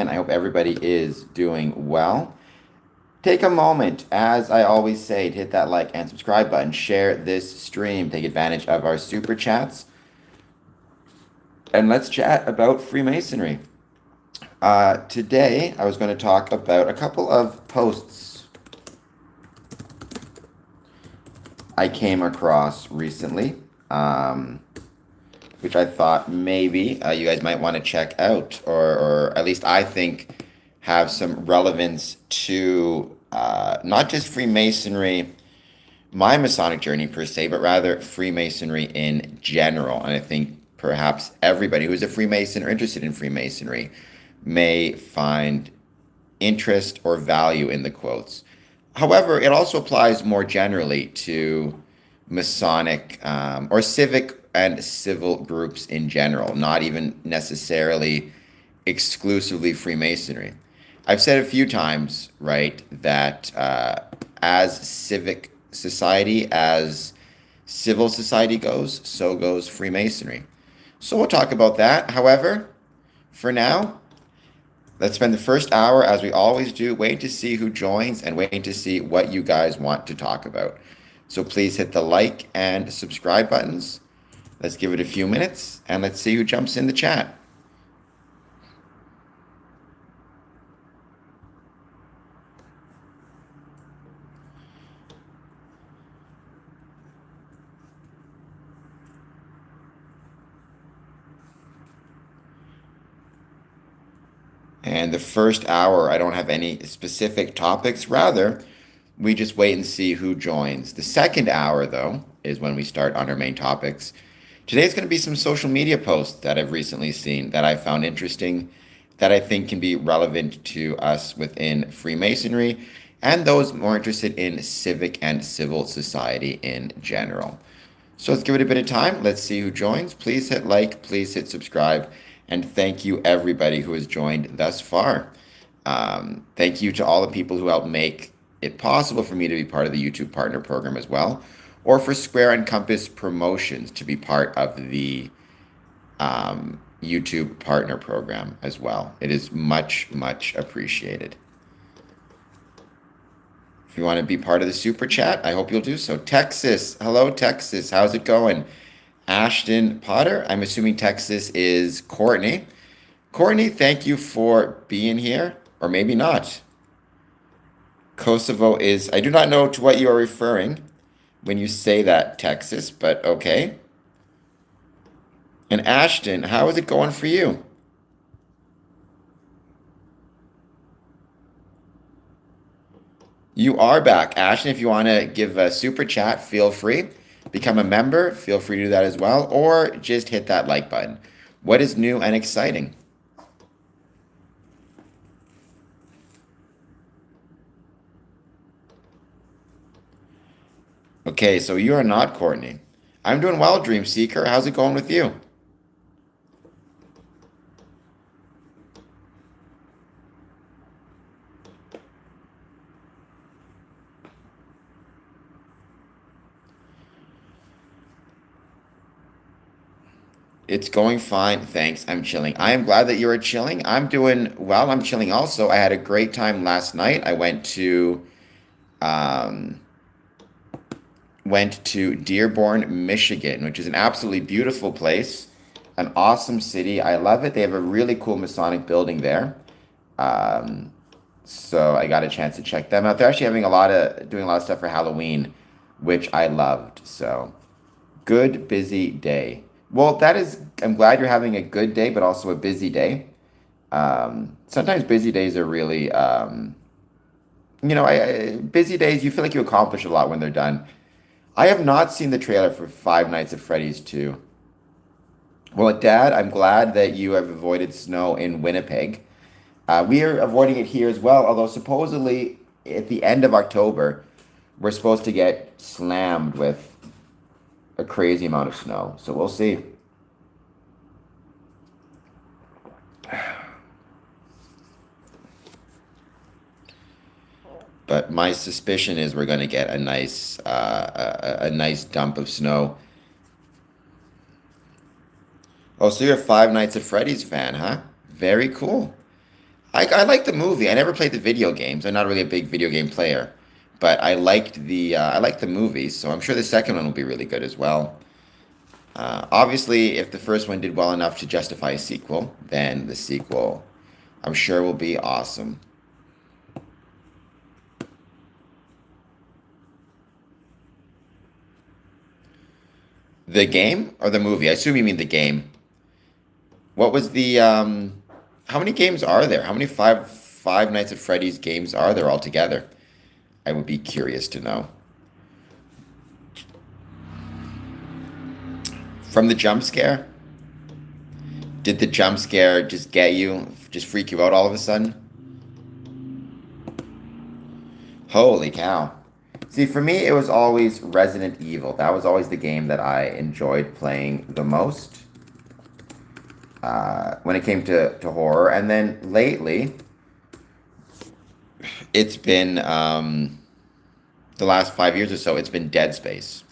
again. I hope everybody is doing well. Take a moment, as I always say, to hit that like and subscribe button. Share this stream. Take advantage of our super chats. And let's chat about Freemasonry. Today, I was going to talk about a couple of posts I came across recently, which I thought maybe you guys might want to check out, or at least I think have some relevance to not just Freemasonry, my Masonic journey per se, but rather Freemasonry in general. And I think perhaps everybody who's a Freemason or interested in Freemasonry may find interest or value in the quotes. However, it also applies more generally to Masonic or civic and civil groups in general, not even necessarily exclusively Freemasonry. I've said a few times, right, that as civic society, as civil society goes, so goes Freemasonry. So we'll talk about that. However, for now, let's spend the first hour, as we always do, waiting to see who joins and waiting to see what you guys want to talk about. So please hit the like and subscribe buttons. Let's give it a few minutes and let's see who jumps in the chat. And the first hour, I don't have any specific topics. Rather, we just wait and see who joins. The second hour, though, is when we start on our main topics. Today's going to be some social media posts that I've recently seen that I found interesting, that I think can be relevant to us within Freemasonry and those more interested in civic and civil society in general. So let's give it a bit of time. Let's see who joins. Please hit like, please hit subscribe. And thank you, everybody who has joined thus far. Thank you to all the people who helped make it possible for me to be part of the YouTube Partner Program as well, or for Square and Compass Promotions to be part of the YouTube Partner Program as well. It is much, much appreciated. If you want to be part of the Super Chat, I hope you'll do so. Texas, hello, Texas. How's it going? Ashton Potter, I'm assuming Texas is Courtney. Courtney, thank you for being here, or maybe not. Kosovo is, I do not know to what you are referring when you say that, Texas, but okay. And Ashton, how is it going for you? You are back. Ashton, if you want to give a super chat, feel free. Become a member, feel free to do that as well, or just hit that like button. What is new and exciting? Okay, so you are not Courtney. I'm doing well, Dream Seeker. How's it going with you? It's going fine, thanks. I'm chilling. I am glad that you are chilling. I'm doing well. I'm chilling also. I had a great time last night. I um, went to Dearborn, Michigan, which is an absolutely beautiful place, an awesome city. I love it. They have a really cool Masonic building there. Um, so I got a chance to check them out. They're actually having doing a lot of stuff for Halloween, which I loved. So good, busy day. Well, I'm glad you're having a good day, but also a busy day. Sometimes busy days are really, busy days, you feel like you accomplish a lot when they're done. I have not seen the trailer for Five Nights at Freddy's 2. Well, Dad, I'm glad that you have avoided snow in Winnipeg. We are avoiding it here as well, although supposedly at the end of October, we're supposed to get slammed with a crazy amount of snow. So we'll see. But my suspicion is we're going to get a nice dump of snow. Oh, so you're a Five Nights at Freddy's fan, huh? Very cool. I liked the movie. I never played the video games. I'm not really a big video game player, but I liked the movies. So I'm sure the second one will be really good as well. Obviously, if the first one did well enough to justify a sequel, then the sequel, I'm sure, will be awesome. The game or the movie? I assume you mean the game. What was the how many games are there? How many Five Nights at Freddy's games are there altogether? I would be curious to know. From the jump scare? Did the jump scare just get you, just freak you out all of a sudden? Holy cow. See, for me, it was always Resident Evil. That was always the game that I enjoyed playing the most when it came to horror. And then lately, it's been the last 5 years or so, it's been Dead Space.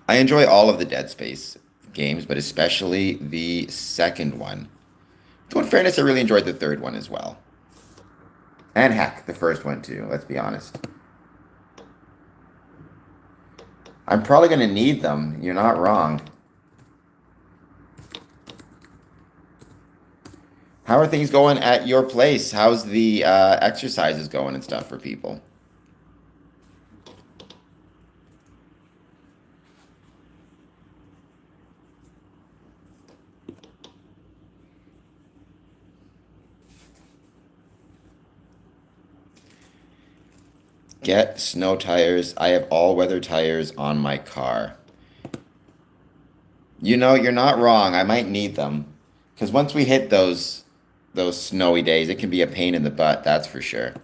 I enjoy all of the Dead Space games, but especially the second one. Though, in fairness, I really enjoyed the third one as well. And heck, the first one too, let's be honest. I'm probably going to need them. You're not wrong. How are things going at your place? How's the exercises going and stuff for people? Get snow tires. I have all-weather tires on my car. You know, you're not wrong. I might need them. Because once we hit those snowy days, it can be a pain in the butt, that's for sure.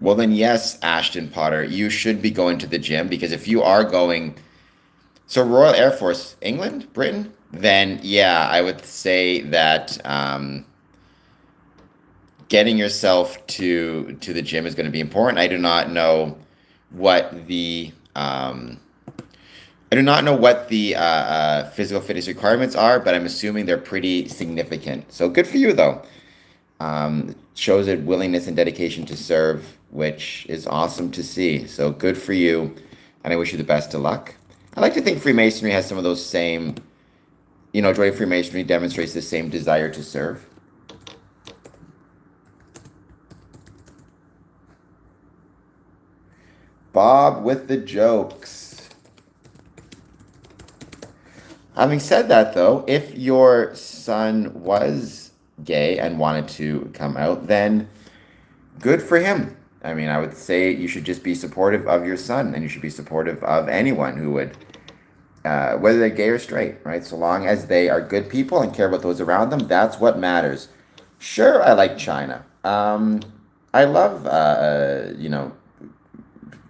Well, then, yes, Ashton Potter, you should be going to the gym because if you are going, so Royal Air Force, England, Britain, then yeah, I would say that getting yourself to the gym is going to be important. What the I do not know what the physical fitness requirements are, but I'm assuming they're pretty significant. So good for you, though. Shows a willingness and dedication to serve, which is awesome to see. So good for you, and I wish you the best of luck. I like to think Freemasonry has some of those same, joy of Freemasonry demonstrates the same desire to serve. Bob with the jokes. Having said that, though, if your son was gay and wanted to come out, then good for him. I mean, I would say you should just be supportive of your son, and you should be supportive of anyone who would, whether they're gay or straight, right? So long as they are good people and care about those around them, that's what matters. Sure, I like China. I love,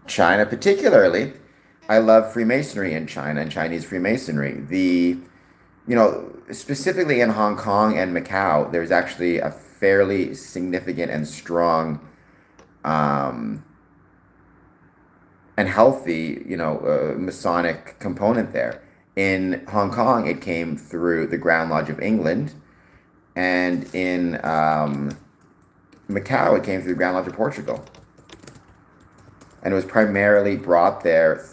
China particularly. I love Freemasonry in China and Chinese Freemasonry. Specifically in Hong Kong and Macau, there's actually a fairly significant and strong um, and healthy, Masonic component there. In Hong Kong, it came through the Grand Lodge of England, and in Macau, it came through the Grand Lodge of Portugal. And it was primarily brought there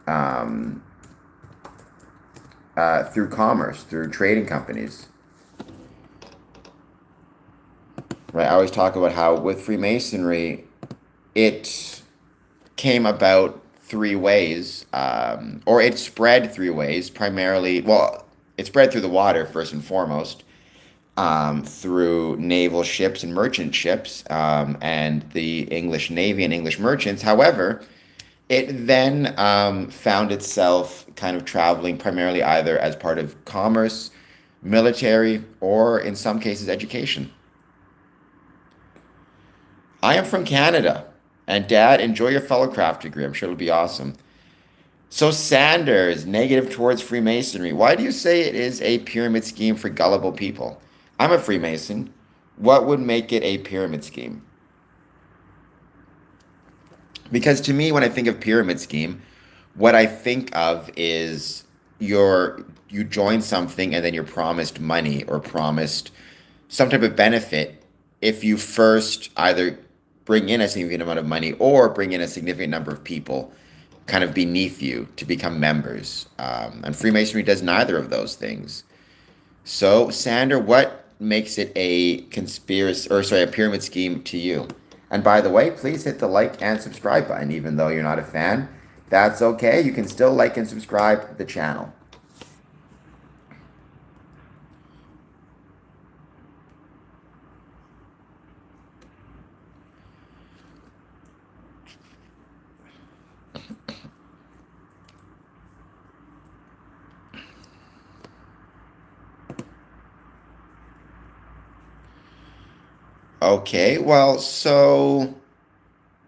um, through commerce, through trading companies. Right? I always talk about how with Freemasonry, it came about three ways, or it spread three ways. Primarily, well, it spread through the water first and foremost, through naval ships and merchant ships, and the English Navy and English merchants. However, it then found itself kind of traveling primarily either as part of commerce, military, or in some cases, education. I am from Canada, and Dad, enjoy your fellow craft degree. I'm sure it'll be awesome. So Sanders, negative towards Freemasonry. Why do you say it is a pyramid scheme for gullible people? I'm a Freemason. What would make it a pyramid scheme? Because to me, when I think of pyramid scheme, what I think of is you join something and then you're promised money or promised some type of benefit if you first either bring in a significant amount of money or bring in a significant number of people kind of beneath you to become members. And Freemasonry does neither of those things. So, Sander, what makes it a conspiracy or sorry, a pyramid scheme to you? And by the way, please hit the like and subscribe button, even though you're not a fan. That's okay. You can still like and subscribe the channel. Okay, well, so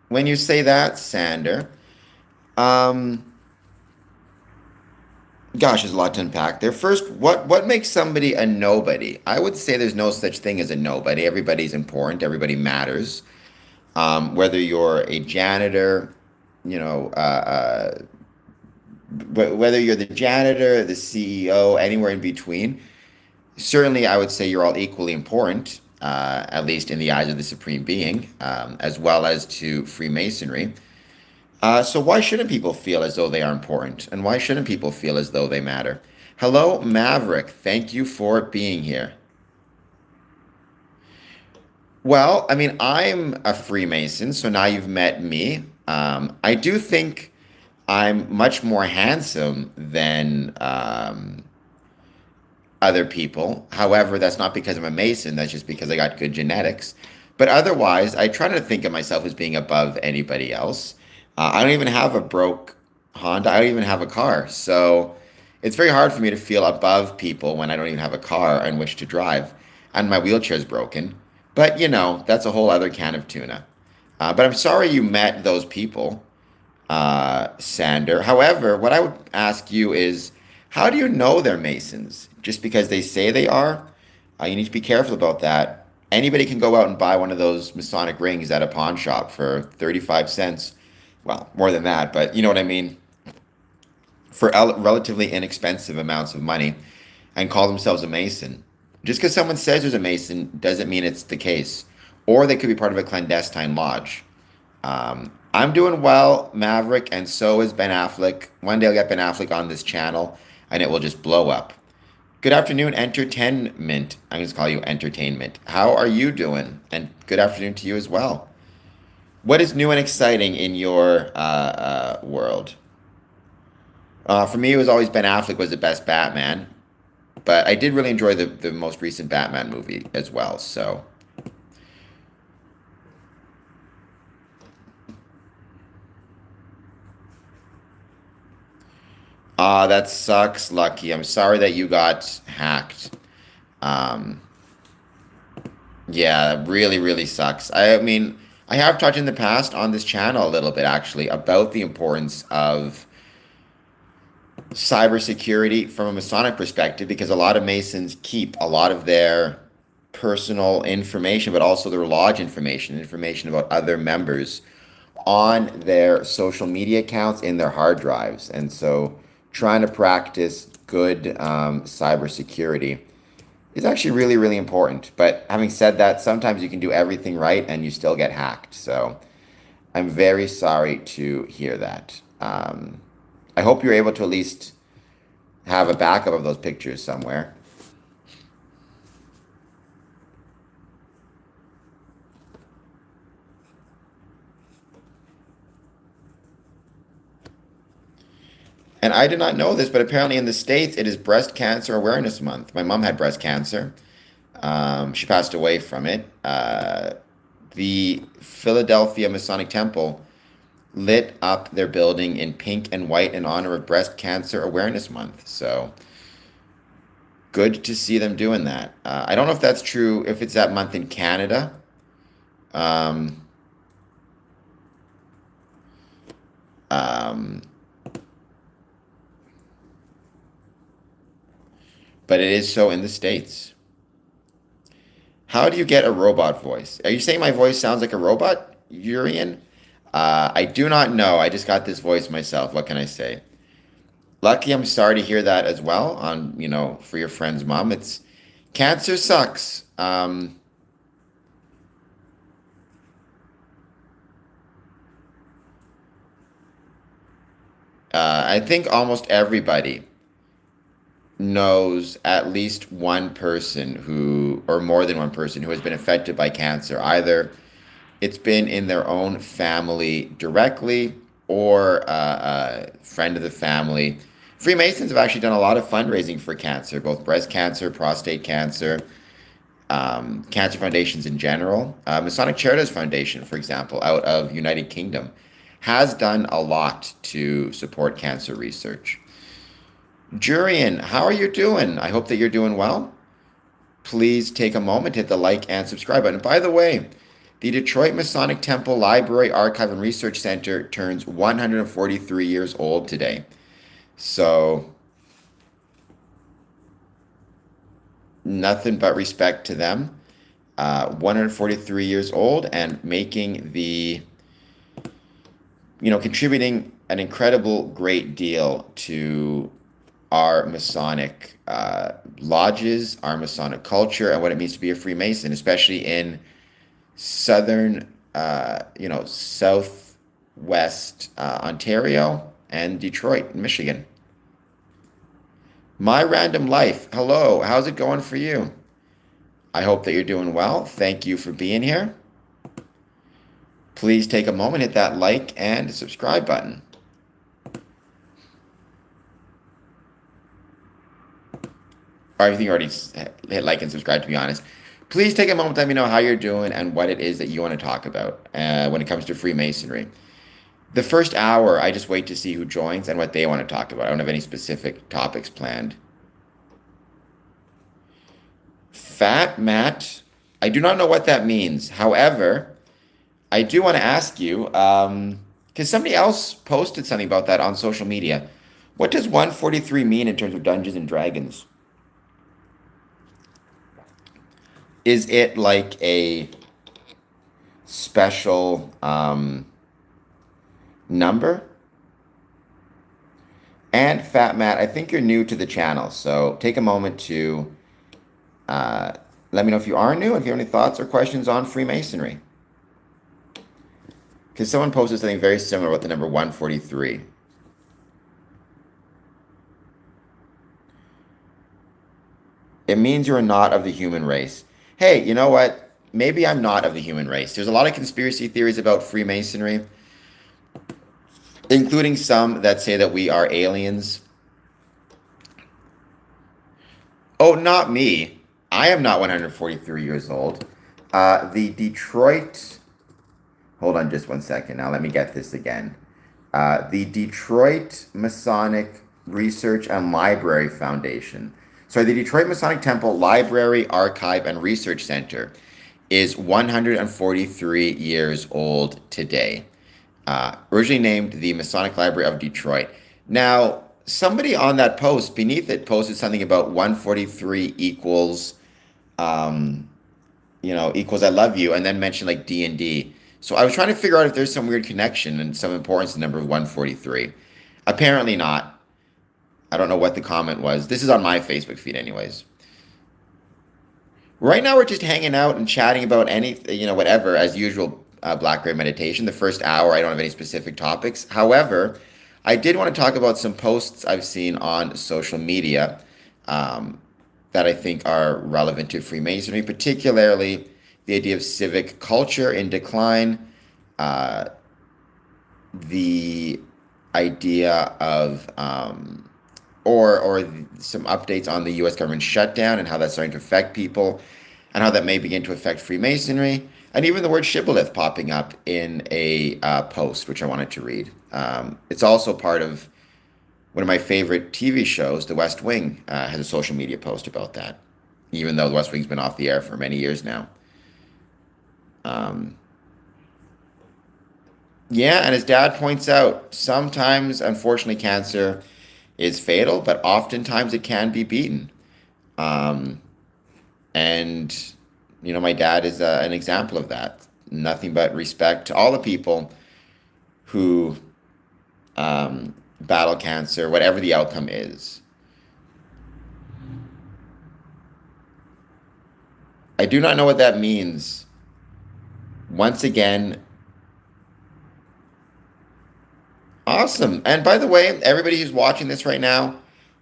when you say that, Sander, um, gosh, there's a lot to unpack there. First, what makes somebody a nobody? I would say there's no such thing as a nobody. Everybody's important. Everybody matters. Whether you're a janitor, you know, whether you're the janitor, the CEO, anywhere in between, certainly I would say you're all equally important, at least in the eyes of the Supreme Being, as well as to Freemasonry. So why shouldn't people feel as though they are important? And why shouldn't people feel as though they matter? Hello, Maverick. Thank you for being here. Well, I mean, I'm a Freemason, so now you've met me. I do think I'm much more handsome than other people. However, that's not because I'm a Mason, that's just because I got good genetics. But otherwise, I try to think of myself as being above anybody else. I don't even have a broke Honda, I don't even have a car. So it's very hard for me to feel above people when I don't even have a car in which to drive. And my wheelchair's broken. But, that's a whole other can of tuna. But I'm sorry you met those people, Sander. However, what I would ask you is, how do you know they're Masons? Just because they say they are? You need to be careful about that. Anybody can go out and buy one of those Masonic rings at a pawn shop for 35 cents. Well, more than that, but you know what I mean? For relatively inexpensive amounts of money and call themselves a Mason. Just because someone says there's a Mason doesn't mean it's the case. Or they could be part of a clandestine lodge. I'm doing well, Maverick, and so is Ben Affleck. One day I'll get Ben Affleck on this channel, and it will just blow up. Good afternoon, entertainment. I'm going to call you entertainment. How are you doing? And good afternoon to you as well. What is new and exciting in your world? For me, it was always Ben Affleck was the best Batman, but I did really enjoy the most recent Batman movie as well. So, that sucks, Lucky. I'm sorry that you got hacked. Um, yeah, really, really sucks. I mean, I have talked in the past on this channel a little bit actually about the importance of cybersecurity from a Masonic perspective because a lot of Masons keep a lot of their personal information, but also their lodge information, information about other members on their social media accounts in their hard drives. And so trying to practice good cybersecurity is actually really, really important. But having said that, sometimes you can do everything right and you still get hacked. So I'm very sorry to hear that. I hope you're able to at least have a backup of those pictures somewhere. And I did not know this, but apparently in the States, it is Breast Cancer Awareness Month. My mom had breast cancer. She passed away from it. The Philadelphia Masonic Temple lit up their building in pink and white in honor of Breast Cancer Awareness Month. So good to see them doing that. I don't know if that's true, if it's that month in Canada. Um, um, but it is so in the States. How do you get a robot voice? Are you saying my voice sounds like a robot, Urian? I do not know. I just got this voice myself. What can I say? Lucky, I'm sorry to hear that as well. For your friend's mom, it's cancer sucks. I think almost everybody knows at least one person who, or more than one person, who has been affected by cancer. Either it's been in their own family directly or a friend of the family. Freemasons have actually done a lot of fundraising for cancer, both breast cancer, prostate cancer, cancer foundations in general. Masonic Charities Foundation, for example, out of United Kingdom, has done a lot to support cancer research. Jurian, how are you doing? I hope that you're doing well. Please take a moment, hit the like and subscribe button. By the way, the Detroit Masonic Temple Library, Archive, and Research Center turns 143 years old today. So, nothing but respect to them. 143 years old and making contributing an incredible great deal to our Masonic lodges, our Masonic culture, and what it means to be a Freemason, especially in southern, southwest Ontario and Detroit, Michigan. My Random Life, hello, how's it going for you? I hope that you're doing well. Thank you for being here. Please take a moment, hit that like and subscribe button. Or I think you already hit like and subscribe, to be honest. Please take a moment to let me know how you're doing and what it is that you want to talk about when it comes to Freemasonry. The first hour, I just wait to see who joins and what they want to talk about. I don't have any specific topics planned. Fat Matt, I do not know what that means. However, I do want to ask you, because somebody else posted something about that on social media. What does 143 mean in terms of Dungeons and Dragons? Is it like a special number? And Fat Matt, I think you're new to the channel, so take a moment to let me know if you are new, if you have any thoughts or questions on Freemasonry. Because someone posted something very similar with the number 143. It means you're not of the human race. Hey, you know what? Maybe I'm not of the human race. There's a lot of conspiracy theories about Freemasonry, including some that say that we are aliens. Oh, not me. I am not 143 years old. The Detroit... Hold on just one second. Now let me get this again. The Detroit Masonic Research and Library Foundation. The Detroit Masonic Temple Library, Archive, and Research Center is 143 years old today. Originally named the Masonic Library of Detroit. Now, somebody on that post beneath it posted something about 143 equals, equals I love you, and then mentioned like D&D. So I was trying to figure out if there's some weird connection and some importance to the number of 143. Apparently not. I don't know what the comment was. This is on my Facebook feed anyways. Right now we're just hanging out and chatting about anything, whatever, as usual, Black Gray Meditation. The first hour, I don't have any specific topics. However, I did want to talk about some posts I've seen on social media that I think are relevant to Freemasonry, particularly the idea of civic culture in decline, the idea of or some updates on the U.S. government shutdown and how that's starting to affect people, and how that may begin to affect Freemasonry, and even the word shibboleth popping up in a post, which I wanted to read. It's also part of one of my favorite TV shows, The West Wing, has a social media post about that, even though The West Wing's been off the air for many years now. Yeah, and as Dad points out, sometimes, unfortunately, cancer is fatal, but oftentimes it can be beaten. Um, and, my dad is an example of that. Nothing but respect to all the people who battle cancer, whatever the outcome is. I do not know what that means. Once again, awesome. And by the way, everybody who's watching this right now,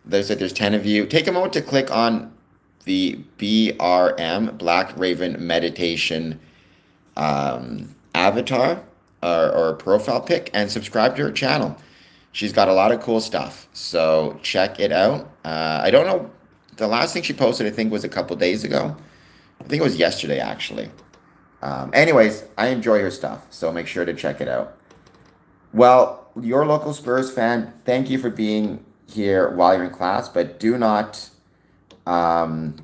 there's 10 of you. Take a moment to click on the BRM, Black Raven Meditation avatar or profile pic and subscribe to her channel. She's got a lot of cool stuff. So check it out. I don't know. The last thing she posted, I think, was a couple days ago. I think it was yesterday, actually. Anyways, I enjoy her stuff. So make sure to check it out. Well, your local Spurs fan, thank you for being here while you're in class, but um,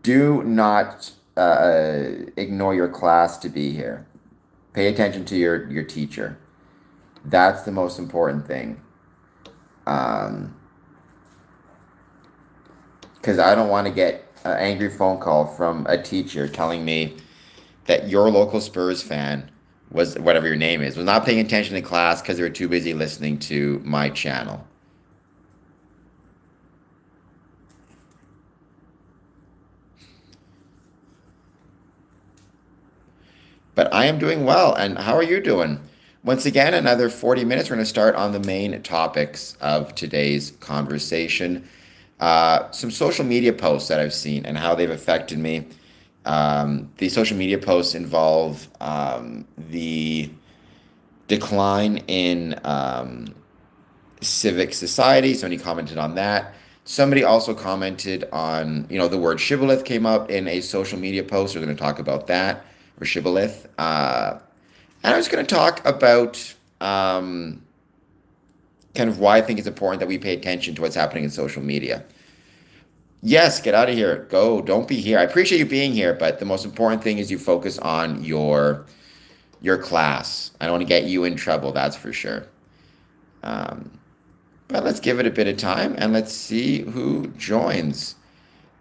do not ignore your class to be here. Pay attention to your teacher. That's the most important thing. Um, because I don't want to get an angry phone call from a teacher telling me that your local Spurs fan was whatever your name is was not paying attention in class because they were too busy listening to my channel. But I am doing well, and how are you doing? Once again, another 40 minutes. We're going to start on the main topics of today's conversation. Some social media posts that I've seen and how they've affected me. The social media posts involve the decline in civic society. Somebody commented on that. Somebody also commented on, the word shibboleth came up in a social media post. We're going to talk about that, or shibboleth. And I was going to talk about kind of why I think it's important that we pay attention to what's happening in social media. Yes, get out of here. Go. Don't be here. I appreciate you being here, but the most important thing is you focus on your class. I don't want to get you in trouble, that's for sure. Um, but let's give it a bit of time and let's see who joins.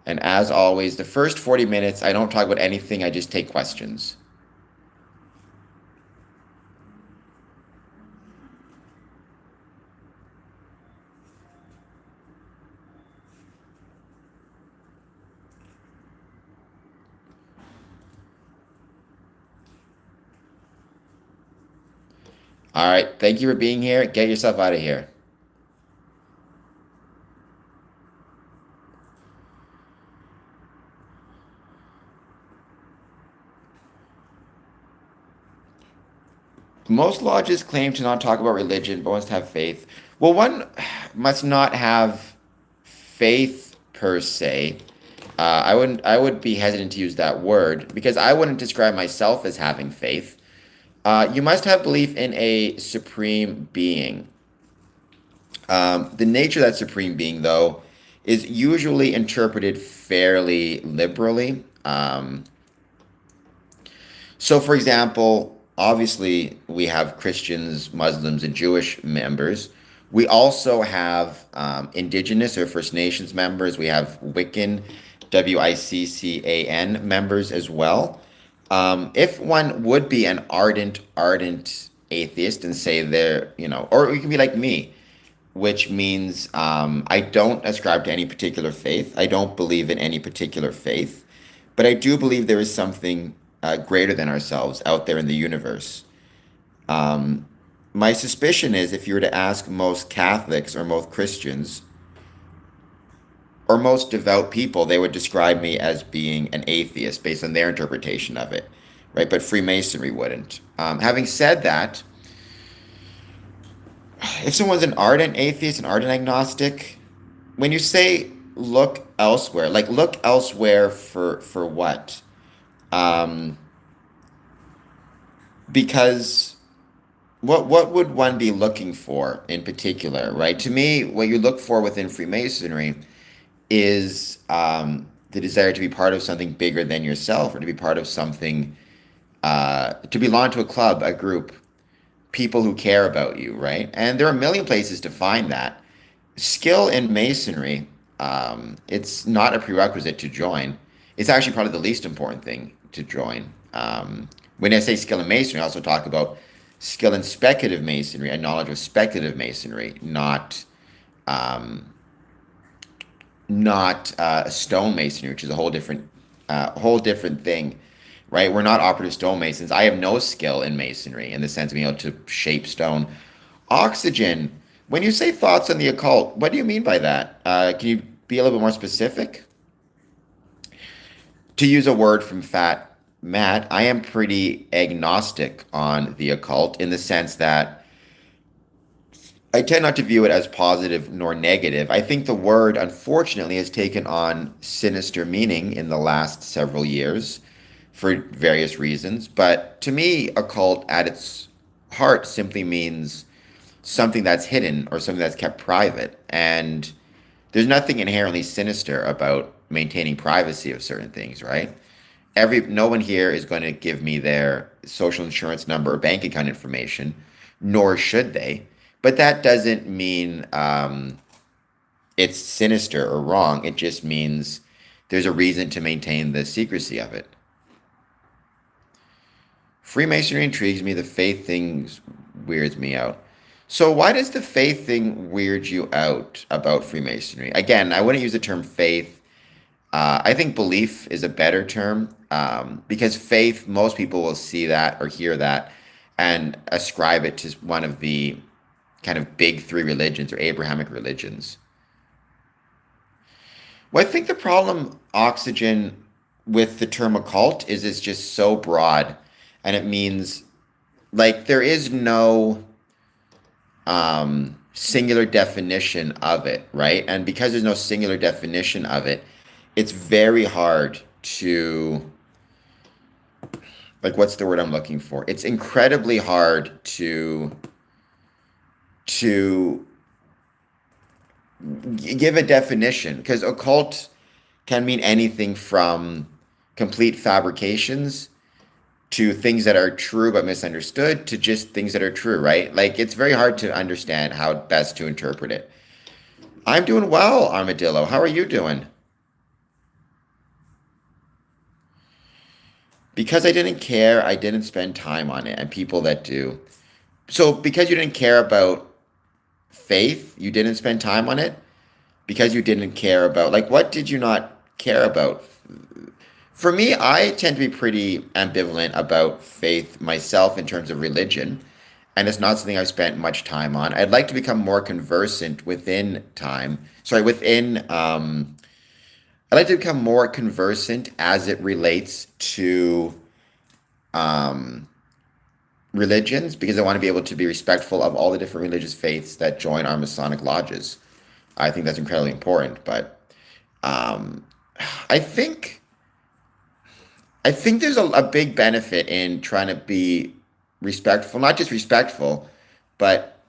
And as always, the first 40 minutes, I don't talk about anything, I just take questions. All right, thank you for being here. Get yourself out of here. Most lodges claim to not talk about religion, but must have faith. Well, one must not have faith per se. I would be hesitant to use that word because I wouldn't describe myself as having faith. You must have belief in a supreme being. The nature of that supreme being, though, is usually interpreted fairly liberally. So, for example, obviously we have Christians, Muslims, and Jewish members. We also have Indigenous or First Nations members. We have Wiccan, Wiccan members as well. If one would be an ardent atheist and say they're, or you can be like me, which means I don't ascribe to any particular faith. I don't believe in any particular faith, but I do believe there is something greater than ourselves out there in the universe. My suspicion is if you were to ask most Catholics or most Christians or most devout people, they would describe me as being an atheist based on their interpretation of it, right? But Freemasonry wouldn't. Having said that, if someone's an ardent atheist, an ardent agnostic, when you say look elsewhere, like look elsewhere for what? Um, because what would one be looking for in particular, right? To me, what you look for within Freemasonry is the desire to be part of something bigger than yourself, or to be part of something, to belong to a club, a group, people who care about you, right? And there are a million places to find that. Skill in masonry It's not a prerequisite to join. It's actually probably the least important thing to join. When I say skill in masonry, I also talk about skill in speculative masonry and knowledge of speculative masonry, not stone masonry, which is a whole different thing, right? We're not operative stonemasons. I have no skill in masonry in the sense of being able to shape stone. Oxygen. When you say thoughts on the occult, what do you mean by that? Can you be a little bit more specific? To use a word from Fat Matt, I am pretty agnostic on the occult in the sense that I tend not to view it as positive nor negative. I think the word, unfortunately, has taken on sinister meaning in the last several years for various reasons. But to me, occult at its heart simply means something that's hidden or something that's kept private. And there's nothing inherently sinister about maintaining privacy of certain things, right? No one here is going to give me their social insurance number or bank account information, nor should they. But that doesn't mean it's sinister or wrong. It just means there's a reason to maintain the secrecy of it. Freemasonry intrigues me. The faith thing weirds me out. So why does the faith thing weird you out about Freemasonry? Again, I wouldn't use the term faith. I think belief is a better term because faith, most people will see that or hear that and ascribe it to one of the kind of big three religions or Abrahamic religions. Well, I think the problem, Oxygen, with the term occult is it's just so broad and it means like there is no singular definition of it, right? And because there's no singular definition of it, it's very hard to, like, what's the word I'm looking for? It's incredibly hard to give a definition because occult can mean anything from complete fabrications to things that are true but misunderstood to just things that are true, right? Like it's very hard to understand how best to interpret it. I'm doing well, Armadillo. How are you doing? Because I didn't care, I didn't spend time on it, and people that do. So because you didn't care about faith, you didn't spend time on it? Because you didn't care about, like, what did you not care about? For me, I tend to be pretty ambivalent about faith myself in terms of religion, and it's not something I've spent much time on. I'd like to become more conversant within time. Sorry, I'd like to become more conversant as it relates to um, religions because I want to be able to be respectful of all the different religious faiths that join our Masonic lodges. I think that's incredibly important, but um, I think. I think there's a big benefit in trying to be respectful, not just respectful, but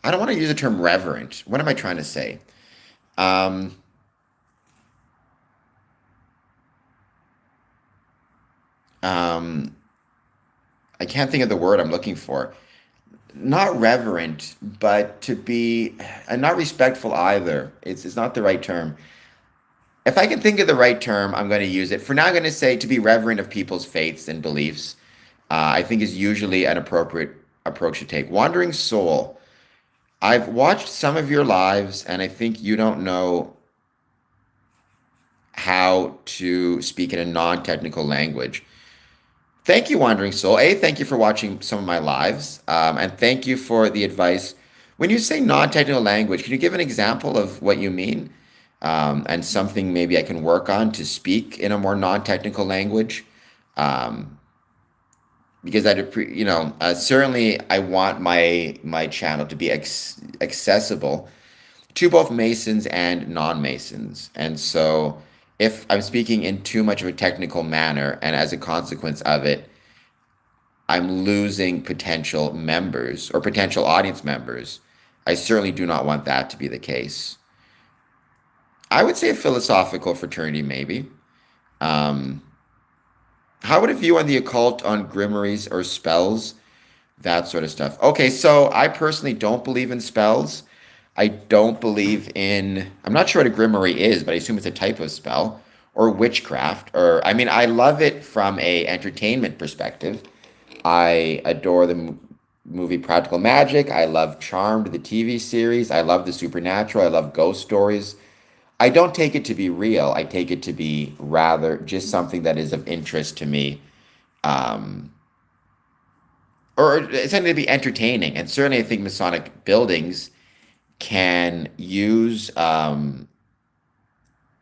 I don't want to use the term reverent. What am I trying to say? Um, um, I can't think of the word I'm looking for. Not reverent, but to be, and not respectful either. It's not the right term. If I can think of the right term, I'm going to use it. For now, I'm going to say to be reverent of people's faiths and beliefs, I think is usually an appropriate approach to take. Wandering Soul, I've watched some of your lives, and I think you don't know how to speak in a non-technical language. Thank you, Wandering Soul. Thank you for watching some of my lives, and thank you for the advice. When you say non-technical language, can you give an example of what you mean? And something maybe I can work on to speak in a more non-technical language. Um, because certainly I want my channel to be accessible to both Masons and non-Masons. And so if I'm speaking in too much of a technical manner, and as a consequence of it, I'm losing potential members or potential audience members, I certainly do not want that to be the case. I would say a philosophical fraternity, maybe. Um, how would a view on the occult, on grimoires or spells, that sort of stuff? Okay, so I personally don't believe in spells. I don't believe in, I'm not sure what a grimoire is, but I assume it's a type of spell or witchcraft. Or, I mean, I love it from a entertainment perspective. I adore the movie Practical Magic. I love Charmed, the TV series. I love the supernatural. I love ghost stories. I don't take it to be real. I take it to be rather just something that is of interest to me, um, or it's something to be entertaining. And certainly, I think Masonic buildings can use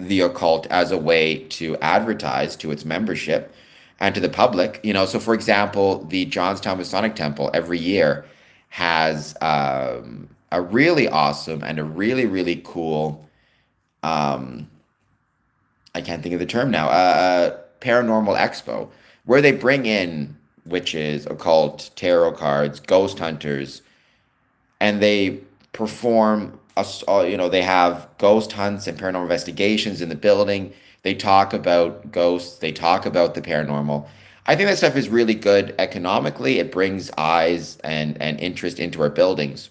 the occult as a way to advertise to its membership and to the public. So for example, the Johnstown Masonic Temple every year has a really awesome and a really, really cool, um, I can't think of the term now, paranormal expo, where they bring in witches, occult, tarot cards, ghost hunters, and they perform they have ghost hunts and paranormal investigations in the building. They talk about ghosts, they talk about the paranormal. I think that stuff is really good economically. It brings eyes and interest into our buildings.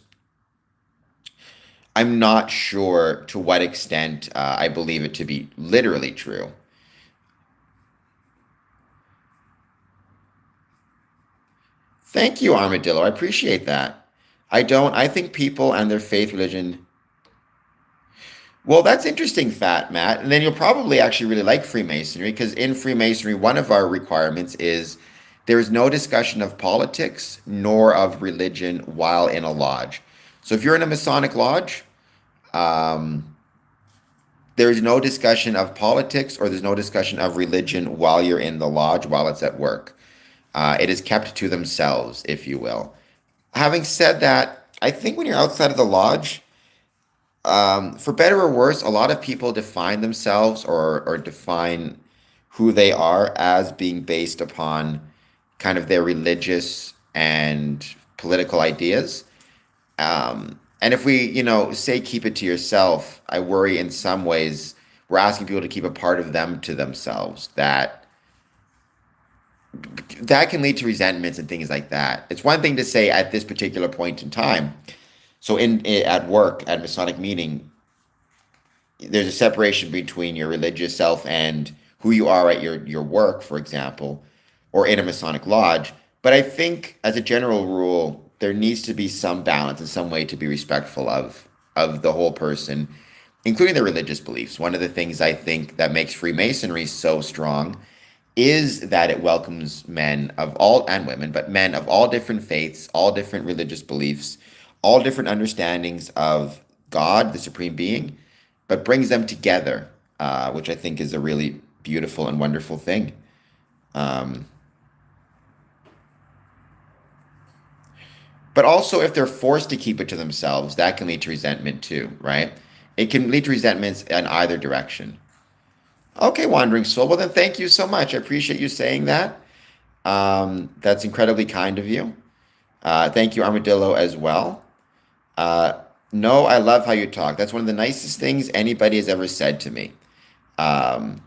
I'm not sure to what extent I believe it to be literally true. Thank you, Armadillo. I appreciate that. I think people and their faith religion. Well, that's interesting, Fat Matt. And then you'll probably actually really like Freemasonry because in Freemasonry, one of our requirements is there is no discussion of politics nor of religion while in a lodge. So if you're in a Masonic lodge, um, there's no discussion of politics or there's no discussion of religion while you're in the lodge, while it's at work. It is kept to themselves, if you will. Having said that, I think when you're outside of the lodge, for better or worse, a lot of people define themselves or define who they are as being based upon kind of their religious and political ideas. And if we, say keep it to yourself, I worry in some ways we're asking people to keep a part of them to themselves. That can lead to resentments and things like that. It's one thing to say at this particular point in time. So at work, at Masonic meeting, there's a separation between your religious self and who you are at your work, for example, or in a Masonic lodge. But I think as a general rule, there needs to be some balance in some way to be respectful of the whole person, including their religious beliefs. One of the things I think that makes Freemasonry so strong is that it welcomes men of all and women, but men of all different faiths, all different religious beliefs, all different understandings of God, the supreme being, but brings them together, which I think is a really beautiful and wonderful thing. Um, but also, if they're forced to keep it to themselves, that can lead to resentment too, right? It can lead to resentments in either direction. Okay, Wandering Soul. Well, then thank you so much. I appreciate you saying that. That's incredibly kind of you. Thank you, Armadillo, as well. Uh, no, I love how you talk. That's one of the nicest things anybody has ever said to me. Um,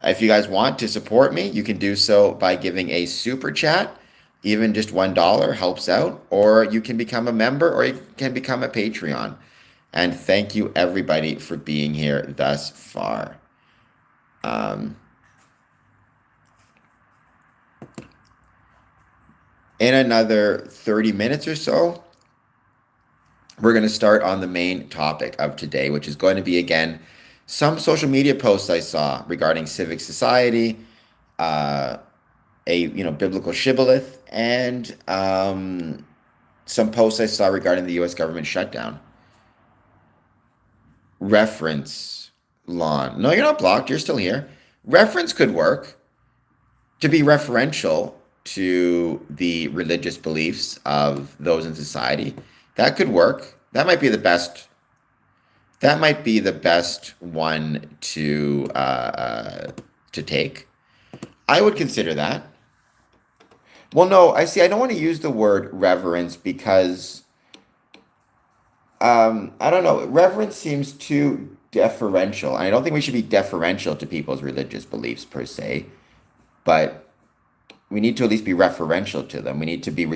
if you guys want to support me, you can do so by giving a super chat. Even just $1 helps out, or you can become a member, or you can become a Patreon. And thank you, everybody, for being here thus far. Um, in another 30 minutes or so, we're going to start on the main topic of today, which is going to be, again, some social media posts I saw regarding civic society, uh, a biblical shibboleth, and some posts I saw regarding the U.S. government shutdown. Reference, Lon. No, you're not blocked. You're still here. Reference could work to be referential to the religious beliefs of those in society. That could work. That might be the best. That might be the best one to take. I would consider that. Well, no, I see. I don't want to use the word reverence because I don't know. Reverence seems too deferential. I don't think we should be deferential to people's religious beliefs per se, but we need to at least be referential to them. We need to be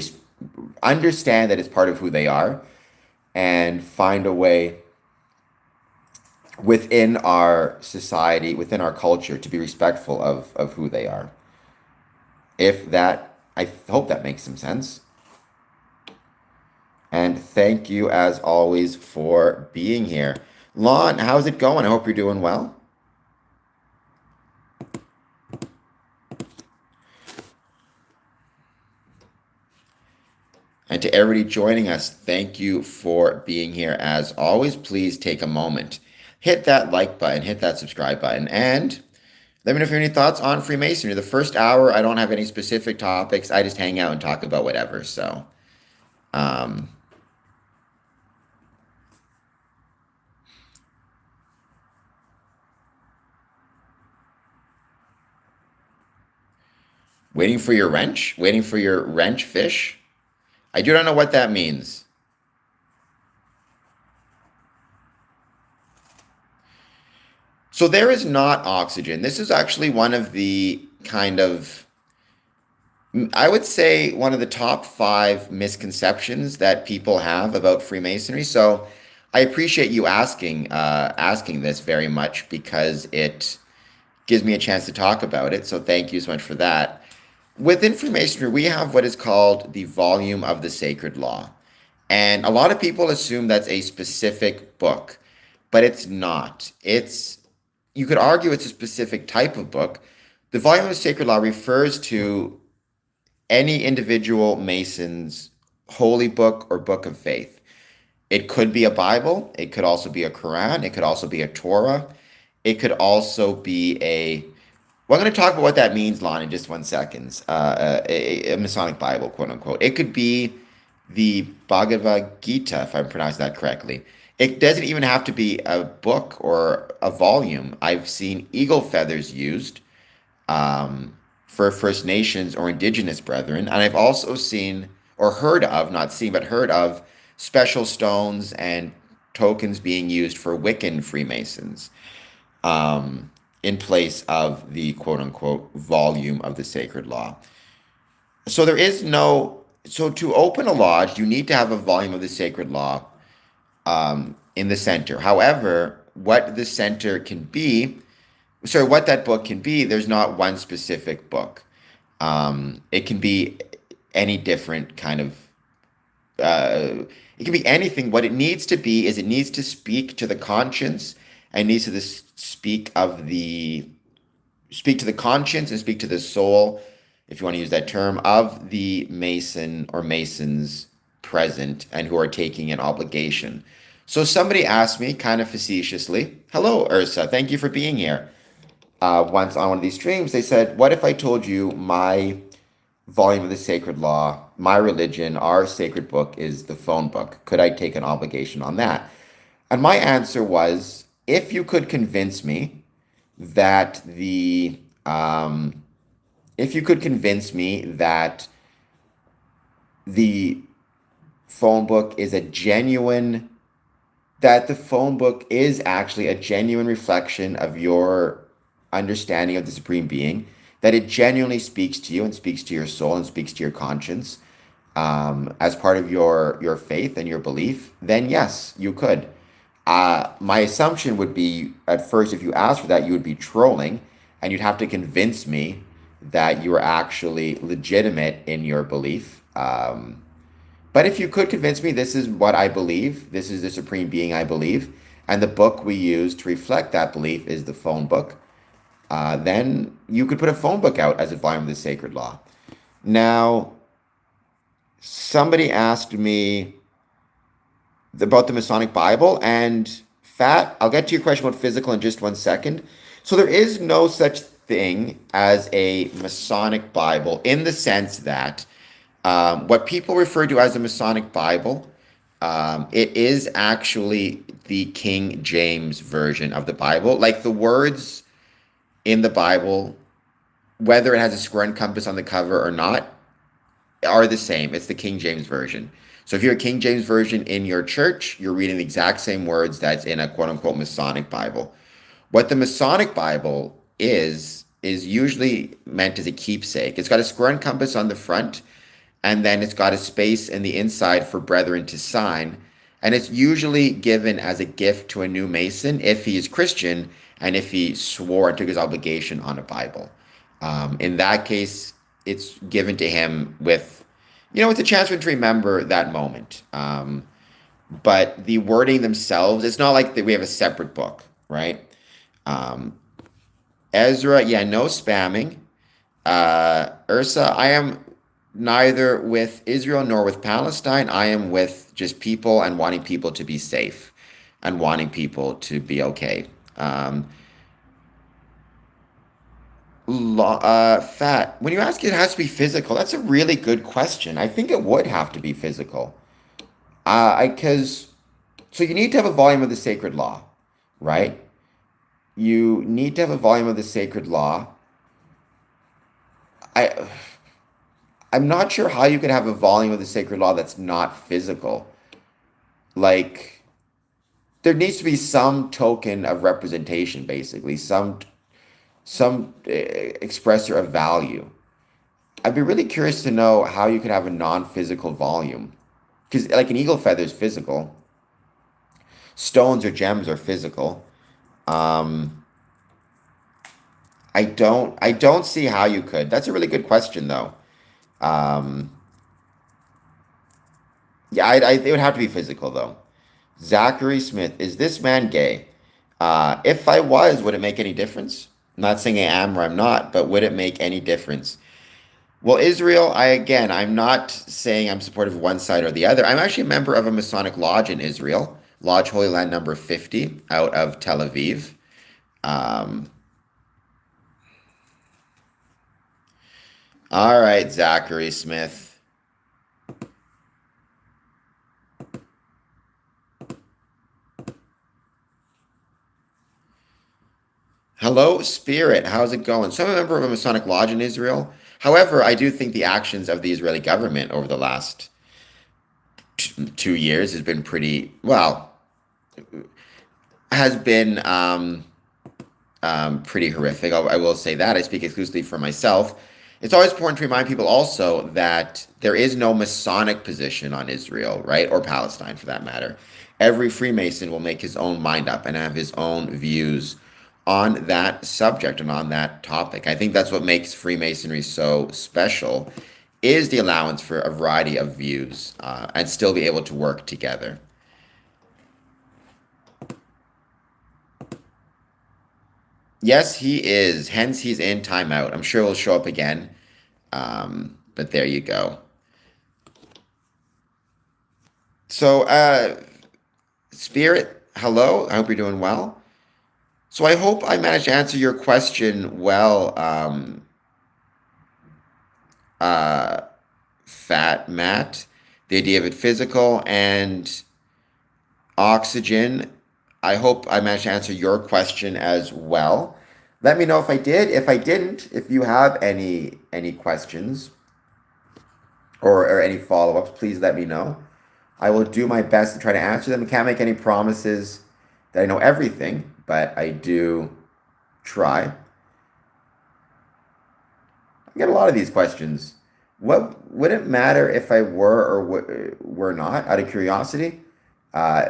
understand that it's part of who they are, and find a way within our society, within our culture, to be respectful of who they are. If that, I hope that makes some sense. And thank you, as always, for being here. Lon, how's it going? I hope you're doing well. And to everybody joining us, thank you for being here. As always, please take a moment, hit that like button, hit that subscribe button, and let me know if you have any thoughts on Freemasonry. The first hour, I don't have any specific topics. I just hang out and talk about whatever. So, um, waiting for your wrench fish. I do not know what that means. So there is not oxygen. This is actually one of the kind of, I would say, one of the top five misconceptions that people have about Freemasonry. So I appreciate you asking this very much because it gives me a chance to talk about it. So thank you so much for that. Within Freemasonry, we have what is called the volume of the sacred law. And a lot of people assume that's a specific book, but it's not. You could argue it's a specific type of book. The volume of the sacred law refers to any individual Mason's holy book or book of faith. It could be a Bible, it could also be a Quran, it could also be a Torah, it could also be a. Well, I'm going to talk about what that means, Lon, in just 1 second. A Masonic Bible, quote unquote. It could be the Bhagavad Gita, if I'm pronouncing that correctly. It doesn't even have to be a book or a volume. I've seen eagle feathers used for First Nations or Indigenous brethren. And I've also seen, or heard of, not seen, but heard of special stones and tokens being used for Wiccan Freemasons in place of the quote unquote volume of the sacred law. So there is no, so to open a lodge, you need to have a volume of the sacred law in the center. However, what the center can be, sorry, what that book can be, there's not one specific book. It can be any different kind of, it can be anything. What it needs to be is it needs to speak to the conscience and needs to speak to the conscience and speak to the soul, if you want to use that term, of the Mason or Masons present and who are taking an obligation. So somebody asked me kind of facetiously, hello, Ursa, thank you for being here. Once on one of these streams, they said, what if I told you my volume of the sacred law, my religion, our sacred book is the phone book? Could I take an obligation on that? And my answer was, if you could convince me that if you could convince me that the phone book is that the phone book is actually a genuine reflection of your understanding of the Supreme Being, that it genuinely speaks to you and speaks to your soul and speaks to your conscience as part of your faith and your belief, then yes, you could. My assumption would be, at first, if you asked for that, you would be trolling, and you'd have to convince me that you are actually legitimate in your belief. But if you could convince me this is what I believe, this is the Supreme Being I believe, and the book we use to reflect that belief is the phone book, then you could put a phone book out as a volume of the sacred law. Now, somebody asked me about the Masonic Bible, and Fat, I'll get to your question about physical in just 1 second. So there is no such thing as a Masonic Bible in the sense that what people refer to as a Masonic Bible, it is actually the King James version of the Bible. Like the words in the Bible, whether it has a square and compass on the cover or not, are the same. It's the King James version. So if you're a King James version in your church, you're reading the exact same words that's in a quote unquote Masonic Bible. What the Masonic Bible is usually meant as a keepsake. It's got a square and compass on the front, and then it's got a space in the inside for brethren to sign. And it's usually given as a gift to a new Mason if he is Christian and if he swore and took his obligation on a Bible. In that case, it's given to him with, it's a chance for him to remember that moment. But the wording themselves, it's not like that we have a separate book, right? Um, Ezra, yeah, no spamming. Ursa, I am neither with Israel nor with Palestine. I am with just people and wanting people to be safe and wanting people to be okay. Um, Fat, when you ask it has to be physical, that's a really good question. I think it would have to be physical. Because so you need to have a volume of the sacred law, right? You need to have a volume of the sacred law. I I'm not sure how you could have a volume of the sacred law that's not physical. Like there needs to be some token of representation, basically, some expressor of value. I'd be really curious to know how you could have a non-physical volume, because like an eagle feather is physical, stones or gems are physical. Um, I don't see how you could. That's a really good question, though. Um, yeah, it would have to be physical, though. Zachary Smith, is this man gay? If I was, would it make any difference? I'm not saying I am or I'm not, but would it make any difference? Well, Israel, I'm not saying I'm supportive of one side or the other. I'm actually a member of a Masonic lodge in Israel, Lodge Holy Land number 50 out of Tel Aviv. Um, all right, Zachary Smith. Hello, Spirit. How's it going? So I'm a member of a Masonic lodge in Israel. However, I do think the actions of the Israeli government over the last 2 years has been pretty, well, has been pretty horrific. I will say that. I speak exclusively for myself. It's always important to remind people also that there is no Masonic position on Israel, right? Or Palestine for that matter. Every Freemason will make his own mind up and have his own views on that subject and on that topic. I think that's what makes Freemasonry so special is the allowance for a variety of views and still be able to work together. Yes, he is. Hence, he's in timeout. I'm sure he'll show up again. But there you go. So, Spirit, hello. I hope you're doing well. So, I hope I managed to answer your question well, uh, Fat Matt. The idea of it physical and oxygen. I hope I managed to answer your question as well. Let me know if I did. If I didn't, if you have any questions or any follow-ups, please let me know. I will do my best to try to answer them. I can't make any promises that I know everything, but I do try. I get a lot of these questions. What would it matter if I were or were not? Out of curiosity, uh,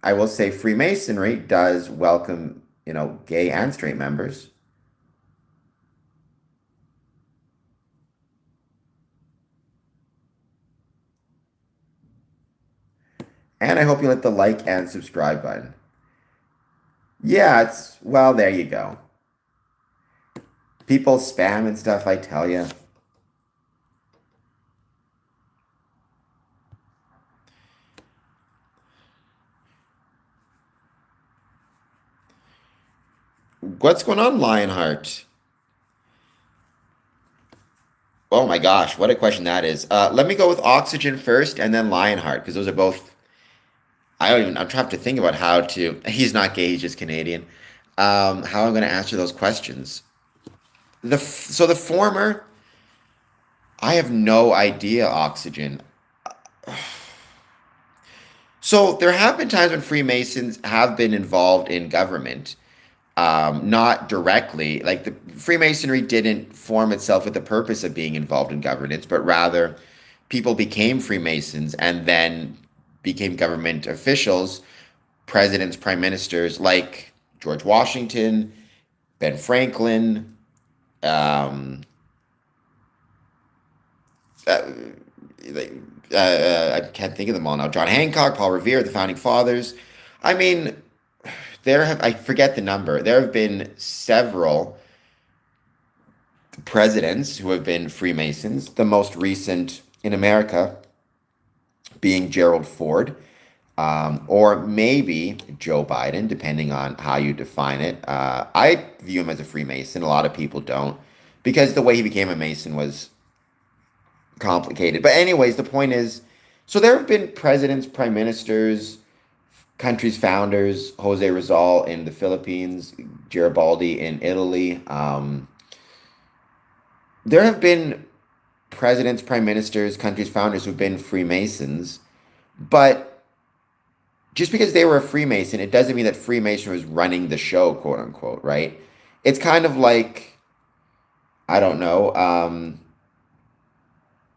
I will say Freemasonry does welcome, gay and straight members. And I hope you hit the like and subscribe button. Yeah, well, there you go. People spam and stuff, I tell you. What's going on, Lionheart? Oh my gosh, what a question that is. Let me go with Oxygen first and then Lionheart, because those are both. I'm trying to think about how to. He's not gay, he's just Canadian. How I'm going to answer those questions. So the former, I have no idea, Oxygen. So there have been times when Freemasons have been involved in government, not directly. Like the Freemasonry didn't form itself with the purpose of being involved in governance, but rather people became Freemasons and then became government officials, presidents, prime ministers like George Washington, Ben Franklin, um, uh, like, I can't think of them all now. John Hancock, Paul Revere, the founding fathers. I mean, I forget the number. There have been several presidents who have been Freemasons. The most recent in America being Gerald Ford, or maybe Joe Biden, depending on how you define it. I view him as a Freemason. A lot of people don't, because the way he became a Mason was complicated. But, anyways, the point is, so there have been presidents, prime ministers, countries' founders, Jose Rizal in the Philippines, Garibaldi in Italy. There have been presidents, prime ministers, countries' founders who've been Freemasons, but just because they were a Freemason, it doesn't mean that Freemason was running the show, quote unquote, right? It's kind of like, I don't know,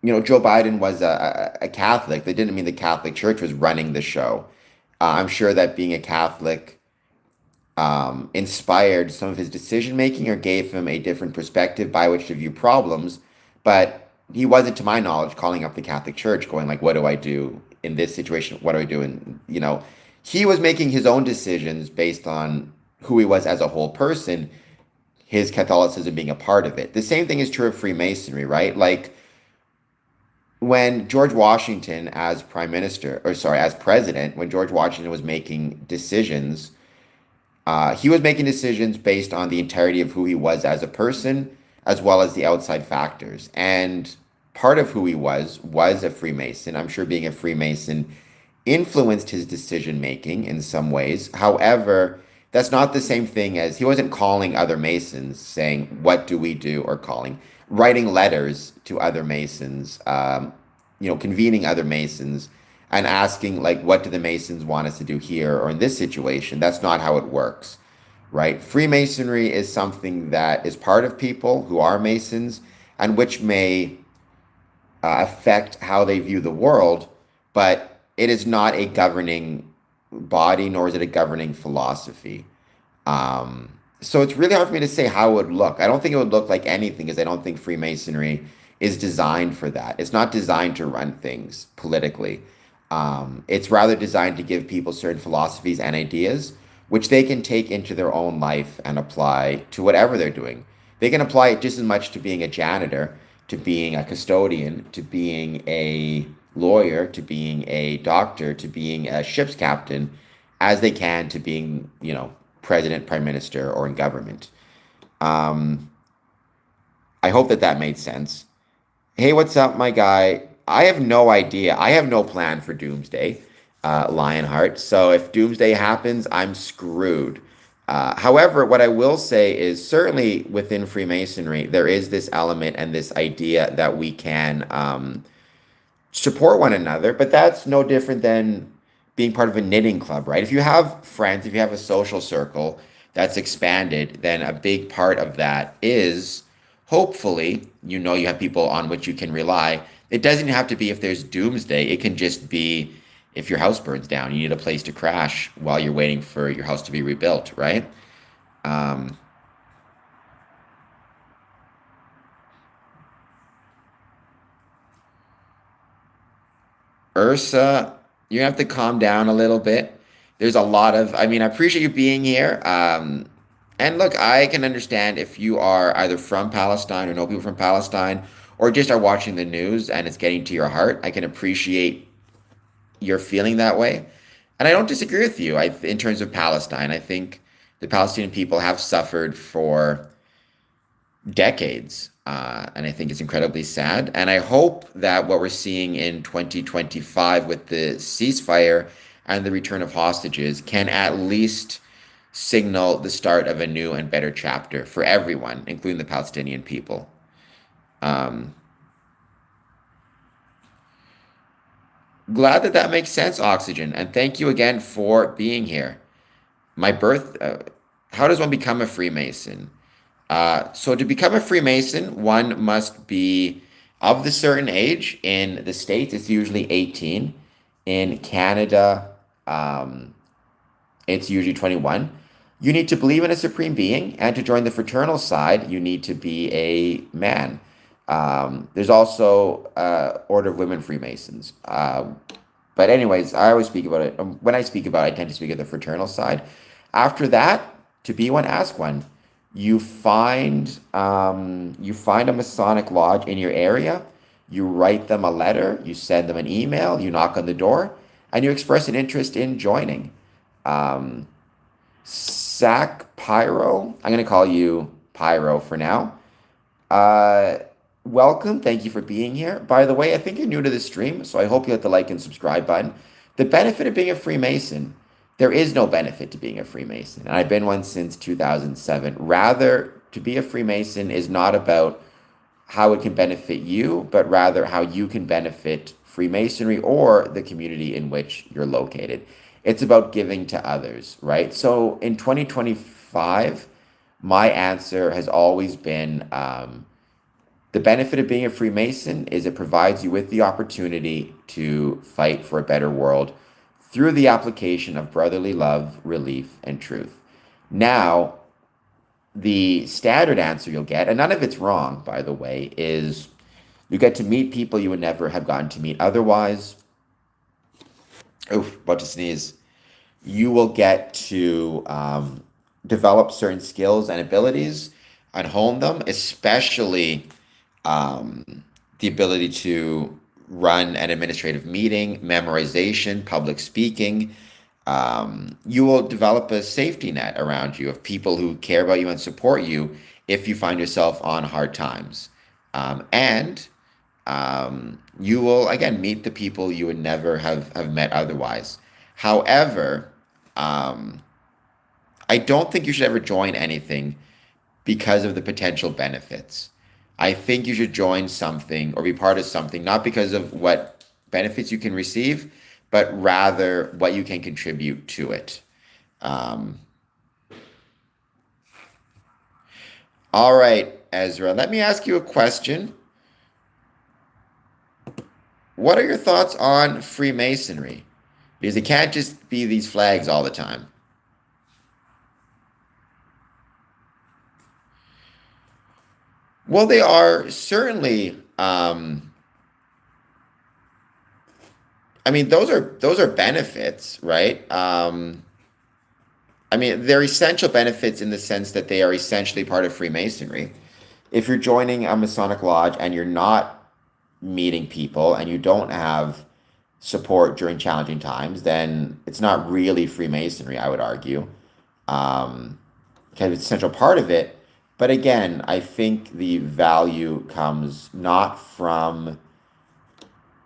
Joe Biden was a Catholic. That didn't mean the Catholic Church was running the show. I'm sure that being a Catholic inspired some of his decision making or gave him a different perspective by which to view problems. But he wasn't, to my knowledge, calling up the Catholic Church, going like, "What do I do in this situation? What do I do?" And he was making his own decisions based on who he was as a whole person. His Catholicism being a part of it. The same thing is true of Freemasonry, right? Like when George Washington, as prime minister, or sorry, as president, when George Washington was making decisions, he was making decisions based on the entirety of who he was as a person, as well as the outside factors. And part of who he was a Freemason. I'm sure being a Freemason influenced his decision making in some ways. However, that's not the same thing as he wasn't calling other Masons saying, "What do we do?" or writing letters to other Masons, convening other Masons and asking, like, what do the Masons want us to do here or in this situation? That's not how it works, right? Freemasonry is something that is part of people who are Masons and which may affect how they view the world, but it is not a governing body, nor is it a governing philosophy. So it's really hard for me to say how it would look. I don't think it would look like anything because I don't think Freemasonry is designed for that. It's not designed to run things politically. It's rather designed to give people certain philosophies and ideas, which they can take into their own life and apply to whatever they're doing. They can apply it just as much to being a janitor, to being a custodian, to being a lawyer, to being a doctor, to being a ship's captain, as they can to being, president, prime minister, or in government. Um, I hope that made sense. Hey, what's up, my guy? I have no idea. I have no plan for Doomsday, Lionheart. So if Doomsday happens, I'm screwed. However, what I will say is certainly within Freemasonry, there is this element and this idea that we can support one another, but that's no different than being part of a knitting club, right? If you have friends, if you have a social circle that's expanded, then a big part of that is hopefully, you have people on which you can rely. It doesn't have to be if there's doomsday. It can just be if your house burns down, you need a place to crash while you're waiting for your house to be rebuilt, right? Um, Ursa, you have to calm down a little bit. There's a lot of, I mean, I appreciate you being here. And look, I can understand if you are either from Palestine or know people from Palestine or just are watching the news and it's getting to your heart. I can appreciate your feeling that way. And I don't disagree with you. In terms of Palestine, I think the Palestinian people have suffered for decades. And I think it's incredibly sad. And I hope that what we're seeing in 2025 with the ceasefire and the return of hostages can at least signal the start of a new and better chapter for everyone, including the Palestinian people. Um, Glad that makes sense, Oxygen. And thank you again for being here. My birth, how does one become a Freemason? So to become a Freemason, one must be of the certain age. In the States, it's usually 18. In Canada, um, it's usually 21. You need to believe in a supreme being, and to join the fraternal side, you need to be a man. There's also Order of Women Freemasons. But anyways, I always speak about it. When I speak about it, I tend to speak of the fraternal side. After that, to be one, ask one. You find a Masonic lodge in your area. You write them a letter. You send them an email. You knock on the door, and you express an interest in joining. Um, Sac Pyro. I'm going to call you Pyro for now. Uh, Welcome. Thank you for being here. By the way, I think you're new to the stream, so I hope you hit the like and subscribe button. The benefit of being a Freemason, there is no benefit to being a Freemason, and I've been one since 2007. Rather, to be a Freemason is not about how it can benefit you, but rather how you can benefit Freemasonry or the community in which you're located. It's about giving to others, right? So in 2025, my answer has always been the benefit of being a Freemason is it provides you with the opportunity to fight for a better world through the application of brotherly love, relief, and truth. Now, the standard answer you'll get, and none of it's wrong, by the way, is you get to meet people you would never have gotten to meet otherwise. Oof, about to sneeze. You will get to develop certain skills and abilities and hone them, especially the ability to run an administrative meeting, memorization, public speaking. You will develop a safety net around you of people who care about you and support you if you find yourself on hard times. And you will, again, meet the people you would never have met otherwise. However, I don't think you should ever join anything because of the potential benefits. I think you should join something or be part of something, not because of what benefits you can receive, but rather what you can contribute to it. Um, all right, Ezra, let me ask you a question. What are your thoughts on Freemasonry? Because it can't just be these flags all the time. Well, they are certainly. I mean, those are benefits, right? I mean, they're essential benefits in the sense that they are essentially part of Freemasonry. If you're joining a Masonic lodge and you're not meeting people and you don't have support during challenging times, then it's not really Freemasonry, I would argue. Um, kind of an essential part of it. But again, I think the value comes not from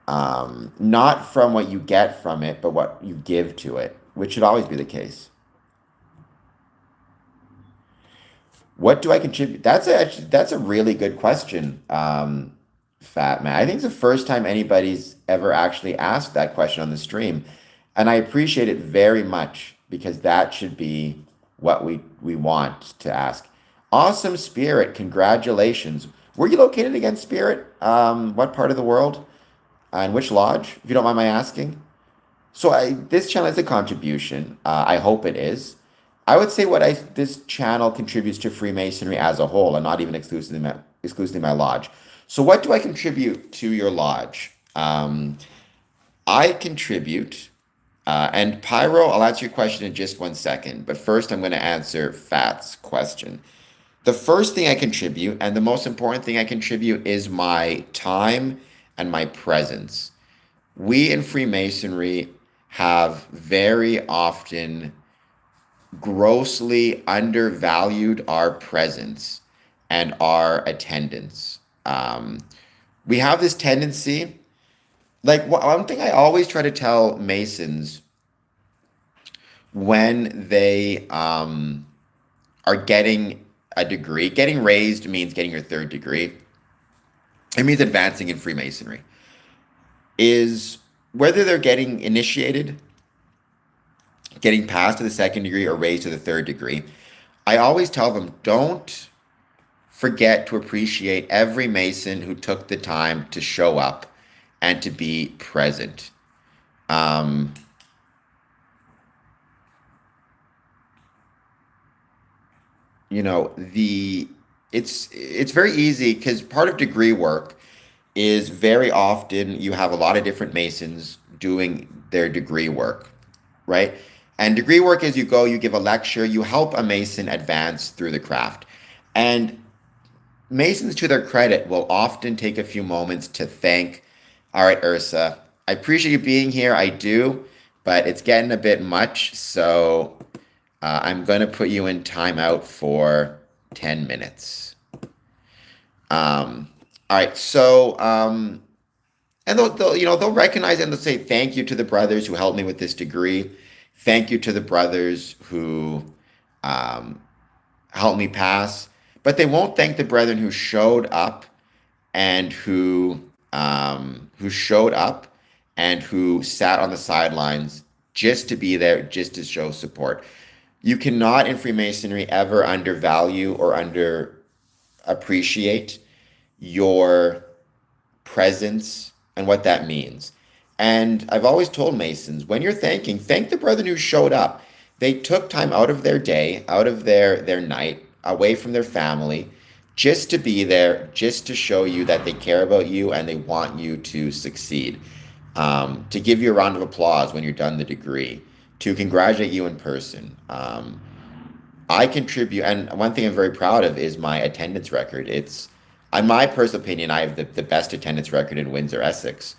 what you get from it, but what you give to it, which should always be the case. What do I contribute? That's a really good question, Fat Man. I think it's the first time anybody's ever actually asked that question on the stream, and I appreciate it very much because that should be what we want to ask. Awesome Spirit, congratulations. Were you located again, Spirit? What part of the world? And which lodge, if you don't mind my asking? This channel is a contribution. I hope it is. I would say this channel contributes to Freemasonry as a whole, and not even exclusively my lodge. So what do I contribute to your lodge? I contribute, and Pyro, I'll answer your question in just 1 second. But first, I'm going to answer Fat's question. The first thing I contribute, and the most important thing I contribute, is my time and my presence. We in Freemasonry have very often grossly undervalued our presence and our attendance. We have this tendency, like one thing I always try to tell Masons when they are getting a degree, getting raised means getting your third degree. It means advancing in Freemasonry. Is whether they're getting initiated, getting passed to the second degree, or raised to the third degree, I always tell them don't forget to appreciate every Mason who took the time to show up and to be present. Um, the it's very easy because part of degree work is very often you have a lot of different Masons doing their degree work, right? And degree work is you go, you give a lecture, you help a Mason advance through the craft. And Masons, to their credit, will often take a few moments to thank, all right, Ursa, I appreciate you being here. I do, but it's getting a bit much. So I'm going to put you in timeout for 10 minutes. All right. And they'll recognize and they'll say thank you to the brothers who helped me with this degree. Thank you to the brothers who um, helped me pass. But they won't thank the brethren who showed up and who showed up and who sat on the sidelines just to be there, just to show support. You cannot in Freemasonry ever undervalue or underappreciate your presence and what that means. And I've always told Masons, when you're thanking, thank the brethren who showed up. They took time out of their day, out of their night, away from their family, just to be there, just to show you that they care about you and they want you to succeed. To give you a round of applause when you're done the degree, to congratulate you in person. I contribute, and one thing I'm very proud of is my attendance record. In my personal opinion, I have the best attendance record in Windsor, Essex,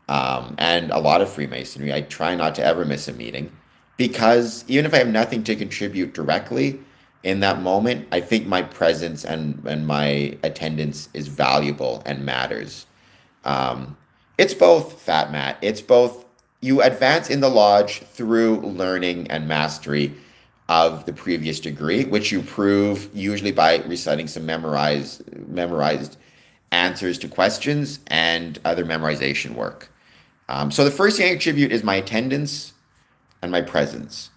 and a lot of Freemasonry. I try not to ever miss a meeting because even if I have nothing to contribute directly in that moment, I think my presence and my attendance is valuable and matters. It's both, Fat Matt. It's both you advance in the lodge through learning and mastery of the previous degree, which you prove usually by reciting some memorized answers to questions and other memorization work. So the first thing I contribute is my attendance and my presence.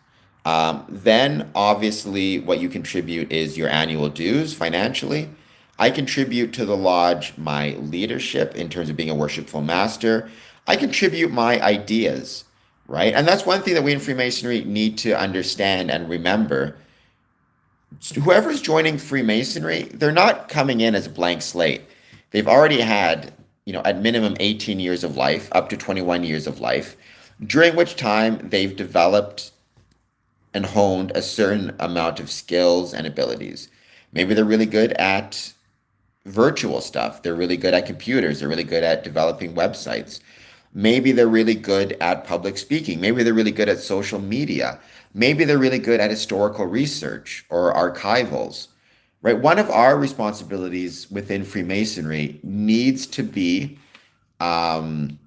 Then, obviously, what you contribute is your annual dues financially. I contribute to the lodge my leadership in terms of being a worshipful master. I contribute my ideas, right? And that's one thing that we in Freemasonry need to understand and remember. Whoever's joining Freemasonry, they're not coming in as a blank slate. They've already had, at minimum 18 years of life, up to 21 years of life, during which time they've developed and honed a certain amount of skills and abilities. Maybe they're really good at virtual stuff. They're really good at computers. They're really good at developing websites. Maybe they're really good at public speaking. Maybe they're really good at social media. Maybe they're really good at historical research or archivals, right? One of our responsibilities within Freemasonry needs to be when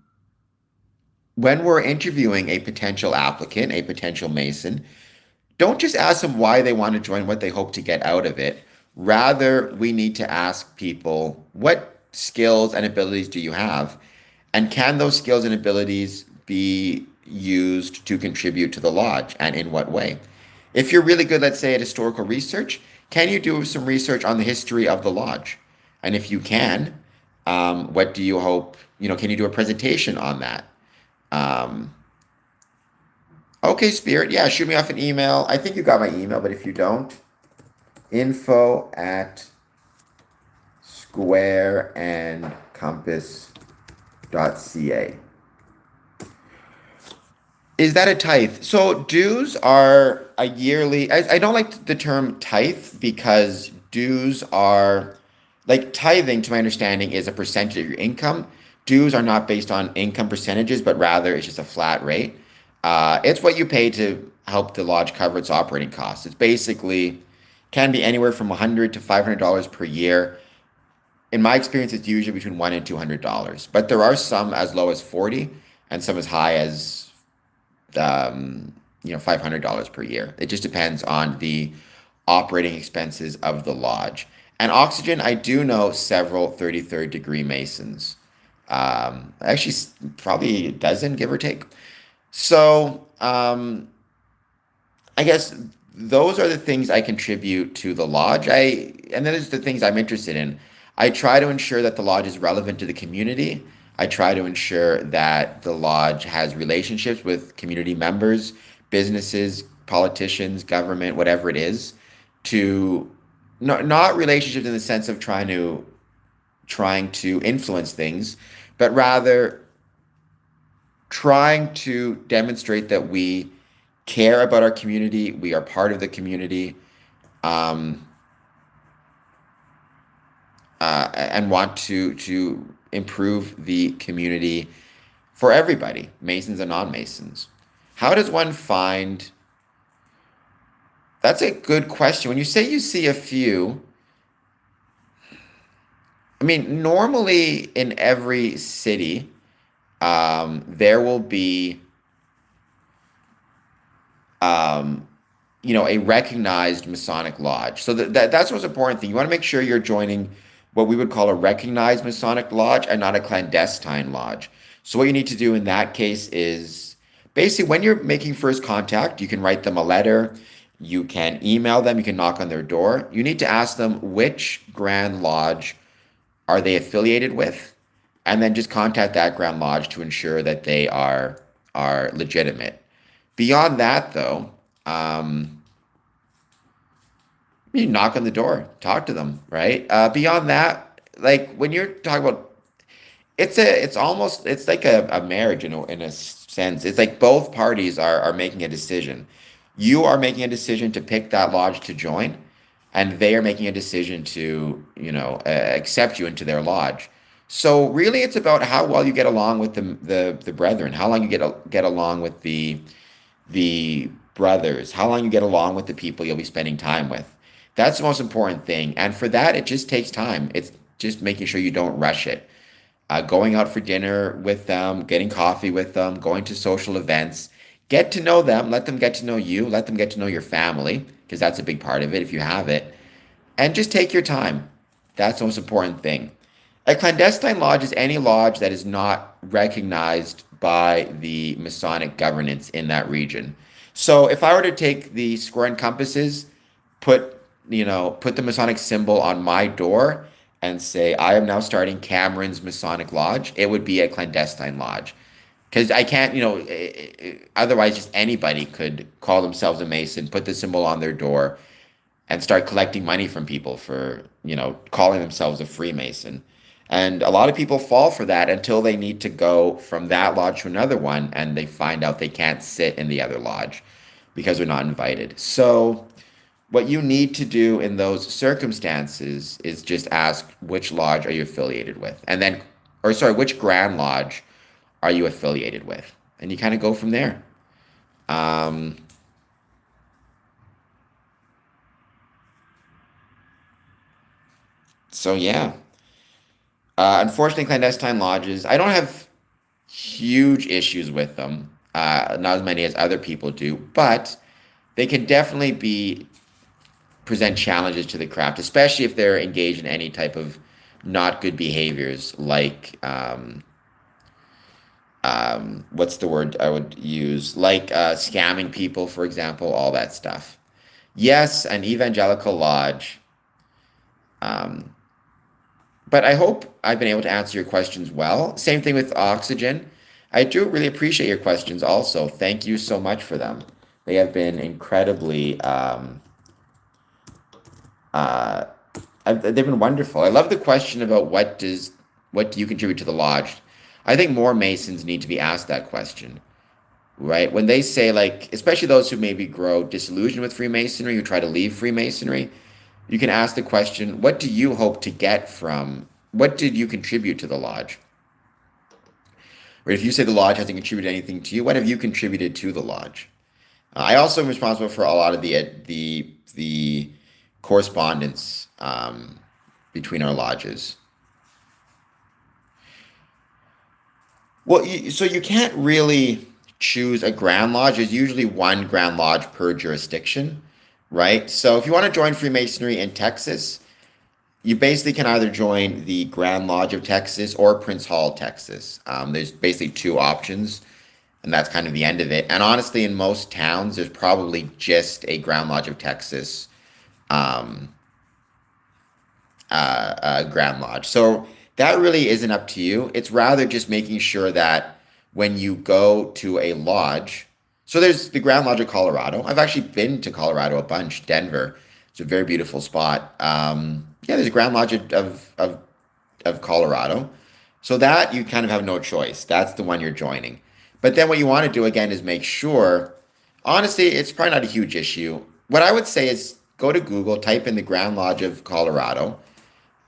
we're interviewing a potential applicant, a potential Mason, don't just ask them why they want to join, what they hope to get out of it. Rather, we need to ask people, what skills and abilities do you have? And can those skills and abilities be used to contribute to the lodge, and in what way? If you're really good, let's say, at historical research, can you do some research on the history of the lodge? And if you can, what do you hope, can you do a presentation on that? Okay, Spirit, yeah, shoot me off an email. I think you got my email, but if you don't, info@squareandcompass.ca. Is that a tithe? So dues are a yearly. I don't like the term tithe because dues are like tithing, to my understanding, is a percentage of your income. Dues are not based on income percentages, but rather it's just a flat rate. It's what you pay to help the lodge cover its operating costs. It's basically can be anywhere from $100 to $500 per year. In my experience, it's usually between $100 and $200, but there are some as low as 40 and some as high as $500 per year. It just depends on the operating expenses of the lodge. And oxygen, I do know several 33rd degree Masons. Actually, probably a dozen, give or take. So I guess those are the things I contribute to the lodge. And then there's the things I'm interested in. I try to ensure that the lodge is relevant to the community. I try to ensure that the lodge has relationships with community members, businesses, politicians, government, whatever it is, to not relationships in the sense of trying to influence things, but rather trying to demonstrate that we care about our community, we are part of the community, um, and want to improve the community for everybody, Masons and non-Masons. How does one find? That's a good question. When you say you see a few, I mean, normally in every city, there will be, um, a recognized Masonic lodge. So that's the most important thing. You want to make sure you're joining what we would call a recognized Masonic lodge and not a clandestine lodge. So what you need to do in that case is basically when you're making first contact, you can write them a letter, you can email them, you can knock on their door. You need to ask them which Grand Lodge are they affiliated with, and then just contact that Grand Lodge to ensure that they are legitimate. Beyond that, though, you knock on the door, talk to them, right? Beyond that, like when you're talking about, it's like a marriage in a sense. It's like both parties are making a decision. You are making a decision to pick that lodge to join, and they are making a decision to, accept you into their lodge. So really, it's about how well you get along with the brethren, how long you get along with the brothers, how long you get along with the people you'll be spending time with. That's the most important thing. And for that, it just takes time. It's just making sure you don't rush it. Going out for dinner with them, getting coffee with them, going to social events. Get to know them, let them get to know you, let them get to know your family, because that's a big part of it if you have it. And just take your time. That's the most important thing. A clandestine lodge is any lodge that is not recognized by the Masonic governance in that region. So if I were to take the square and compasses, put put the Masonic symbol on my door and say I am now starting Cameron's Masonic Lodge, it would be a clandestine lodge. Because I can't, otherwise just anybody could call themselves a Mason, put the symbol on their door, and start collecting money from people for, calling themselves a Freemason. And a lot of people fall for that until they need to go from that lodge to another one and they find out they can't sit in the other lodge because they're not invited. So, what you need to do in those circumstances is just ask which lodge are you affiliated with? And then, or sorry, which Grand Lodge are you affiliated with? And you kind of go from there. Um, so yeah. Unfortunately, clandestine lodges, I don't have huge issues with them, not as many as other people do, but they can definitely be present challenges to the craft, especially if they're engaged in any type of not good behaviors, like what's the word I would use? Like scamming people, for example, all that stuff. Yes, an evangelical lodge. Um, But I hope I've been able to answer your questions well. Same thing with oxygen. I do really appreciate your questions also. Thank you so much for them. They have been incredibly, uh, they've been wonderful. I love the question about what do you contribute to the lodge? I think more Masons need to be asked that question, right? When they say like, especially those who maybe grow disillusioned with Freemasonry, who try to leave Freemasonry, you can ask the question, what do you hope to get from, what did you contribute to the lodge? Or if you say the lodge hasn't contributed anything to you, what have you contributed to the lodge? I also am responsible for a lot of the correspondence between our lodges. Well, so you can't really choose a Grand Lodge. There's usually one Grand Lodge per jurisdiction, right? So if you want to join Freemasonry in Texas, you basically can either join the Grand Lodge of Texas or Prince Hall, Texas. There's basically two options, and that's kind of the end of it. And honestly, in most towns, there's probably just a Grand Lodge of Texas um, Grand Lodge. So that really isn't up to you. It's rather just making sure that when you go to a lodge, so there's the Grand Lodge of Colorado. I've actually been to Colorado a bunch, Denver. It's a very beautiful spot. Yeah, there's a Grand Lodge of Colorado. So that you kind of have no choice. That's the one you're joining. But then what you want to do again is make sure, honestly, it's probably not a huge issue. What I would say is go to Google, type in the Grand Lodge of Colorado,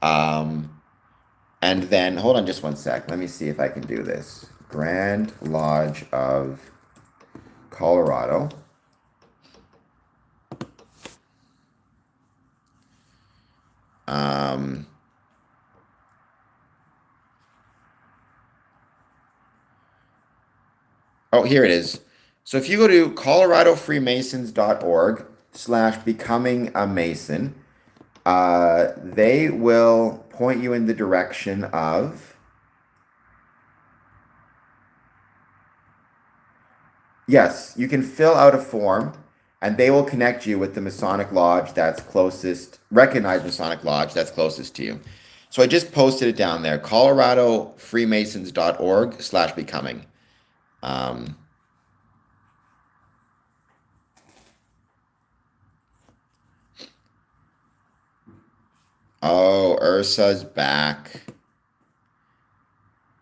um, and then hold on just one sec. Let me see if I can do this. Grand Lodge of Colorado. Um, Oh, here it is. So if you go to coloradofreemasons.org/becoming a Mason, they will point you in the direction of, yes, you can fill out a form and they will connect you with the Masonic Lodge that's closest, recognized Masonic Lodge that's closest to you. So I just posted it down there, coloradofreemasons.org/becoming. Um, oh, Ursa's back.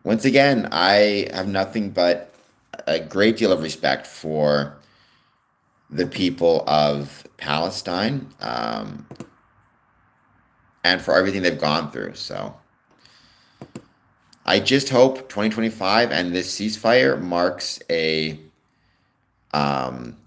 Once again, I have nothing but a great deal of respect for the people of Palestine, and for everything they've gone through. So I just hope 2025 and this ceasefire um,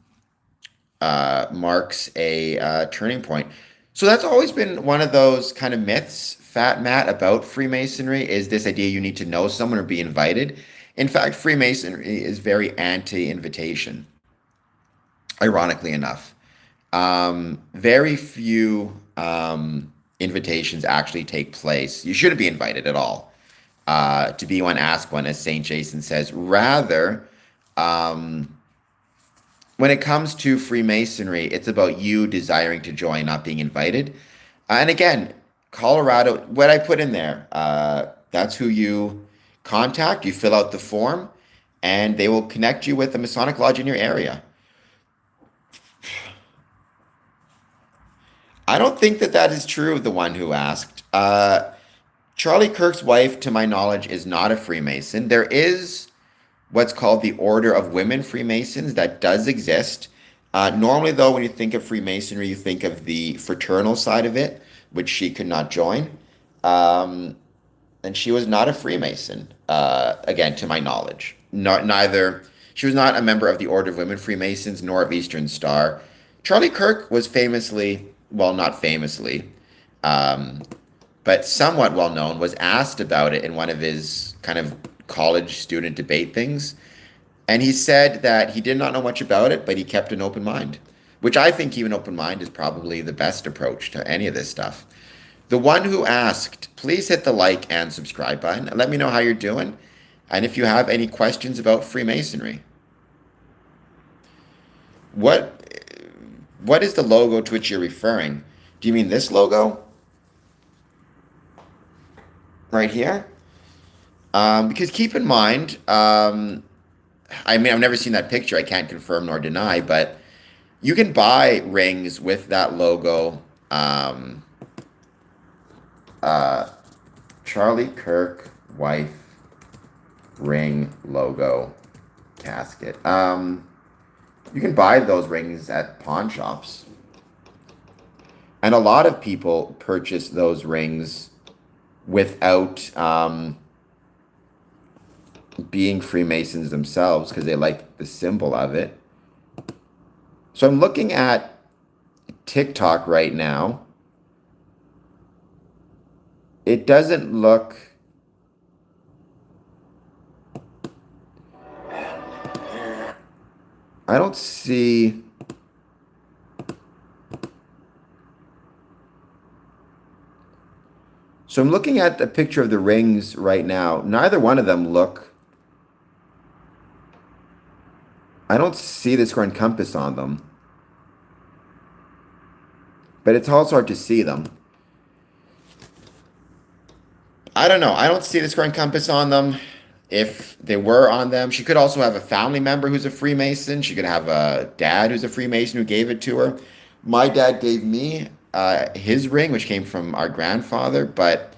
marks a turning point. So that's always been one of those kind of myths, Fat Matt, about Freemasonry is this idea you need to know someone or be invited. In fact, Freemasonry is very anti-invitation, ironically enough. Very few invitations actually take place. You shouldn't be invited at all. To be one, ask one, as St. Jason says. Rather, um, when it comes to Freemasonry, it's about you desiring to join, not being invited. And again, Colorado, what I put in there, that's who you contact. You fill out the form, and they will connect you with a Masonic Lodge in your area. I don't think that that is true, the one who asked. Charlie Kirk's wife, to my knowledge, is not a Freemason. There is what's called the Order of Women Freemasons that does exist. Normally, though, when you think of Freemasonry, you think of the fraternal side of it, which she could not join. Um, and she was not a Freemason, again, to my knowledge. Neither, she was not a member of the Order of Women Freemasons nor of Eastern Star. Charlie Kirk was famously, well, not famously, um, but somewhat well known, was asked about it in one of his kind of college student debate things. And he said that he did not know much about it, but he kept an open mind, which I think even open mind is probably the best approach to any of this stuff. The one who asked, please hit the like and subscribe button. Let me know how you're doing. And if you have any questions about Freemasonry. What what is the logo to which you're referring? Do you mean this logo? Right here? Because keep in mind, I mean, I've never seen that picture. I can't confirm nor deny, but you can buy rings with that logo. Uh, Charlie Kirk wife ring logo casket. You can buy those rings at pawn shops. And a lot of people purchase those rings without being Freemasons themselves because they like the symbol of it. So I'm looking at TikTok right now. It doesn't look. I don't see. So I'm looking at a picture of the rings right now. Neither one of them look. I don't see the square and compass on them. But it's also hard to see them. I don't know. I don't see the square and compass on them. If they were on them, she could also have a family member who's a Freemason. She could have a dad who's a Freemason who gave it to her. My dad gave me his ring, which came from our grandfather, but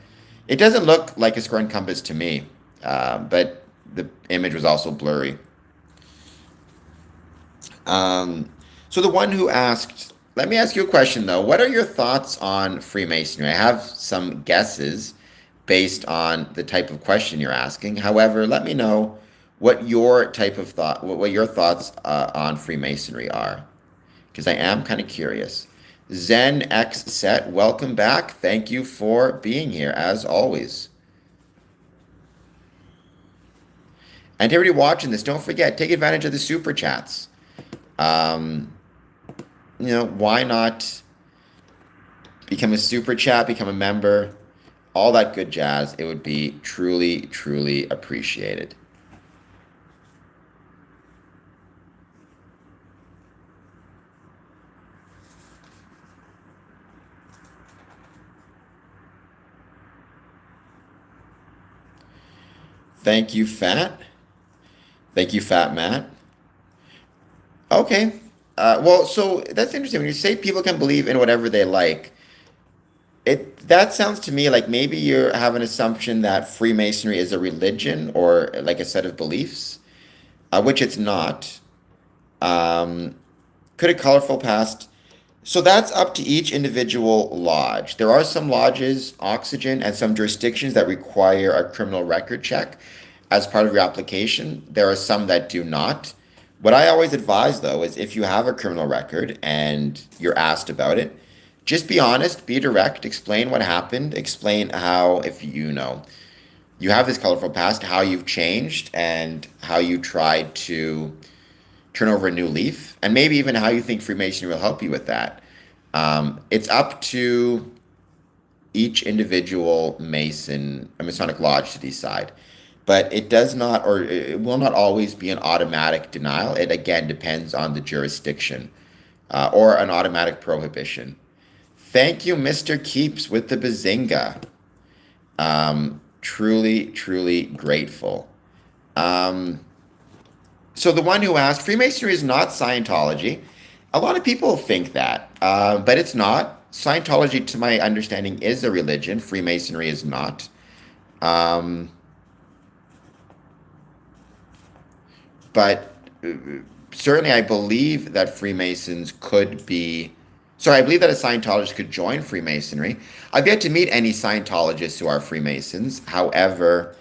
it doesn't look like a square and compass to me. But the image was also blurry. Um, so the one who asked, let me ask you a question though. What are your thoughts on Freemasonry? I have some guesses based on the type of question you're asking. However, let me know what your type of thought, what your thoughts on Freemasonry are, because I am kind of curious. Zen X Set, welcome back. Thank you for being here as always. And to everybody watching this, don't forget, take advantage of the super chats. Um, why not become a super chat, become a member, all that good jazz? It would be truly, truly appreciated. Thank you, Fat. Thank you, Fat Matt. Okay. Well, so that's interesting. When you say people can believe in whatever they like, that sounds to me like maybe you have an assumption that Freemasonry is a religion or like a set of beliefs, which it's not. Um, could a colorful past? So that's up to each individual lodge. There are some lodges, Oxygen, and some jurisdictions that require a criminal record check as part of your application. There are some that do not. What I always advise, though, is if you have a criminal record and you're asked about it, just be honest, be direct, explain what happened, explain how, if you have this colorful past, how you've changed and how you tried to turn over a new leaf, and maybe even how you think Freemasonry will help you with that. It's up to each individual Mason, a Masonic lodge to decide. But it does not, or it will not always be an automatic denial. It again depends on the jurisdiction or an automatic prohibition. Thank you, Mr. Keeps, with the bazinga. Truly, truly grateful. Um, so the one who asked, Freemasonry is not Scientology. A lot of people think that, but it's not. Scientology, to my understanding, is a religion. Freemasonry is not. Um, but certainly, I believe that Freemasons could be. Sorry, I believe that a Scientologist could join Freemasonry. I've yet to meet any Scientologists who are Freemasons. However,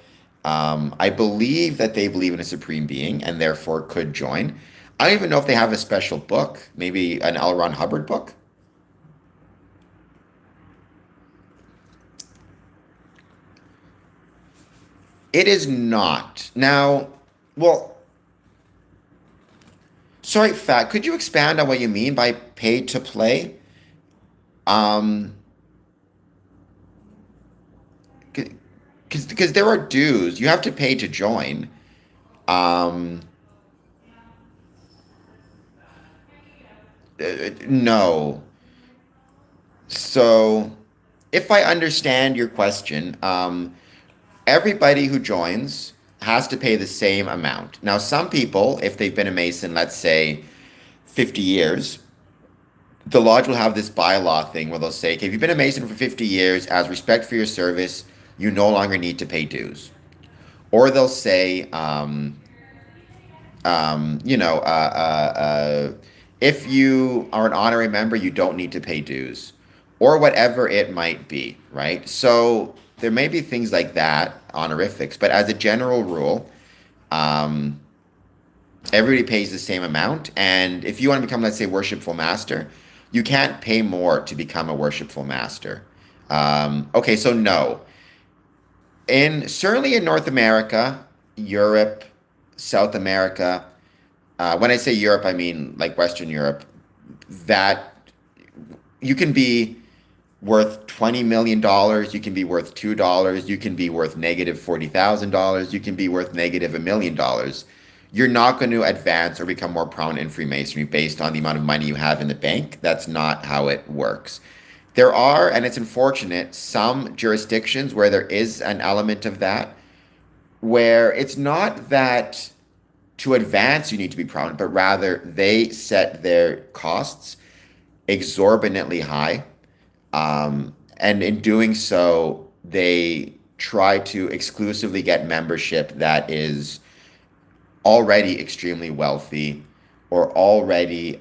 I believe that they believe in a supreme being and therefore could join. I don't even know if they have a special book, maybe an L. Ron Hubbard book. It is not. Now, well, sorry, Fat, could you expand on what you mean by pay to play? Um, because there are dues. You have to pay to join. Um, no. So, if I understand your question, everybody who joins has to pay the same amount. Now, some people, if they've been a Mason, let's say 50 years, the lodge will have this bylaw thing where they'll say, okay, if you've been a Mason for 50 years, as respect for your service, you no longer need to pay dues. Or they'll say, um, you know, uh, uh, uh, if you are an honorary member, you don't need to pay dues, or whatever it might be, right? So there may be things like that, honorifics, but as a general rule, um, everybody pays the same amount. And if you want to become, let's say, worshipful master, you can't pay more to become a worshipful master. Okay, so no. Certainly in North America, Europe, South America, when I say Europe, I mean like Western Europe, that you can be worth $20 million, you can be worth $2, you can be worth negative $40,000, you can be worth negative $1 million. You're not going to advance or become more prominent in Freemasonry based on the amount of money you have in the bank. That's not how it works. There are, and it's unfortunate, some jurisdictions where there is an element of that, where it's not that to advance you need to be prominent, but rather they set their costs exorbitantly high. And in doing so, they try to exclusively get membership that is already extremely wealthy or already,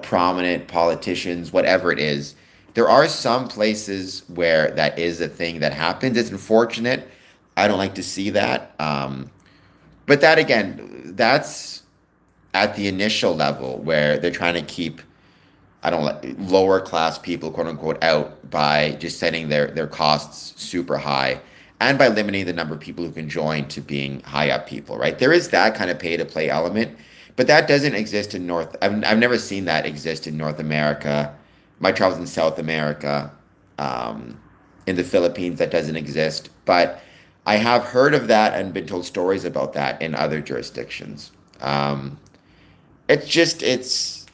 prominent politicians, whatever it is. There are some places where that is a thing that happens. It's unfortunate. I don't like to see that. But that again, that's at the initial level where they're trying to keep, I don't like lower class people, quote unquote, out by just setting their costs super high and by limiting the number of people who can join to being high up people, right? There is that kind of pay to play element, but that doesn't exist in I've never seen that exist in North America. My travels in South America, in the Philippines, that doesn't exist. But I have heard of that and been told stories about that in other jurisdictions. It's just, it's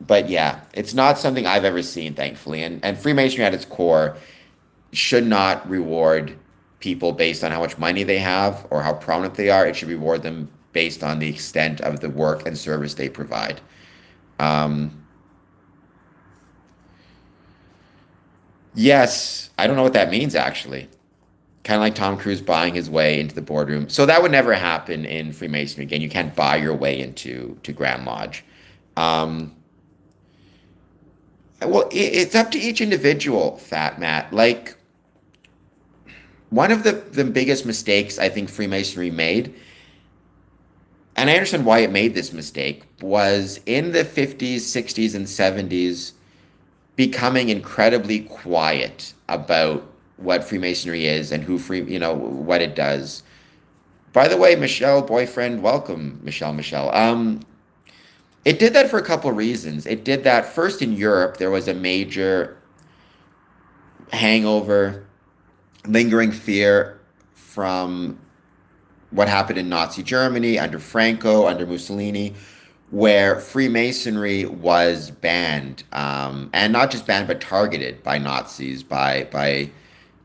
but yeah, it's not something I've ever seen, thankfully. And Freemasonry at its core should not reward people based on how much money they have or how prominent they are. It should reward them based on the extent of the work and service they provide. Um, yes, I don't know what that means actually. Kind of like Tom Cruise buying his way into the boardroom. So that would never happen in Freemasonry. Again, you can't buy your way into to Grand Lodge. Um, well, it's up to each individual, Fat Matt. Like one of the biggest mistakes I think Freemasonry made, and I understand why it made this mistake, was in the 50s, 60s, and 70s becoming incredibly quiet about what Freemasonry is and what it does. By the way, Michelle, boyfriend, welcome, Michelle. It did that for a couple of reasons. It did that first in Europe. There was a major hangover, lingering fear from what happened in Nazi Germany under Franco, under Mussolini, where Freemasonry was banned, and not just banned, but targeted by Nazis, by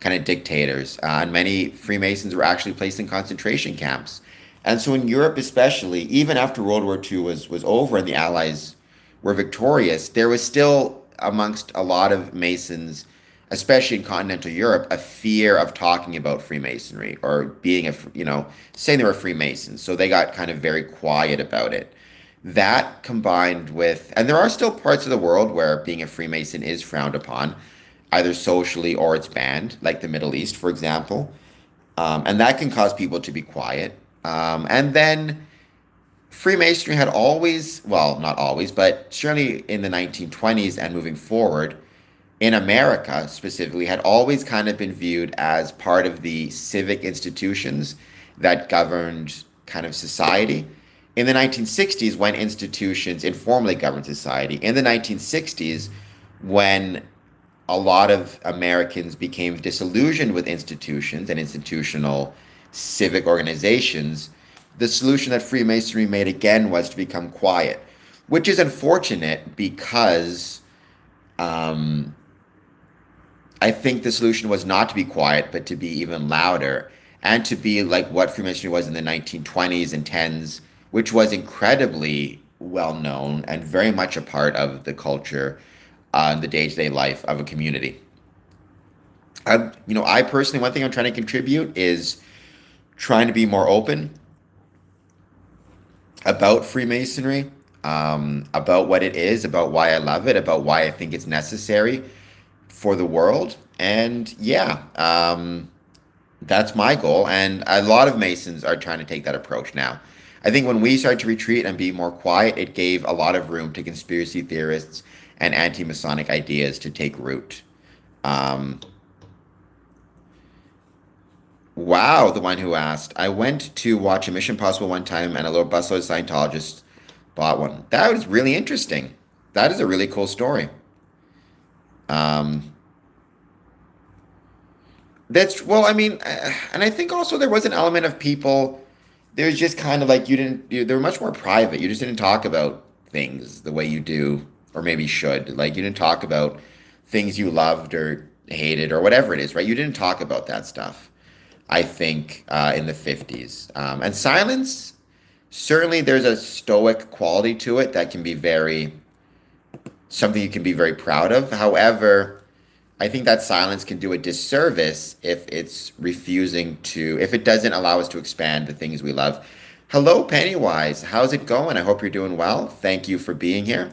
kind of dictators. And many Freemasons were actually placed in concentration camps. And so in Europe, especially, even after World War II was over and the Allies were victorious, there was still amongst a lot of Masons, especially in continental Europe, a fear of talking about Freemasonry or saying they were Freemasons. So they got kind of very quiet about it. That combined with, and there are still parts of the world where being a Freemason is frowned upon, either socially or it's banned, like the Middle East, for example. And that can cause people to be quiet. And then Freemasonry had always, well, not always, but certainly in the 1920s and moving forward, in America specifically, had always kind of been viewed as part of the civic institutions that governed kind of society. In the 1960s, when institutions informally governed society, in the 1960s, when a lot of Americans became disillusioned with institutions and institutional civic organizations, the solution that Freemasonry made again was to become quiet, which is unfortunate because I think the solution was not to be quiet, but to be even louder and to be like what Freemasonry was in the 1920s and 10s, which was incredibly well known and very much a part of the culture, the day-to-day life of a community. I personally, one thing I'm trying to contribute is trying to be more open about Freemasonry, about what it is, about why I love it, about why I think it's necessary for the world. And yeah, that's my goal. And a lot of Masons are trying to take that approach now. I think when we started to retreat and be more quiet, it gave a lot of room to conspiracy theorists and anti-Masonic ideas to take root. Um, wow, the one who asked. I went to watch a Mission Possible one time and a little busload of Scientologists bought one. That was really interesting. That is a really cool story. Um, that's, well, I mean, and I think also there was an element of people, there's just kind of like they were much more private. You just didn't talk about things the way you do, or maybe should. Like you didn't talk about things you loved or hated or whatever it is, right? You didn't talk about that stuff. I think in the 50s. And silence, certainly there's a stoic quality to it that can be very, something you can be very proud of. However, I think that silence can do a disservice if it's refusing to, if it doesn't allow us to expand the things we love. Hello, Pennywise. How's it going? I hope you're doing well. Thank you for being here.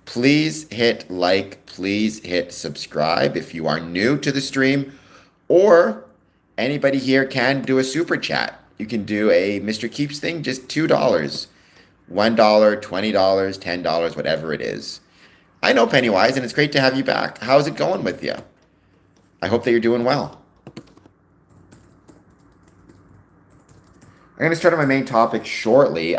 Please hit like, please hit subscribe if you are new to the stream, or anybody here can do a super chat. You can do a Mr. Keeps thing, just $2, $1, $20, $10, whatever it is. I know Pennywise, and it's great to have you back. How's it going with you? I hope that you're doing well. I'm going to start on my main topic shortly.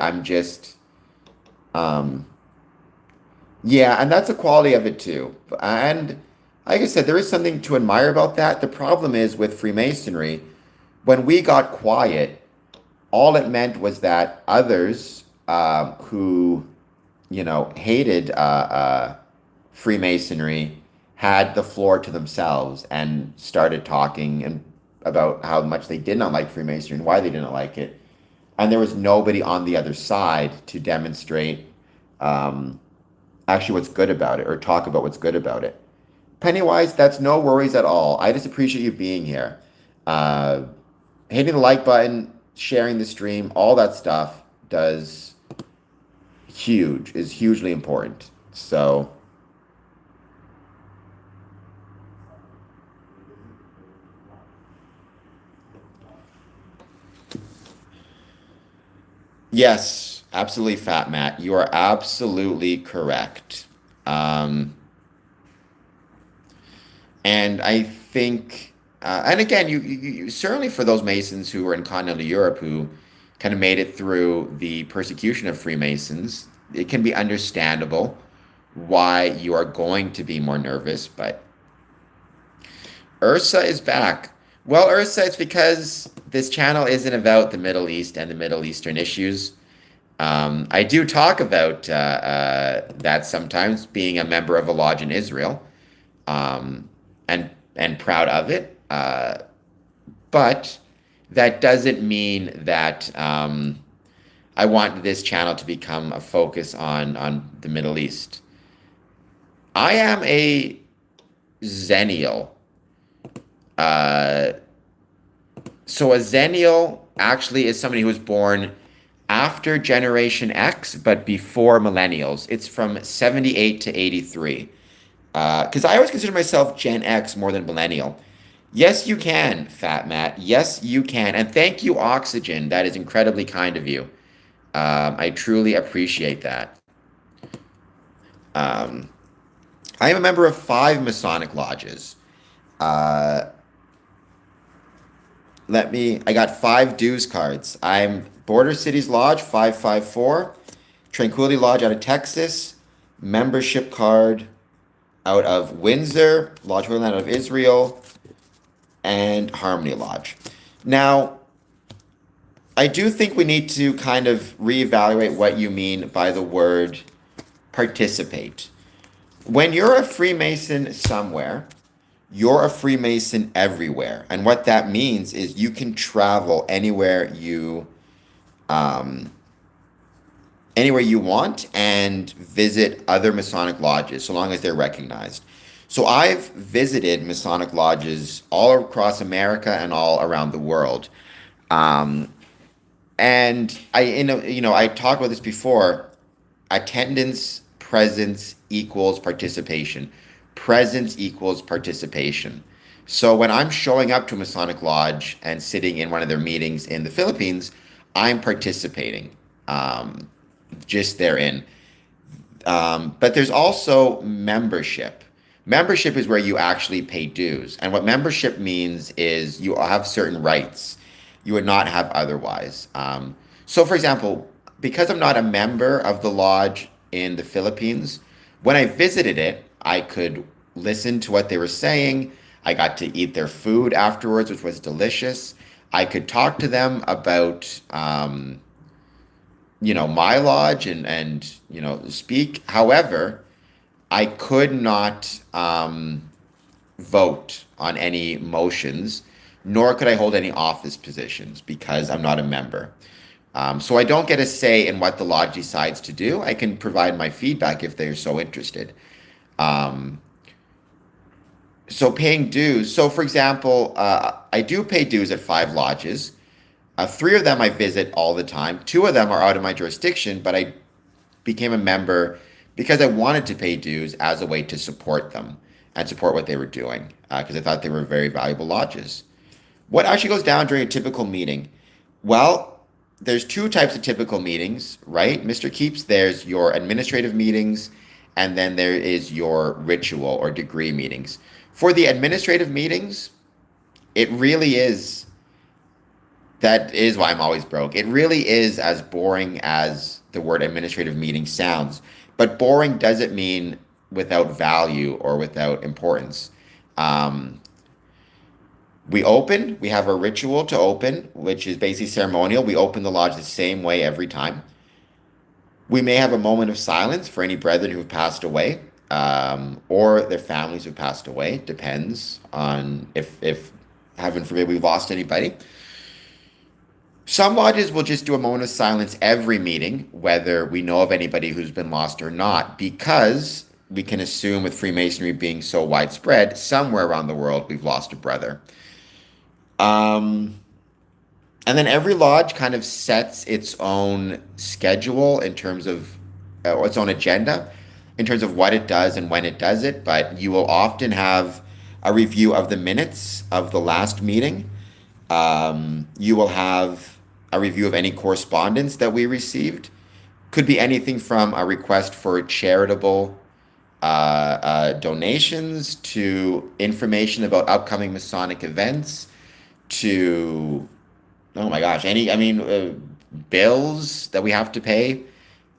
Yeah, and that's a quality of it too. And like I said, there is something to admire about that. The problem is with Freemasonry, when we got quiet, all it meant was that others who, hated Freemasonry had the floor to themselves and started talking and about how much they did not like Freemasonry and why they didn't like it. And there was nobody on the other side to demonstrate actually what's good about it or talk about what's good about it. Pennywise, that's no worries at all. I just appreciate you being here. Hitting the like button, sharing the stream, all that stuff is hugely important. So, yes, absolutely, Fat Matt. You are absolutely correct. And I think, and again, you certainly for those Masons who were in continental Europe who kind of made it through the persecution of Freemasons, it can be understandable why you are going to be more nervous. But Ursa is back. Well, Ursa, it's because this channel isn't about the Middle East and the Middle Eastern issues. I do talk about that sometimes, being a member of a lodge in Israel. And proud of it. But that doesn't mean that I want this channel to become a focus on the Middle East. I am a Xennial. So a Xennial actually is somebody who was born after Generation X, but before Millennials. It's from 78 to 83. Because I always consider myself Gen X more than Millennial. Yes, you can, Fat Matt. Yes, you can. And thank you, Oxygen. That is incredibly kind of you. I truly appreciate that. I am a member of 5 Masonic lodges. I got 5 dues cards. I'm Border Cities Lodge 554, Tranquility Lodge out of Texas, membership card out of Windsor, Lodge Holy Land out of Israel, and Harmony Lodge. Now, I do think we need to kind of reevaluate what you mean by the word participate. When you're a Freemason somewhere, you're a Freemason everywhere. And what that means is you can travel anywhere you want and visit other Masonic lodges, so long as they're recognized. So I've visited Masonic lodges all across America and all around the world. And I talked about this before. Attendance, presence equals participation. Presence equals participation. So when I'm showing up to a Masonic lodge and sitting in one of their meetings in the Philippines, I'm participating. Just therein. But there's also membership. Membership is where you actually pay dues. And what membership means is you have certain rights you would not have otherwise. So, for example, because I'm not a member of the lodge in the Philippines, when I visited it, I could listen to what they were saying. I got to eat their food afterwards, which was delicious. I could talk to them about my lodge and speak. However, I could not vote on any motions, nor could I hold any office positions because I'm not a member. So I don't get a say in what the lodge decides to do. I can provide my feedback if they're so interested. Um, so paying dues. So for example, I do pay dues at 5 lodges. Three of them I visit all the time. Two of them are out of my jurisdiction, but I became a member because I wanted to pay dues as a way to support them and support what they were doing because I thought they were very valuable lodges. What actually goes down during a typical meeting? Well, there's two types of typical meetings, right, Mr. Keeps? There's your administrative meetings, and then there is your ritual or degree meetings. For the administrative meetings, it really is that is why I'm always broke. It really is as boring as the word administrative meeting sounds. But boring doesn't mean without value or without importance. Um, we have a ritual to open, which is basically ceremonial. We open the lodge the same way every time. We may have a moment of silence for any brethren who have passed away, or their families who have passed away. Depends on if heaven forbid, we've lost anybody. Some lodges will just do a moment of silence every meeting, whether we know of anybody who's been lost or not, because we can assume with Freemasonry being so widespread, somewhere around the world we've lost a brother. Um, and then every lodge kind of sets its own schedule in terms of, or its own agenda in terms of what it does and when it does it. But you will often have a review of the minutes of the last meeting. You will have a review of any correspondence that we received. Could be anything from a request for charitable donations to information about upcoming Masonic events to, oh my gosh, bills that we have to pay,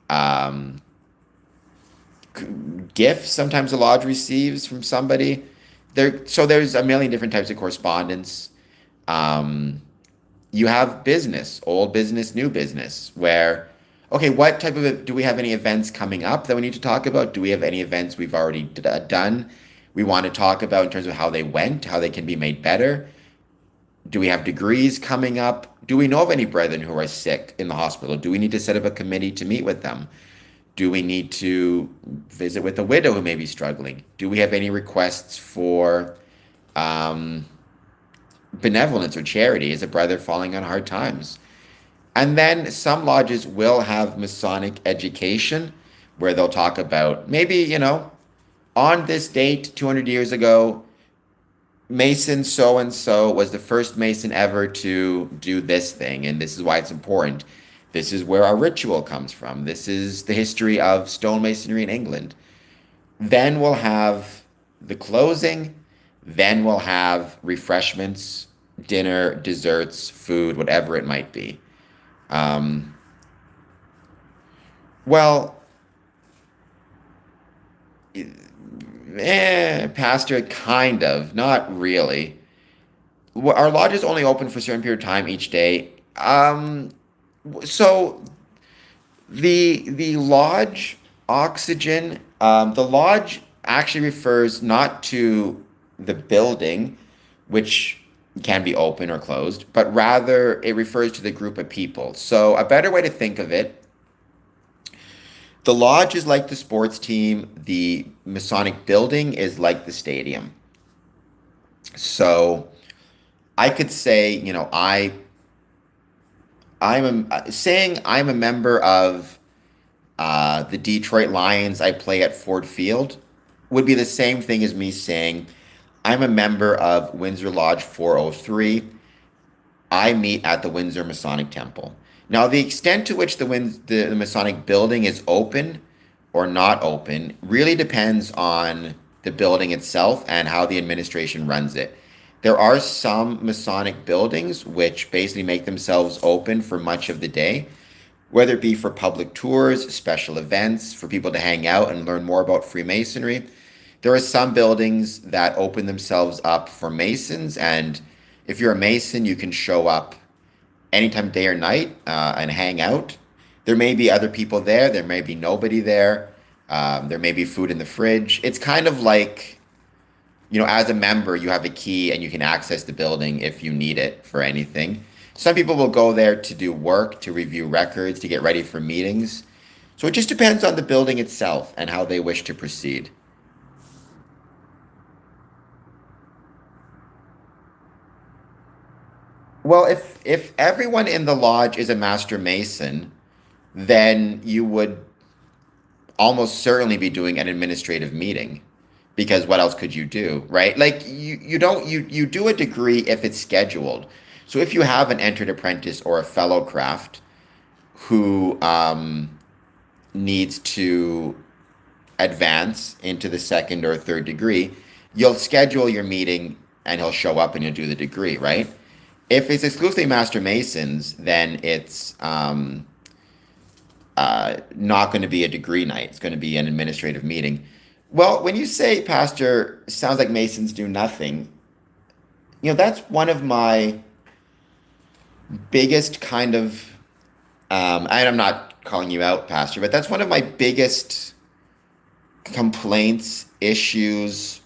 um, gifts sometimes the lodge receives from somebody. So there's a million different types of correspondence. Um, you have business, old business, new business, where, okay, what type of, do we have any events coming up that we need to talk about? Do we have any events we've already done we want to talk about in terms of how they went, how they can be made better? Do we have degrees coming up? Do we know of any brethren who are sick in the hospital? Do we need to set up a committee to meet with them? Do we need to visit with a widow who may be struggling? Do we have any requests for um, benevolence or charity? Is a brother falling on hard times? And then some lodges will have Masonic education where they'll talk about maybe, on this date 200 years ago, Mason so and so was the first Mason ever to do this thing, and this is why it's important. This is where our ritual comes from. This is the history of stonemasonry in England. Then we'll have the closing. Then we'll have refreshments, dinner, desserts, food, whatever it might be. Um, well, pastor, kind of, not really. Our lodge is only open for a certain period of time each day. So the lodge oxygen, the lodge actually refers not to the building, which can be open or closed, but rather it refers to the group of people. So a better way to think of it, the lodge is like the sports team, the Masonic building is like the stadium. So I could say, saying I'm a member of the Detroit Lions, I play at Ford Field, would be the same thing as me saying I'm a member of Windsor Lodge 403. I meet at the Windsor Masonic Temple. Now, the extent to which the Masonic building is open or not open really depends on the building itself and how the administration runs it. There are some Masonic buildings which basically make themselves open for much of the day, whether it be for public tours, special events, for people to hang out and learn more about Freemasonry. There are some buildings that open themselves up for Masons, and if you're a Mason, you can show up anytime, day or night, and hang out. There may be other people there, there may be nobody there. There may be food in the fridge. It's kind of like, as a member, you have a key and you can access the building if you need it for anything. Some people will go there to do work, to review records, to get ready for meetings. So it just depends on the building itself and how they wish to proceed. Well, if everyone in the lodge is a master mason, then you would almost certainly be doing an administrative meeting, because what else could you do, right? Like you don't you do a degree if it's scheduled. So if you have an entered apprentice or a fellow craft who needs to advance into the second or third degree, you'll schedule your meeting and he'll show up and you'll do the degree, right? If it's exclusively Master Masons, then it's not going to be a degree night. It's going to be an administrative meeting. Well, when you say, Pastor, sounds like Masons do nothing, that's one of my biggest kind of, and I'm not calling you out, Pastor, but that's one of my biggest complaints, issues,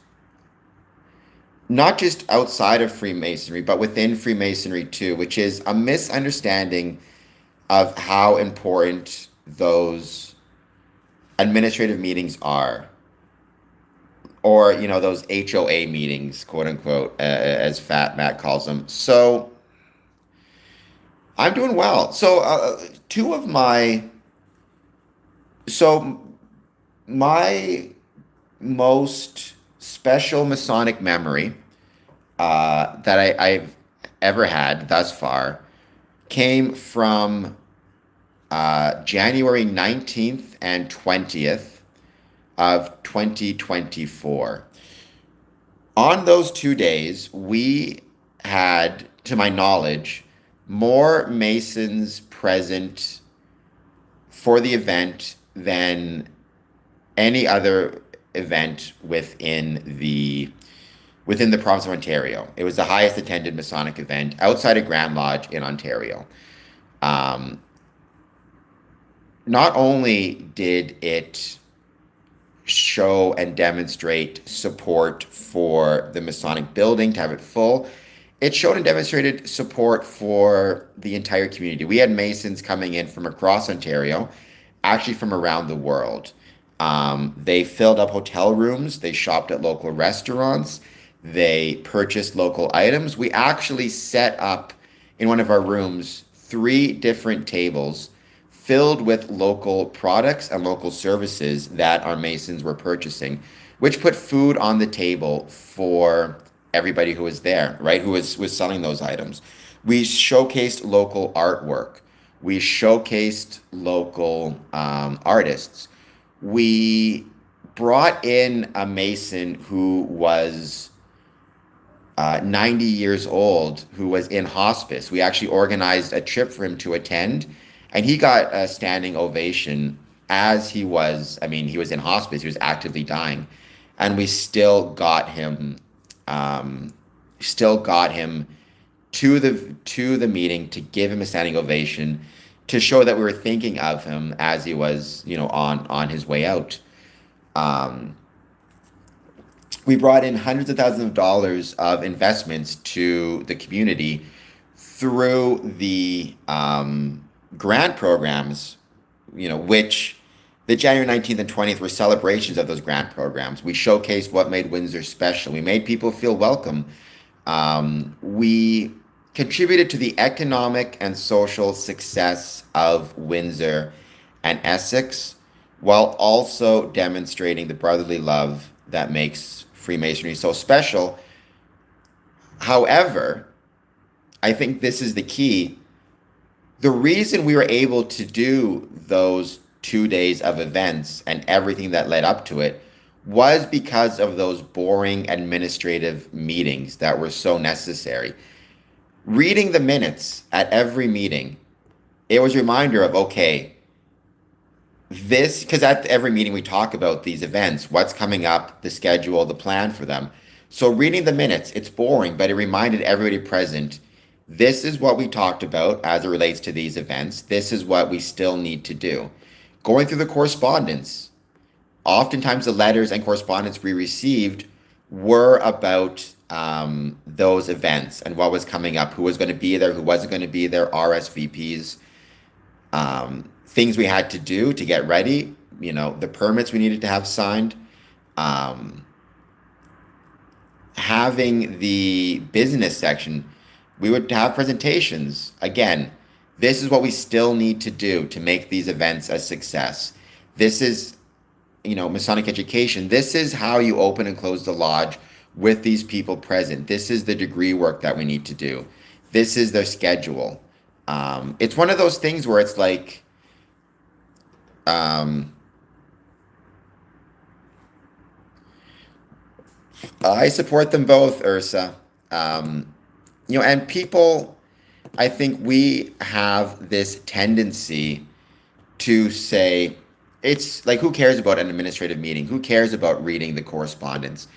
not just outside of Freemasonry, but within Freemasonry too, which is a misunderstanding of how important those administrative meetings are, or those HOA meetings, quote unquote, as Fat Matt calls them. So I'm doing well. So two of my so my most special Masonic memory that I've ever had thus far came from January 19th and 20th of 2024. On those 2 days, we had, to my knowledge, more Masons present for the event than any other event within the province of Ontario. It was the highest attended Masonic event outside of Grand Lodge in Ontario. Um, Not only did it show and demonstrate support for the Masonic building to have it full, it showed and demonstrated support for the entire community. We had Masons coming in from across Ontario, actually from around the world. They filled up hotel rooms, they shopped at local restaurants, they purchased local items. We actually set up in one of our rooms 3 different tables filled with local products and local services that our Masons were purchasing, which put food on the table for everybody who was there, right? Who was selling those items. We showcased local artwork. We showcased local artists. We brought in a Mason who was 90 years old, who was in hospice. We actually organized a trip for him to attend, and he got a standing ovation as he was in hospice, he was actively dying, and we still got him to the meeting to give him a standing ovation to show that we were thinking of him as he was, on his way out. Um, we brought in hundreds of thousands of dollars of investments to the community through the grant programs, which the January 19th and 20th were celebrations of those grant programs. We showcased what made Windsor special. We made people feel welcome. We contributed to the economic and social success of Windsor and Essex, while also demonstrating the brotherly love that makes Freemasonry so special. However, I think this is the key. The reason we were able to do those 2 days of events and everything that led up to it was because of those boring administrative meetings that were so necessary. Reading the minutes at every meeting, it was a reminder of, okay, because at every meeting we talk about these events, what's coming up, the schedule, the plan for them. So reading the minutes, it's boring, but it reminded everybody present, this is what we talked about as it relates to these events. This is what we still need to do. Going through the correspondence, Oftentimes, the letters and correspondence we received were about those events and what was coming up, who was going to be there, who wasn't going to be there, RSVPs, things we had to do to get ready, the permits we needed to have signed. Um, Having the business section, we would have presentations. Again, this is what we still need to do to make these events a success. This is, Masonic education. This is how you open and close the lodge with these people present. This is the degree work that we need to do. This is their schedule. It's one of those things where it's like, um, I support them both, Ursa. And people, I think we have this tendency to say, it's like, who cares about an administrative meeting? Who cares about reading the correspondence?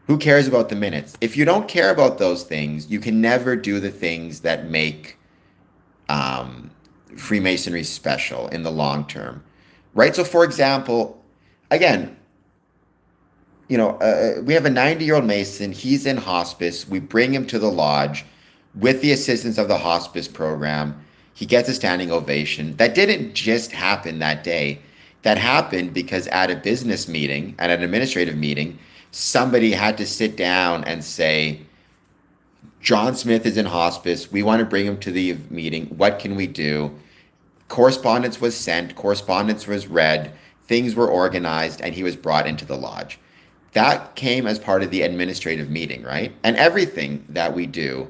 Who cares about the minutes? If you don't care about those things, you can never do the things that make um, Freemasonry special in the long term, right? So, for example, again, we have a 90-year-old Mason. He's in hospice. We bring him to the lodge with the assistance of the hospice program. He gets a standing ovation. That didn't just happen that day. That happened because at a business meeting, at an administrative meeting, somebody had to sit down and say, John Smith is in hospice. We want to bring him to the meeting. What can we do? Correspondence was sent, correspondence was read, things were organized, and he was brought into the lodge. That came as part of the administrative meeting, right? And everything that we do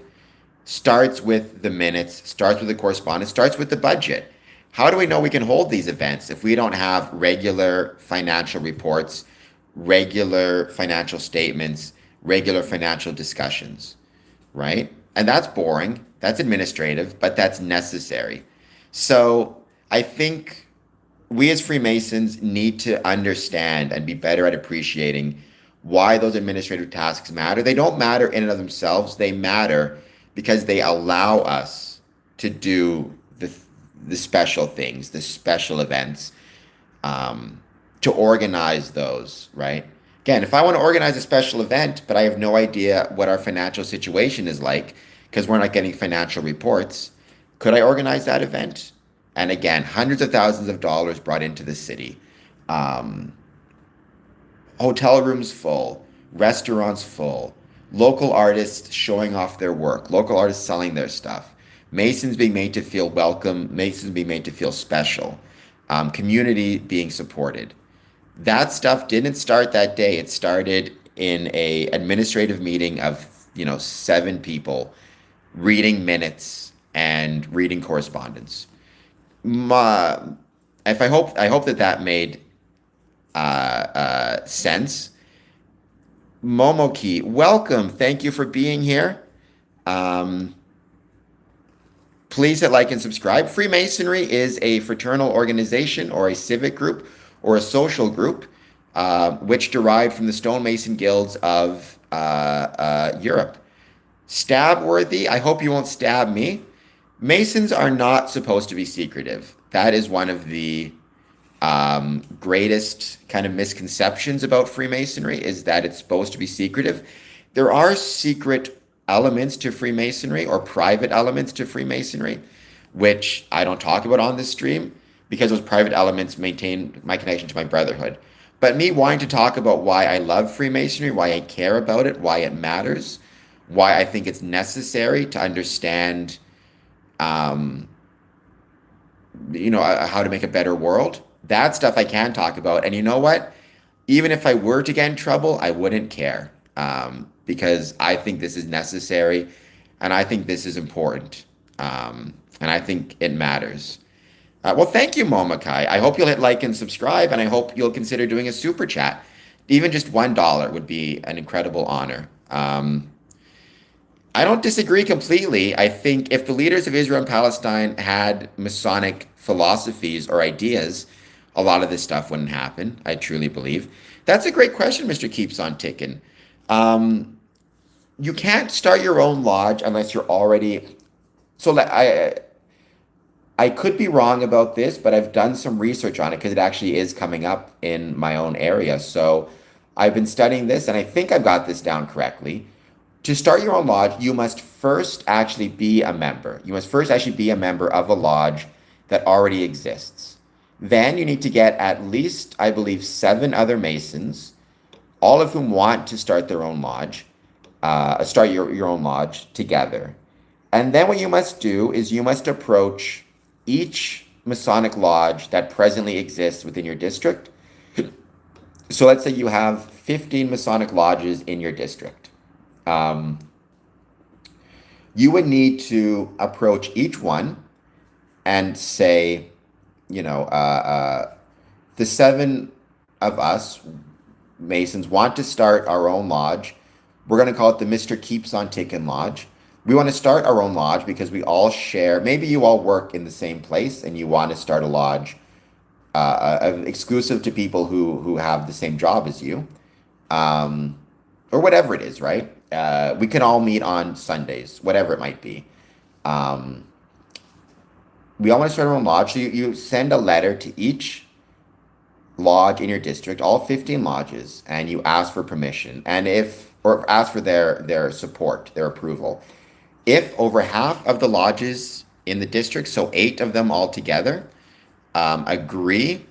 starts with the minutes, starts with the correspondence, starts with the budget. How do we know we can hold these events if we don't have regular financial reports, regular financial statements, regular financial discussions, right? And that's boring, that's administrative, but that's necessary. So I think we as Freemasons need to understand and be better at appreciating why those administrative tasks matter. They don't matter in and of themselves. They matter because they allow us to do the special things, the special events, to organize those, right? Again, if I want to organize a special event, but I have no idea what our financial situation is like because we're not getting financial reports, could I organize that event? And again, hundreds of thousands of dollars brought into the city. Um, Hotel rooms full, restaurants full, local artists showing off their work, local artists selling their stuff, Masons being made to feel welcome, Masons being made to feel special, community being supported. That stuff didn't start that day. It started in a administrative meeting of, 7 people reading minutes and reading correspondence. Ma, if I hope that made sense. Momoki, welcome. Thank you for being here. Um, Please hit like and subscribe. Freemasonry is a fraternal organization or a civic group or a social group which derived from the stonemason guilds of Europe. Stab worthy, I hope you won't stab me. Masons are not supposed to be secretive. That is one of the greatest kind of misconceptions about Freemasonry, is that it's supposed to be secretive. There are secret elements to Freemasonry or private elements to Freemasonry, which I don't talk about on this stream because those private elements maintain my connection to my brotherhood. But me wanting to talk about why I love Freemasonry, why I care about it, why it matters, why I think it's necessary to understand, um, how to make a better world. That stuff I can talk about. And you know what? Even if I were to get in trouble, I wouldn't care, because I think this is necessary and I think this is important. And I think it matters. Well, thank you, Momakai. I hope you'll hit like and subscribe, and I hope you'll consider doing a super chat. Even just $1 would be an incredible honor. I don't disagree completely. I think if the leaders of Israel and Palestine had Masonic philosophies or ideas, a lot of this stuff wouldn't happen. I truly believe. That's a great question, Mr. Keeps on Ticking. You can't start your own lodge unless you're already. So I could be wrong about this, but I've done some research on it because it actually is coming up in my own area. So I've been studying this and I think I've got this down correctly. To start your own lodge, you must first actually be a member. You must first actually be a member of a lodge that already exists. Then you need to get at least, I believe, seven other Masons, all of whom want to start their own lodge, start your own lodge together. And then what you must do is you must approach each Masonic lodge that presently exists within your district. So let's say you have 15 Masonic lodges in your district. Um, you would need to approach each one and say, you know, the seven of us Masons want to start our own lodge. We're going to call it the Mr. Keeps on Tickin' Lodge. We want to start our own lodge because we all share, maybe you all work in the same place and you want to start a lodge exclusive to people who have the same job as you, um, or whatever it is, right? We can all meet on Sundays, whatever it might be. Um, we all want to start our own lodge. So you send a letter to each lodge in your district, all 15 lodges, and you ask for permission and if or ask for their support, their approval. If over half of the lodges in the district, so eight of them altogether, agree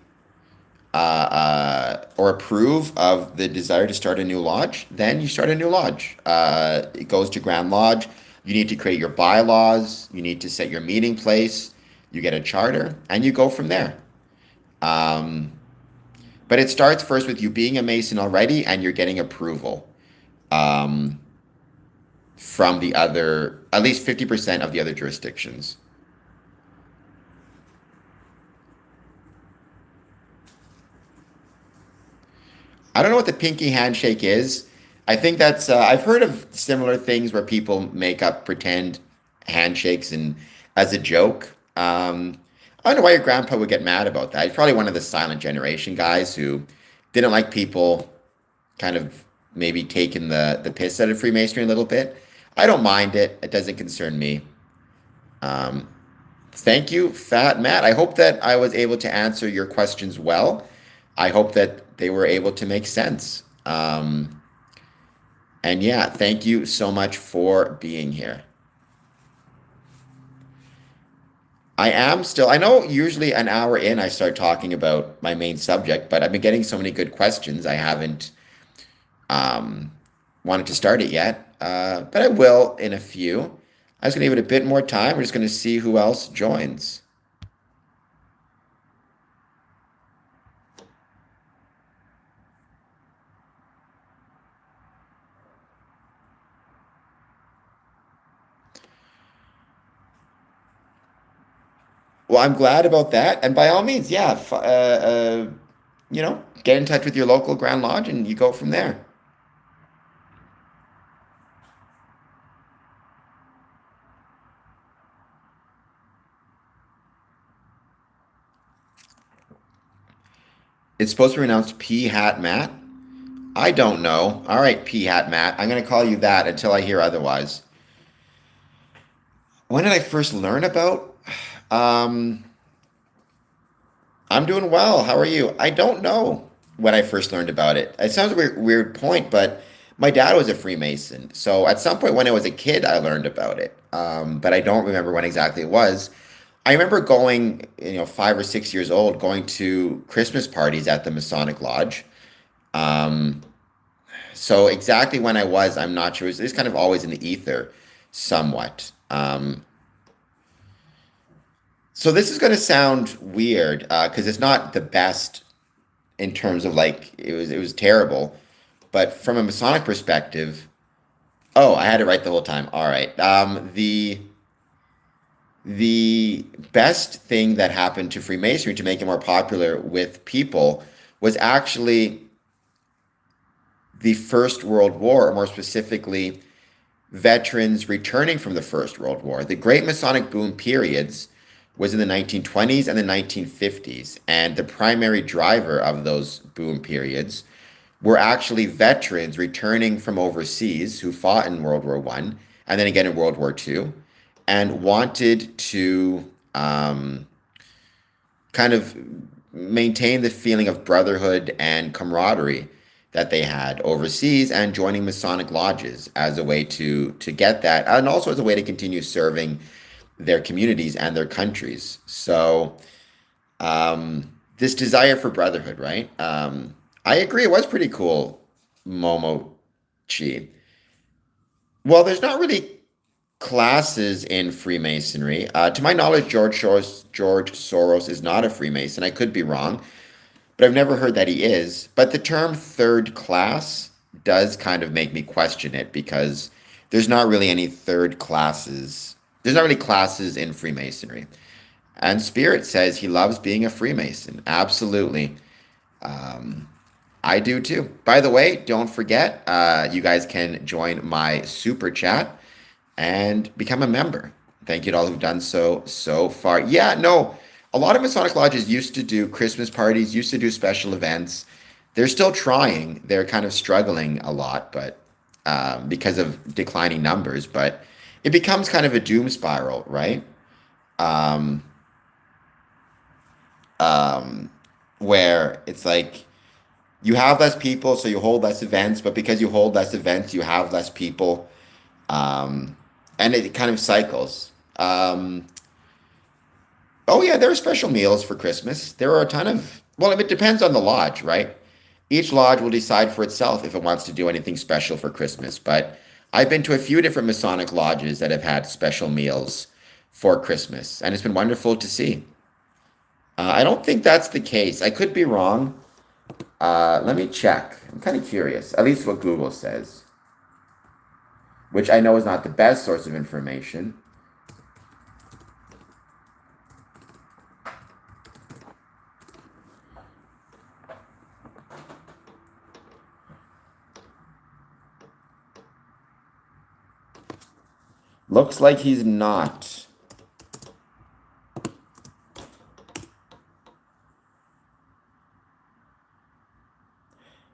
or approve of the desire to start a new lodge, then you start a new lodge. It goes to Grand Lodge. You need to create your bylaws. You need to set your meeting place. You get a charter, and you go from there. Um, but it starts first with you being a Mason already, and you're getting approval um, from the other, at least 50% of the other jurisdictions. I don't know what the pinky handshake is. I think that's I've heard of similar things where people make up pretend handshakes and as a joke. I don't know why your grandpa would get mad about that. He's probably one of the silent generation guys who didn't like people kind of maybe taking the piss out of Freemasonry a little bit. I don't mind it. It doesn't concern me. Um, Thank you, Fat Matt. I hope that I was able to answer your questions well. I hope that they were able to make sense. And yeah, thank you so much for being here. I am still, I know usually an hour in I start talking about my main subject, but I've been getting so many good questions. I haven't um, wanted to start it yet, but I will in a few. I was going to give it a bit more time. We're just going to see who else joins. Well, I'm glad about that. And by all means, yeah, get in touch with your local Grand Lodge and you go from there. It's supposed to be pronounced P Hat Matt. I don't know. All right, P Hat Matt. I'm going to call you that until I hear otherwise. When did I first learn about? Um, I'm doing well. How are you? I don't know when I first learned about it. It sounds a weird point, but my dad was a Freemason. So at some point when I was a kid, I learned about it. But I don't remember when exactly it was. I remember going, 5 or 6 years old, going to Christmas parties at the Masonic Lodge. Um, so exactly when I was, I'm not sure. It's kind of always in the ether, somewhat. So this is going to sound weird because it's not the best in terms of like it was terrible, but from a Masonic perspective, oh, I had it right the whole time. All right. The best thing that happened to Freemasonry to make it more popular with people was actually the First World War, or more specifically, veterans returning from the First World War. The Great Masonic Boom periods was in the 1920s and the 1950s, and the primary driver of those boom periods were actually veterans returning from overseas who fought in World War One and then again in World War Two and wanted to um, kind of maintain the feeling of brotherhood and camaraderie that they had overseas and joining Masonic lodges as a way to get that, and also as a way to continue serving their communities and their countries. So this desire for brotherhood, right? I agree. It was pretty cool, Momo Chi. Well, there's not really classes in Freemasonry. To my knowledge, George Soros is not a Freemason. I could be wrong, but I've never heard that he is. But the term third class does kind of make me question it because there's not really any third classes. There's not really classes in Freemasonry. And Spirit says he loves being a Freemason. Absolutely. Um, I do too. By the way, don't forget, you guys can join my super chat and become a member. Thank you to all who've done so far. Yeah, no, a lot of Masonic lodges used to do Christmas parties, used to do special events. They're still trying. They're kind of struggling a lot, but because of declining numbers. But it becomes kind of a doom spiral, right? Um, um, where it's like you have less people, so you hold less events. But because you hold less events, you have less people, um, and it kind of cycles. Oh yeah, there are special meals for Christmas. There are a ton of, well, it depends on the lodge, right? Each lodge will decide for itself if it wants to do anything special for Christmas. But I've been to a few different Masonic lodges that have had special meals for Christmas, and it's been wonderful to see. I don't think that's the case. I could be wrong. Let me check. I'm kind of curious, at least what Google says, which I know is not the best source of information. Looks like he's not.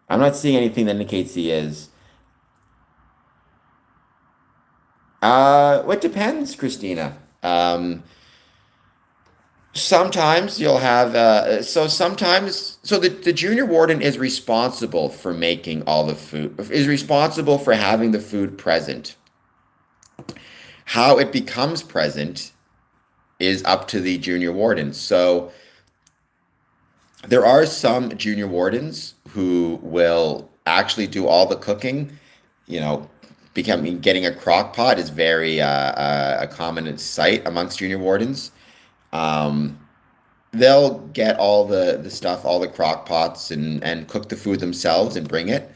I'm not seeing anything that indicates he is. Well, it depends, Christina. Sometimes you'll have, so the junior warden is responsible for making all the food, is responsible for having the food present. How it becomes present is up to the junior warden. So there are some junior wardens who will actually do all the cooking. You know, becoming getting a crock pot is very a common sight amongst junior wardens. Um, they'll get all the stuff, all the crock pots, and cook the food themselves and bring it.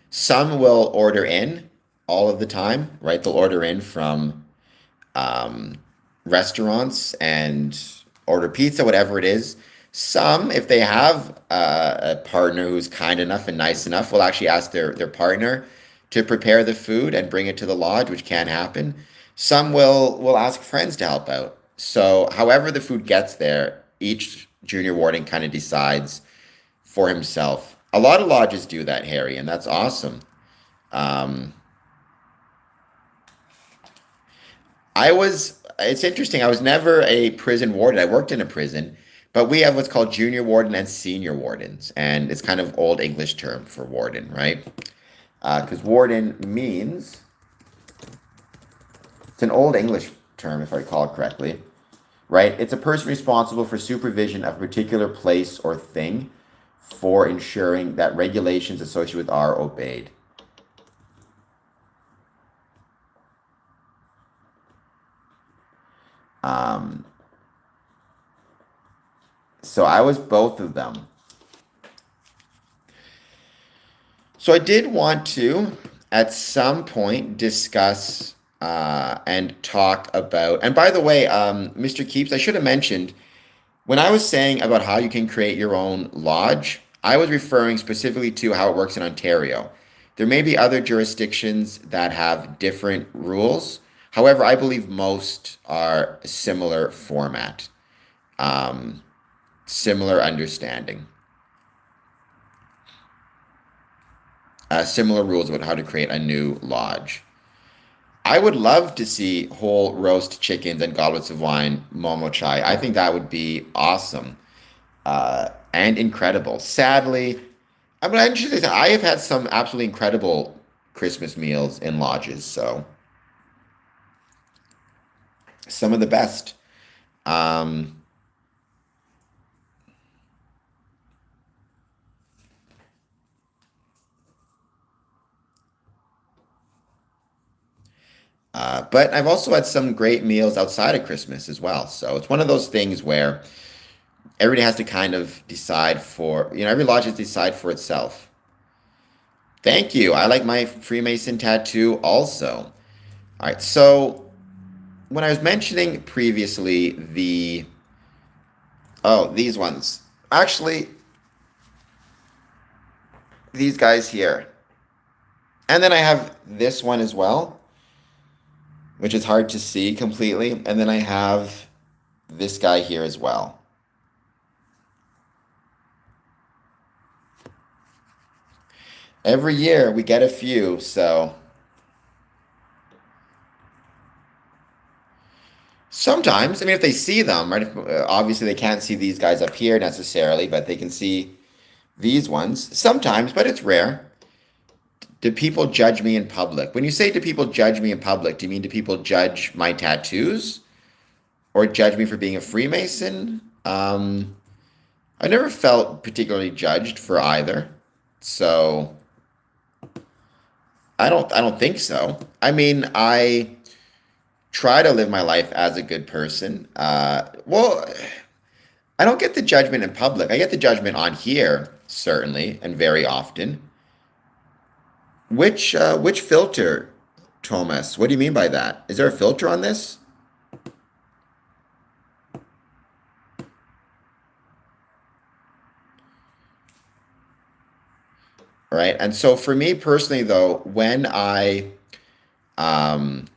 Some will order in all of the time, right? They'll order in from um, restaurants and order pizza, whatever it is. Some, if they have a partner who's kind enough and nice enough, will actually ask their partner to prepare the food and bring it to the lodge, which can happen. Some will ask friends to help out. So, however the food gets there, each junior warden kind of decides for himself. A lot of lodges do that, Harry, and that's awesome. Um, it's interesting. I was never a prison warden. I worked in a prison, but we have what's called junior warden and senior wardens, and it's kind of old English term for warden, right? Because warden means, it's an old English term, if I recall correctly, right? It's a person responsible for supervision of a particular place or thing for ensuring that regulations associated with are obeyed. Um, so I was both of them. So I did want to, at some point, discuss and talk about. And by the way, Mr. Keeps, I should have mentioned when I was saying about how you can create your own lodge, I was referring specifically to how it works in Ontario. There may be other jurisdictions that have different rules. However, I believe most are similar format, um, similar understanding, similar rules about how to create a new lodge. I would love to see whole roast chickens and goblets of wine, momo chai. I think that would be awesome and incredible. Sadly, I'm interested. I have had some absolutely incredible Christmas meals in lodges, so some of the best. Um, but I've also had some great meals outside of Christmas as well. So it's one of those things where everybody has to kind of decide for, every lodge has to decide for itself. Thank you. I like my Freemason tattoo also. All right. So when I was mentioning previously these ones, actually, these guys here. And then I have this one as well, which is hard to see completely. And then I have this guy here as well. Every year we get a few, so sometimes, I mean, if they see them, right? Obviously, they can't see these guys up here necessarily, but they can see these ones sometimes, but it's rare. Do people judge me in public? When you say do people judge me in public, do you mean do people judge my tattoos or judge me for being a Freemason? I never felt particularly judged for either, so I don't think so. I mean, I try to live my life as a good person. Well, I don't get the judgment in public. I get the judgment on here, certainly, and very often. Which filter, Thomas? What do you mean by that? Is there a filter on this? Right. And so for me personally, though, when I um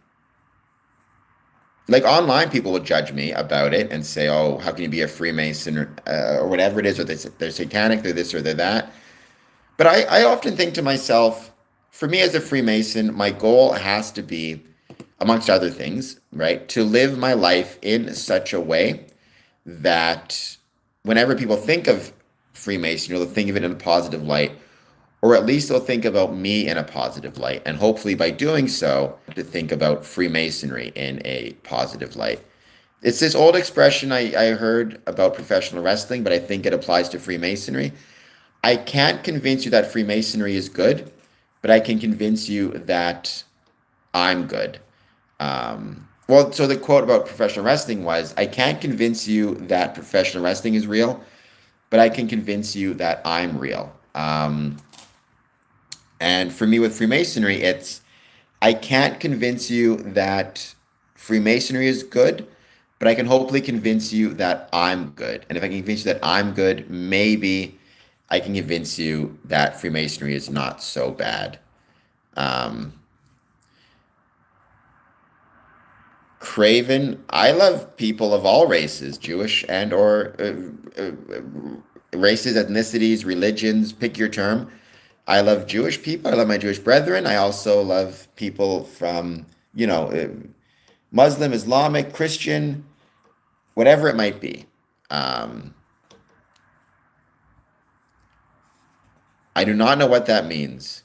like online, people will judge me about it and say, "Oh, how can you be a Freemason or whatever it is, or they're satanic, they're this or they're that." But I often think to myself, for me as a Freemason, my goal has to be, amongst other things, right, to live my life in such a way that whenever people think of Freemasonry, they'll think of it in a positive light, or at least they'll think about me in a positive light. And hopefully by doing so, to think about Freemasonry in a positive light. It's this old expression I heard about professional wrestling, but I think it applies to Freemasonry. I can't convince you that Freemasonry is good, but I can convince you that I'm good. Well, so the quote about professional wrestling was, I can't convince you that professional wrestling is real, but I can convince you that I'm real. And for me with Freemasonry, it's I can't convince you that Freemasonry is good, but I can hopefully convince you that I'm good. And if I can convince you that I'm good, maybe I can convince you that Freemasonry is not so bad. Um, Craven, I love people of all races, Jewish and or races, ethnicities, religions, pick your term. I love Jewish people. I love my Jewish brethren. I also love people from, Muslim, Islamic, Christian, whatever it might be. Um, I do not know what that means.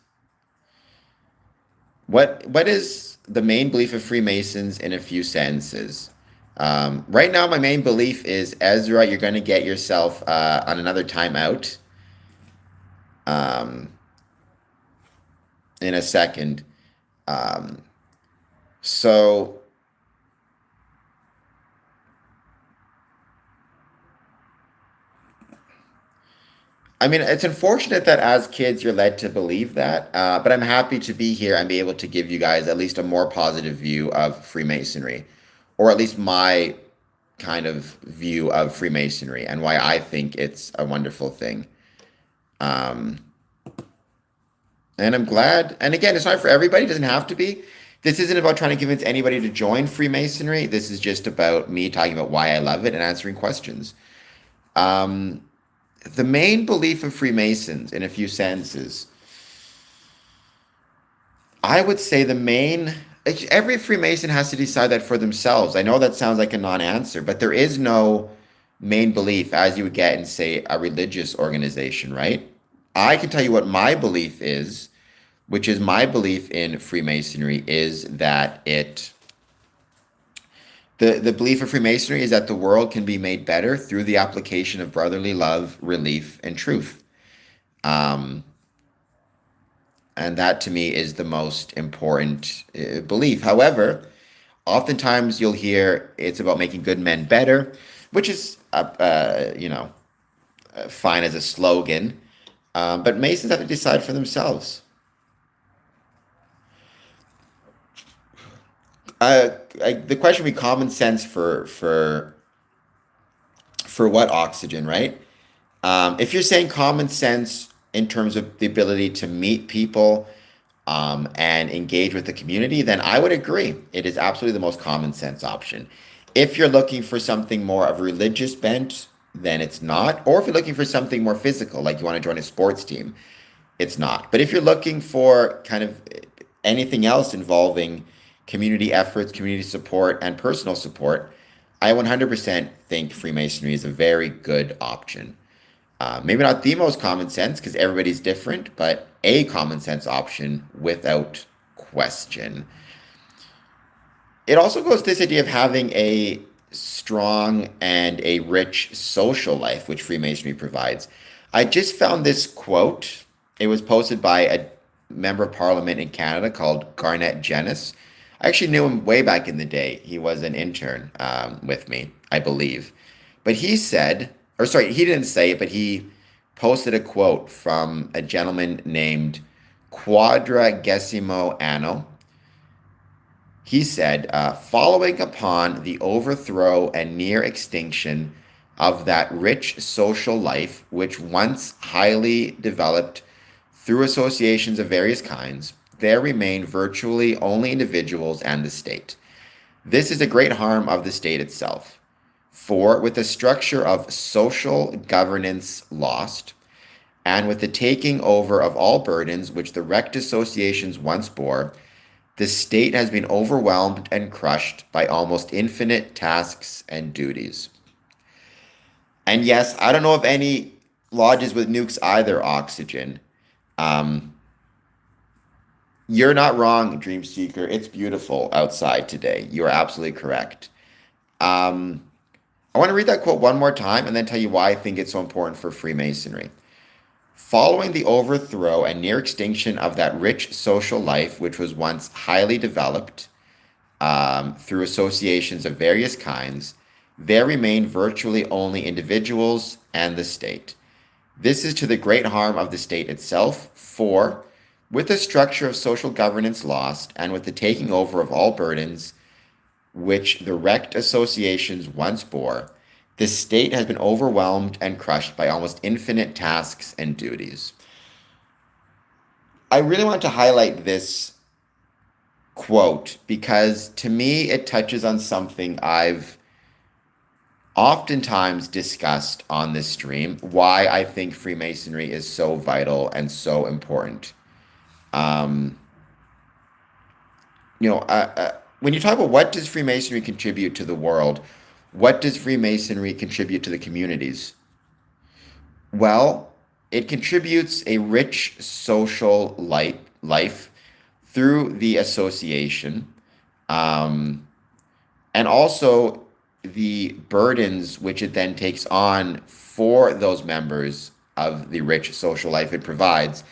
What is the main belief of Freemasons in a few sentences? Right now, my main belief is Ezra, you're going to get yourself on another timeout um, in a second. Um, so I mean, it's unfortunate that as kids you're led to believe that, but I'm happy to be here and be able to give you guys at least a more positive view of Freemasonry, or at least my kind of view of Freemasonry and why I think it's a wonderful thing. Um, and I'm glad. And again, it's not for everybody, it doesn't have to be. This isn't about trying to convince anybody to join Freemasonry. This is just about me talking about why I love it and answering questions. Um, the main belief of Freemasons, in a few sentences, I would say the main Every Freemason has to decide that for themselves. I know that sounds like a non-answer, but there is no main belief as you would get in, say, a religious organization, right? I can tell you what my belief is, which is my belief in Freemasonry is that the belief of Freemasonry is that the world can be made better through the application of brotherly love, relief, and truth. Um, and that to me is the most important belief. However, oftentimes you'll hear it's about making good men better, which is, fine as a slogan. But Masons have to decide for themselves. Uh, the question would be common sense for what oxygen, right? If you're saying common sense in terms of the ability to meet people and engage with the community, then I would agree. It is absolutely the most common sense option. If you're looking for something more of a religious bent, then it's not. Or if you're looking for something more physical, like you want to join a sports team, it's not. But if you're looking for kind of anything else involving community efforts, community support, and personal support, I 100% think Freemasonry is a very good option. Maybe not the most common sense because everybody's different, but a common sense option without question. It also goes to this idea of having a strong and a rich social life, which Freemasonry provides. I just found this quote. It was posted by a member of parliament in Canada called Garnett Genis. I actually knew him way back in the day. He was an intern with me, I believe. But he said, or sorry, he didn't say it, but he posted a quote from a gentleman named Quadragesimo Anno. He said, following upon the overthrow and near extinction of that rich social life, which once highly developed through associations of various kinds, there remain virtually only individuals and the state. This is a great harm of the state itself. For with the structure of social governance lost, and with the taking over of all burdens which the wrecked associations once bore, the state has been overwhelmed and crushed by almost infinite tasks and duties. And yes, I don't know of any lodges with nukes either, Oxygen. Um, you're not wrong, Dream Seeker. It's beautiful outside today. You are absolutely correct. Um, I want to read that quote one more time and then tell you why I think it's so important for Freemasonry. Following the overthrow and near extinction of that rich social life, which was once highly developed through associations of various kinds, there remain virtually only individuals and the state. This is to the great harm of the state itself, for, with the structure of social governance lost, and with the taking over of all burdens which the wrecked associations once bore, the state has been overwhelmed and crushed by almost infinite tasks and duties. I really want to highlight this quote because to me it touches on something I've oftentimes discussed on this stream, why I think Freemasonry is so vital and so important. Um, when you talk about what does Freemasonry contribute to the world, what does Freemasonry contribute to the communities? Well, it contributes a rich social life through the association, um, and also the burdens which it then takes on for those members of the rich social life it provides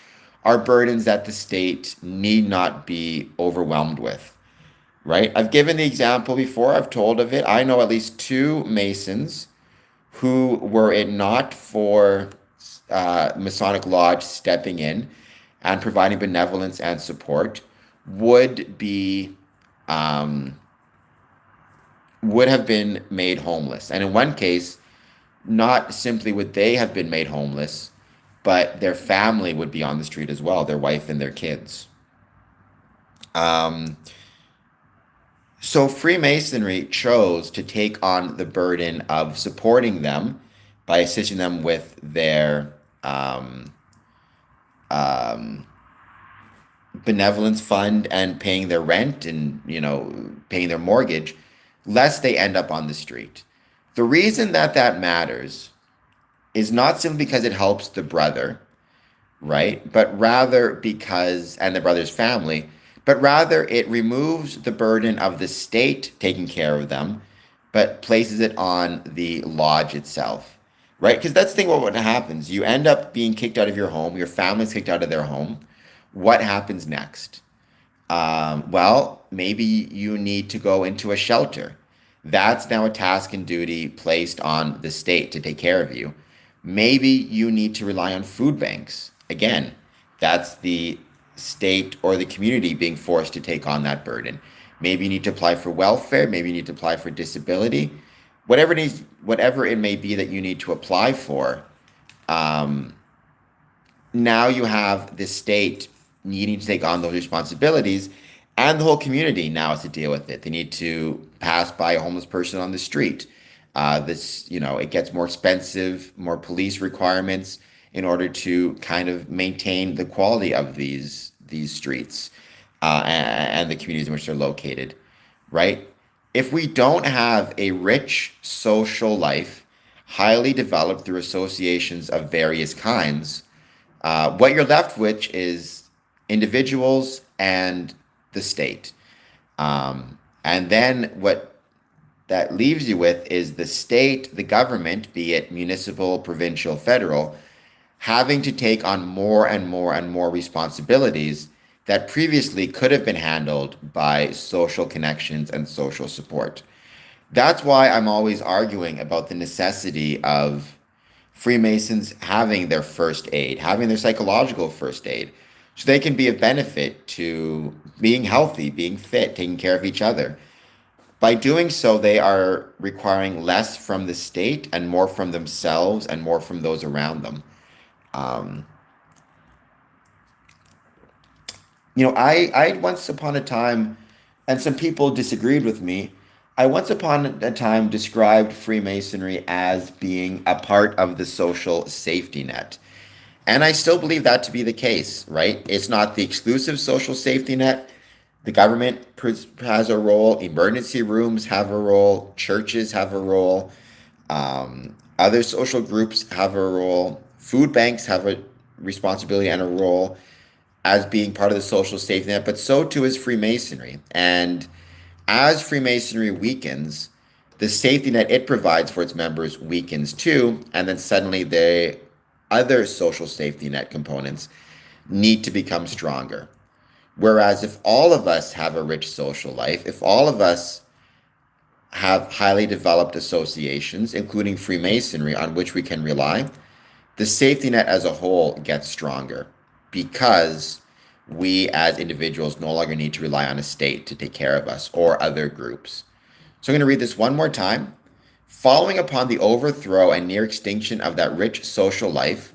are burdens that the state need not be overwhelmed with, right? I've given the example before, I've told of it. I know at least two Masons who, were it not for Masonic Lodge stepping in and providing benevolence and support, would be um, would have been made homeless. And in one case, not simply would they have been made homeless, but their family would be on the street as well, their wife and their kids. Um, so Freemasonry chose to take on the burden of supporting them by assisting them with their um, um, benevolence fund and paying their rent and, paying their mortgage, lest they end up on the street. The reason that that matters is not simply because it helps the brother, right? But rather because, and the brother's family, but rather it removes the burden of the state taking care of them, but places it on the lodge itself, right? Because that's the thing about what happens. You end up being kicked out of your home, your family's kicked out of their home. What happens next? Well, maybe you need to go into a shelter. That's now a task and duty placed on the state to take care of you. Maybe you need to rely on food banks. Again, that's the state or the community being forced to take on that burden. Maybe you need to apply for welfare. Maybe you need to apply for disability. Whatever it may be that you need to apply for. Um, Now you have the state needing to take on those responsibilities, and the whole community now has to deal with it. They need to pass by a homeless person on the street. It gets more expensive, more police requirements in order to kind of maintain the quality of these streets, and the communities in which they're located, right? If we don't have a rich social life, highly developed through associations of various kinds, what you're left with is individuals and the state. And then what that leaves you with is the state, the government, be it municipal, provincial, federal, having to take on more and more and more responsibilities that previously could have been handled by social connections and social support. That's why I'm always arguing about the necessity of Freemasons having their first aid, having their psychological first aid, so they can be of benefit to being healthy, being fit, taking care of each other. By doing so, they are requiring less from the state and more from themselves and more from those around them. Um, I once upon a time, and some people disagreed with me. I once upon a time described Freemasonry as being a part of the social safety net. And I still believe that to be the case, right? It's not the exclusive social safety net. The government has a role, emergency rooms have a role, churches have a role, other social groups have a role, food banks have a responsibility and a role as being part of the social safety net, but so too is Freemasonry. And as Freemasonry weakens, the safety net it provides for its members weakens too, and then suddenly the other social safety net components need to become stronger. Whereas if all of us have a rich social life, if all of us have highly developed associations, including Freemasonry, on which we can rely, the safety net as a whole gets stronger because we as individuals no longer need to rely on a state to take care of us or other groups. So I'm going to read this one more time. Following upon the overthrow and near extinction of that rich social life,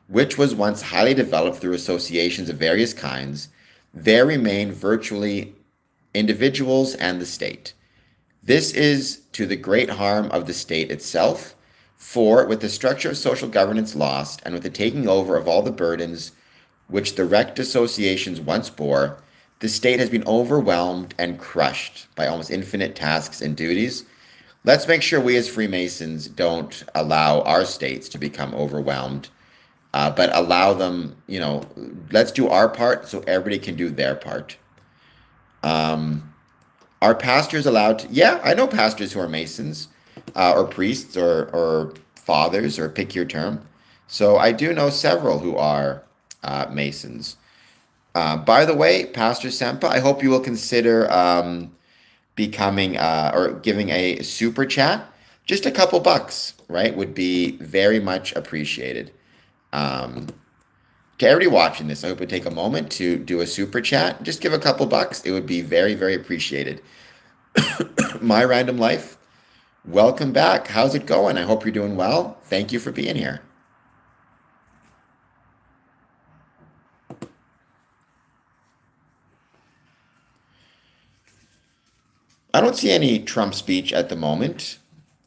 which was once highly developed through associations of various kinds, there remain virtually individuals and the state. This is to the great harm of the state itself, for with the structure of social governance lost, and with the taking over of all the burdens which the wrecked associations once bore, the state has been overwhelmed and crushed by almost infinite tasks and duties. Let's make sure we as Freemasons don't allow our states to become overwhelmed, but allow them, let's do our part so everybody can do their part. Um, are pastors allowed to? Yeah, I know pastors who are Masons, or priests, or fathers, or pick your term. So I do know several who are Masons. By the way, Pastor Sempa, I hope you will consider becoming or giving a super chat. Just a couple bucks, right, would be very much appreciated. Um, to everybody watching this, I hope you take a moment to do a super chat. Just give a couple bucks. It would be very, very appreciated. My Random Life, welcome back. How's it going? I hope you're doing well. Thank you for being here. I don't see any Trump speech at the moment.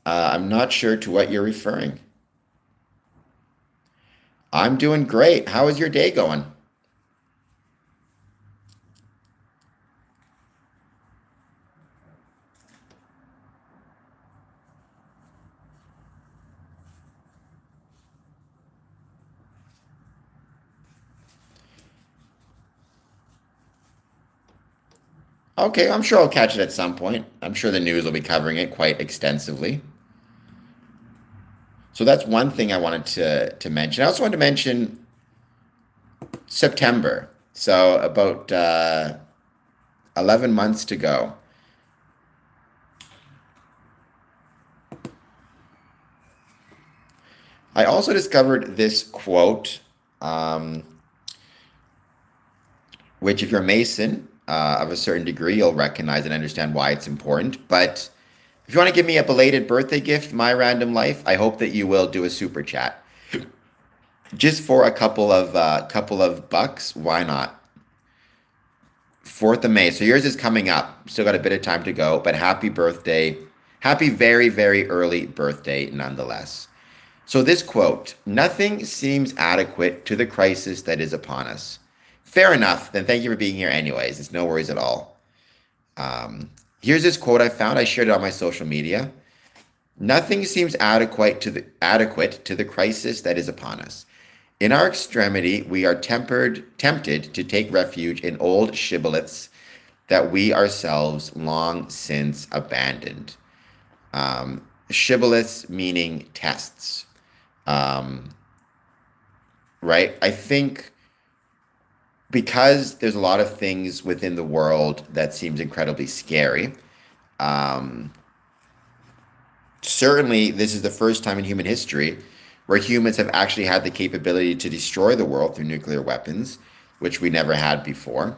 I'm not sure to what you're referring. I'm doing great. How is your day going? Okay, I'm sure I'll catch it at some point. I'm sure the news will be covering it quite extensively. So that's one thing I wanted to mention. I also wanted to mention September. So about 11 months to go. I also discovered this quote, um, which, if you're a Mason of a certain degree, you'll recognize and understand why it's important. But if you want to give me a belated birthday gift, my random life, I hope that you will do a super chat. Just for a couple of bucks, why not? 4th of May. So yours is coming up. Still got a bit of time to go, but happy birthday. Happy very, very early birthday nonetheless. So this quote, nothing seems adequate to the crisis that is upon us. Fair enough. Then thank you for being here anyways. It's no worries at all. Here's this quote I found. I shared it on my social media. Nothing seems adequate to the crisis that is upon us. In our extremity, we are tempted to take refuge in old shibboleths that we ourselves long since abandoned. Shibboleths meaning tests, right? I think because there's a lot of things within the world that seems incredibly scary. Um, Certainly, this is the first time in human history where humans have actually had the capability to destroy the world through nuclear weapons, which we never had before.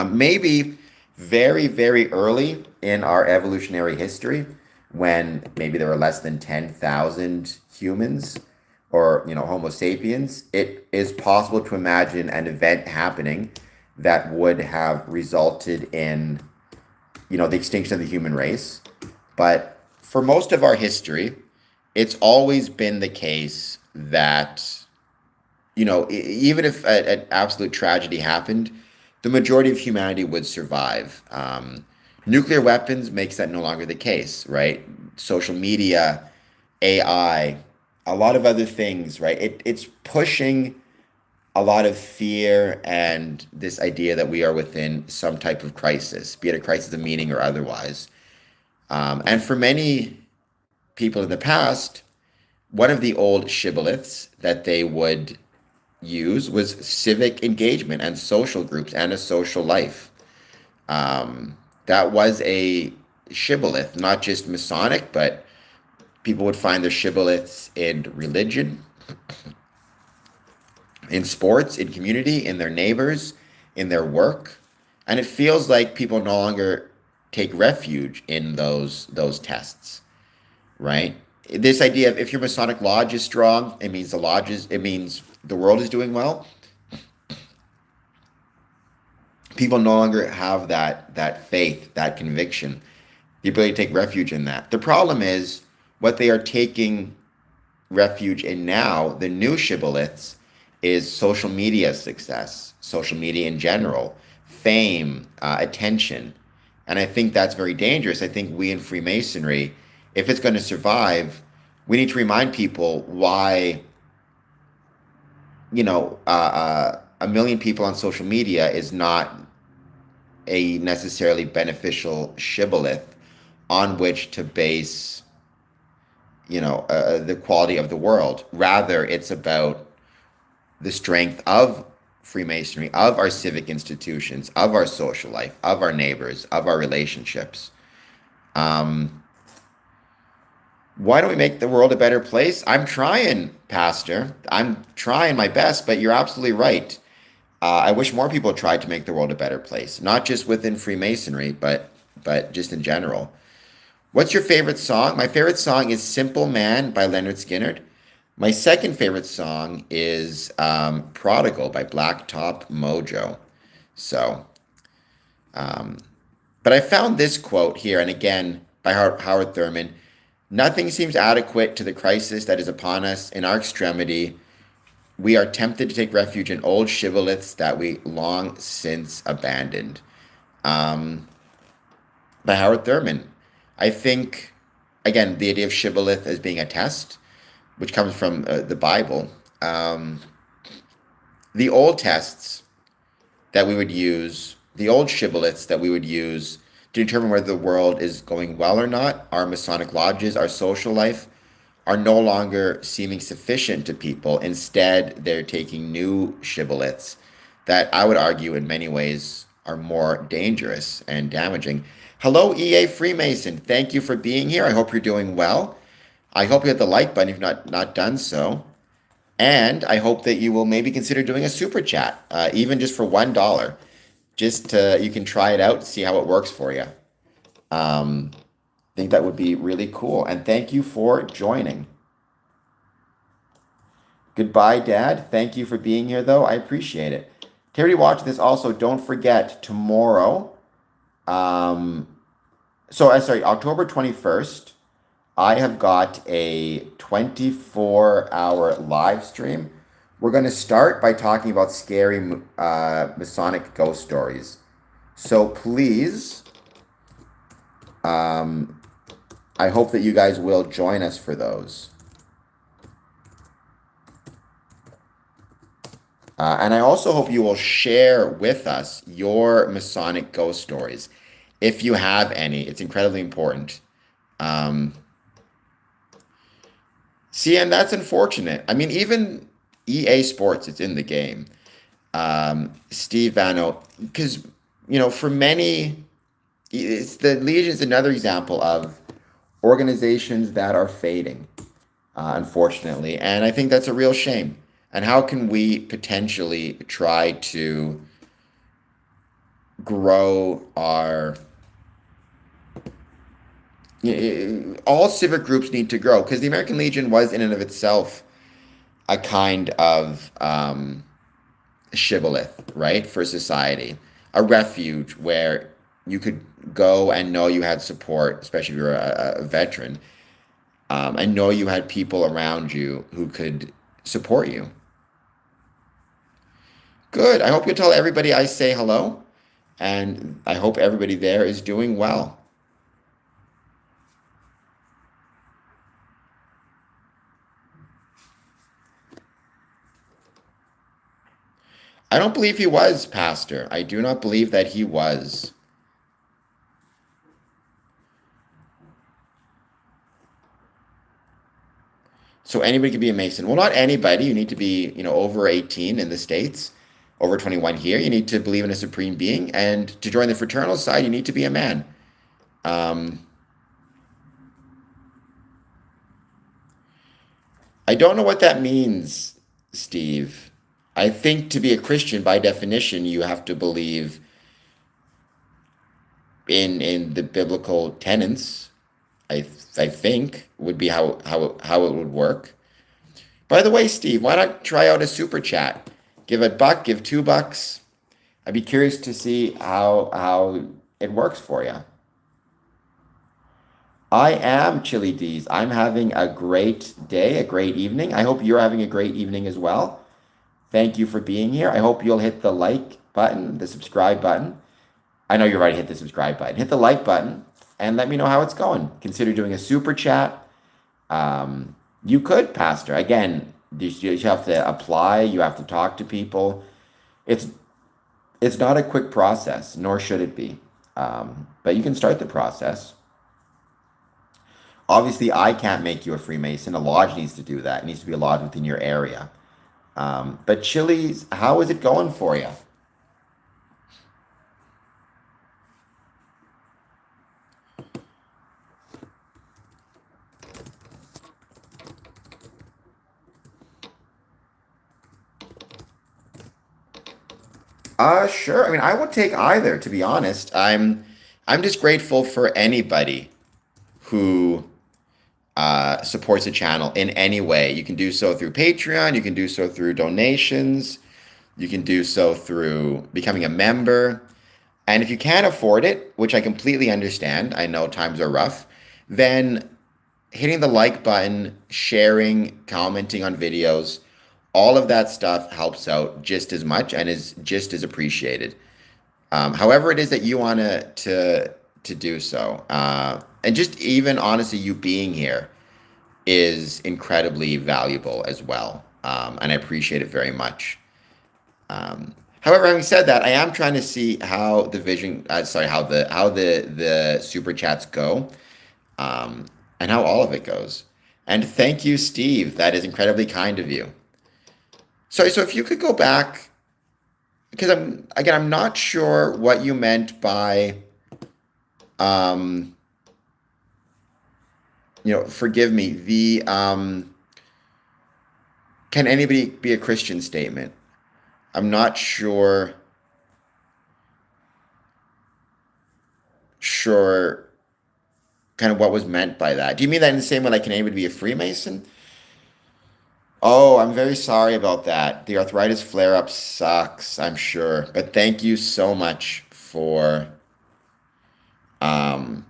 Maybe very, very early in our evolutionary history, when maybe there were less than 10,000 humans or, Homo sapiens, it is possible to imagine an event happening that would have resulted in, the extinction of the human race. But for most of our history, it's always been the case that, even if an absolute tragedy happened, the majority of humanity would survive. Nuclear weapons makes that no longer the case, right? Social media, AI, a lot of other things, right? It's pushing a lot of fear and this idea that we are within some type of crisis, be it a crisis of meaning or otherwise. And for many people in the past, one of the old shibboleths that they would use was civic engagement and social groups and a social life. That was a shibboleth, not just Masonic, but people would find their shibboleths in religion, in sports, in community, in their neighbors, in their work. And it feels like people no longer take refuge in those tests, right? This idea of if your Masonic lodge is strong, it means the world is doing well. People no longer have that faith, that conviction, the ability to take refuge in that. The problem is what they are taking refuge in now, the new shibboleths, is social media success, social media in general, fame, attention. And I think that's very dangerous. I think we in Freemasonry, if it's going to survive, we need to remind people why, a million people on social media is not a necessarily beneficial shibboleth on which to base, the quality of the world. Rather, it's about the strength of Freemasonry, of our civic institutions, of our social life, of our neighbors, of our relationships. Why don't we make the world a better place? I'm trying, Pastor. I'm trying my best, but you're absolutely right. I wish more people tried to make the world a better place, not just within Freemasonry, but just in general. What's your favorite song? My favorite song is "Simple Man" by Leonard Skinner. My second favorite song is "Prodigal" by Blacktop Mojo. So, um, but I found this quote here, and again by Howard Thurman. Nothing seems adequate to the crisis that is upon us. In our extremity, we are tempted to take refuge in old shibboleths that we long since abandoned. Um, by Howard Thurman. I think, again, the idea of shibboleth as being a test, which comes from the Bible. The old tests that we would use the old shibboleths that we would use to determine whether the world is going well or not, our Masonic lodges, our social life, are no longer seeming sufficient to people. Instead, they're taking new shibboleths that I would argue in many ways are more dangerous and damaging. Hello, EA Freemason. Thank you for being here. I hope you're doing well. I hope you hit the like button if you've not done so. And I hope that you will maybe consider doing a super chat, even just for $1. Just to, you can try it out, see how it works for you. I think that would be really cool. And thank you for joining. Goodbye, Dad. Thank you for being here, though. I appreciate it. To everybody watching this, also, don't forget tomorrow. Sorry, October 21st, I have got a 24-hour live stream. We're going to start by talking about scary Masonic ghost stories. So please, I hope that you guys will join us for those. And I also hope you will share with us your Masonic ghost stories. If you have any, it's incredibly important. See, and that's unfortunate. I mean, even EA Sports, it's in the game. Steve Vano, because, for many, the Legion is another example of organizations that are fading, unfortunately. And I think that's a real shame. And how can we potentially try to grow our... all civic groups need to grow, because the American Legion was in and of itself a kind of shibboleth, right, for society, a refuge where you could go and know you had support, especially if you're a veteran, and know you had people around you who could support you. Good. I hope you'll tell everybody I say hello, and I hope everybody there is doing well. I don't believe he was, Pastor. I do not believe that he was. So anybody could be a Mason. Well, not anybody. You need to be, over 18 in the States, over 21 here. You need to believe in a supreme being. And to join the fraternal side, you need to be a man. I don't know what that means, Steve. I think to be a Christian, by definition, you have to believe in the biblical tenets. I think would be how it would work. By the way, Steve, why not try out a super chat? Give $1, give $2. I'd be curious to see how it works for you. I am Chili D's. I'm having a great day, a great evening. I hope you're having a great evening as well. Thank you for being here. I hope you'll hit the like button, the subscribe button. I know you've already hit the subscribe button. Hit the like button and let me know how it's going. Consider doing a super chat. You could, Pastor. Again, you have to apply. You have to talk to people. It's not a quick process, nor should it be. But you can start the process. Obviously, I can't make you a Freemason. A lodge needs to do that. It needs to be a lodge within your area. But Chili's, how is it going for you? Sure. I mean, I would take either, to be honest. I'm just grateful for anybody who supports the channel in any way. You can do so through Patreon. You can do so through donations. You can do so through becoming a member. And if you can't afford it, which I completely understand, I know times are rough, then hitting the like button, sharing, commenting on videos, all of that stuff helps out just as much and is just as appreciated. However it is that you want to do so. And just even honestly, you being here is incredibly valuable as well. And I appreciate it very much. However, having said that, I am trying to see how the vision, sorry, how the super chats go, um, and how all of it goes. And thank you, Steve. That is incredibly kind of you. Sorry, so if you could go back, because I'm not sure what you meant by, um, forgive me. The can anybody be a Christian statement? I'm not sure kind of what was meant by that. Do you mean that in the same way, like, can anybody be a Freemason? Oh, I'm very sorry about that. The arthritis flare-up sucks, I'm sure. But thank you so much for um,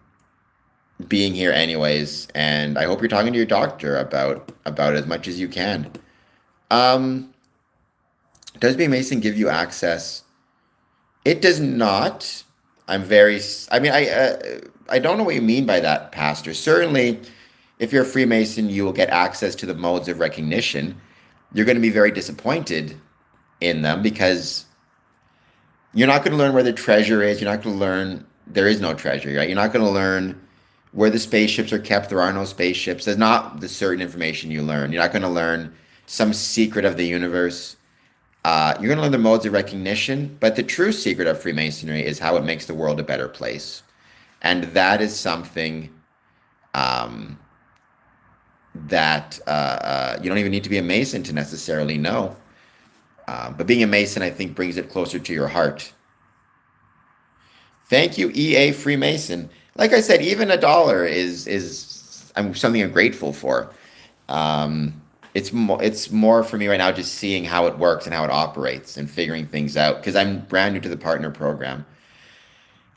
being here anyways, and I hope you're talking to your doctor about as much as you can. Um, does being Mason give you access? It does not. I mean, I don't know what you mean by that, Pastor. Certainly, if you're a Freemason, you will get access to the modes of recognition. You're going to be very disappointed in them because you're not going to learn where the treasure is. You're not going to learn there is no treasure, right? You're not going to learn where the spaceships are kept. There are no spaceships. There's not the certain information you learn. You're not going to learn some secret of the universe. You're going to learn the modes of recognition, but the true secret of Freemasonry is how it makes the world a better place. And that is something um, that you don't even need to be a Mason to necessarily know. But being a Mason, I think, brings it closer to your heart. Thank you, EA Freemason. Like I said, even $1 is something I'm grateful for. Um, it's more for me right now just seeing how it works and how it operates and figuring things out because I'm brand new to the partner program.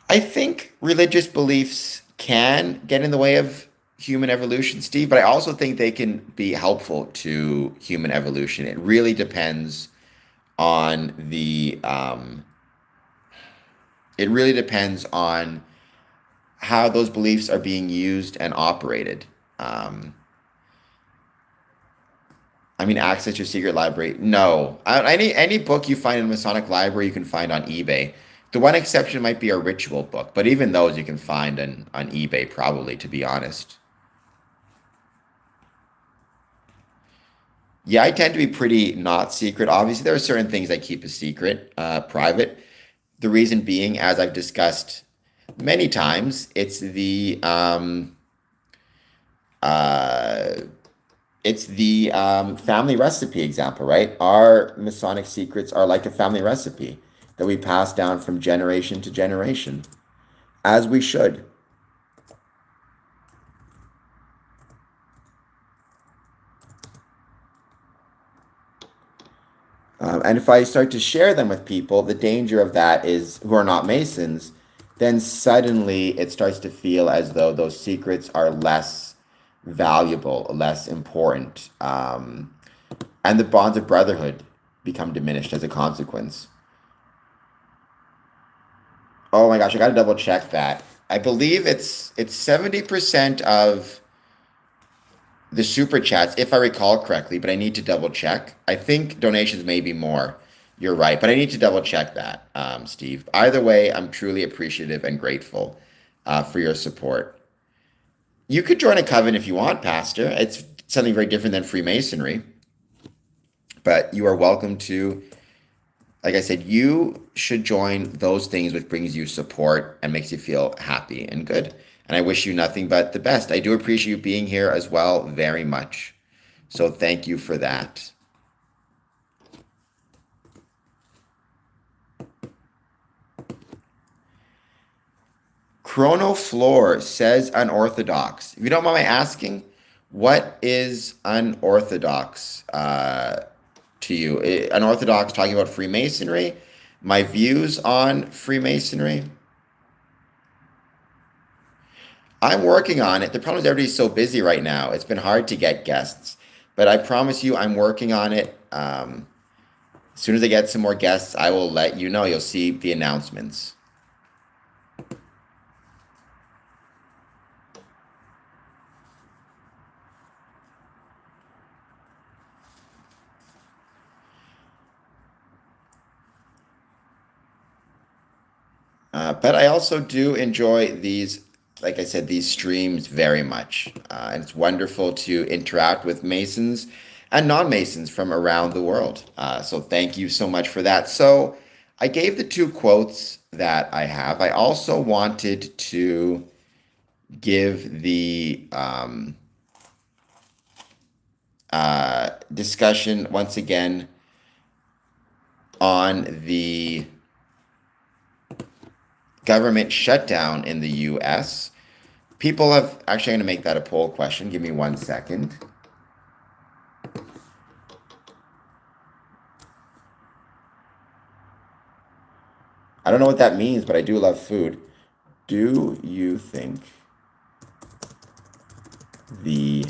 I think religious beliefs can get in the way of human evolution, Steve, but I also think they can be helpful to human evolution. On the it really depends on how those beliefs are being used and operated. Um, I mean, access your secret library. No, any book you find in a Masonic library, you can find on eBay. The one exception might be a ritual book, but even those you can find on eBay, probably, to be honest. Yeah, I tend to be pretty not secret. Obviously, there are certain things I keep a secret, private. The reason being, as I've discussed many times, uh, it's the family recipe example, right? Our Masonic secrets are like a family recipe that we pass down from generation to generation, as we should. And if I start to share them with people, the danger of that is who are not Masons, then suddenly it starts to feel as though those secrets are less valuable, less important, and the bonds of brotherhood become diminished as a consequence. Oh my gosh, I gotta double check that. I believe it's 70% of the super chats, if I recall correctly, but I need to double check. I think donations may be more. You're right, but I need to double check that, Steve. Either way, I'm truly appreciative and grateful for your support. You could join a coven if you want, Pastor. It's something very different than Freemasonry, but you are welcome to. Like I said, you should join those things which brings you support and makes you feel happy and good. And I wish you nothing but the best. I do appreciate you being here as well very much. So thank you for that. Chrono Floor says unorthodox. If you don't mind my asking, what is unorthodox to you? Unorthodox talking about Freemasonry? My views on Freemasonry? I'm working on it. The problem is everybody's so busy right now. It's been hard to get guests, but I promise you, I'm working on it. As soon as I get some more guests, I will let you know. You'll see the announcements. But I also do enjoy these, like I said, these streams very much. And it's wonderful to interact with Masons and non-Masons from around the world. So thank you so much for that. So I gave the two quotes that I have. I also wanted to give the discussion once again on the government shutdown in the US. People have actually, I'm going to make that a poll question. Give me 1 second. I don't know what that means, but I do love food. Do you think the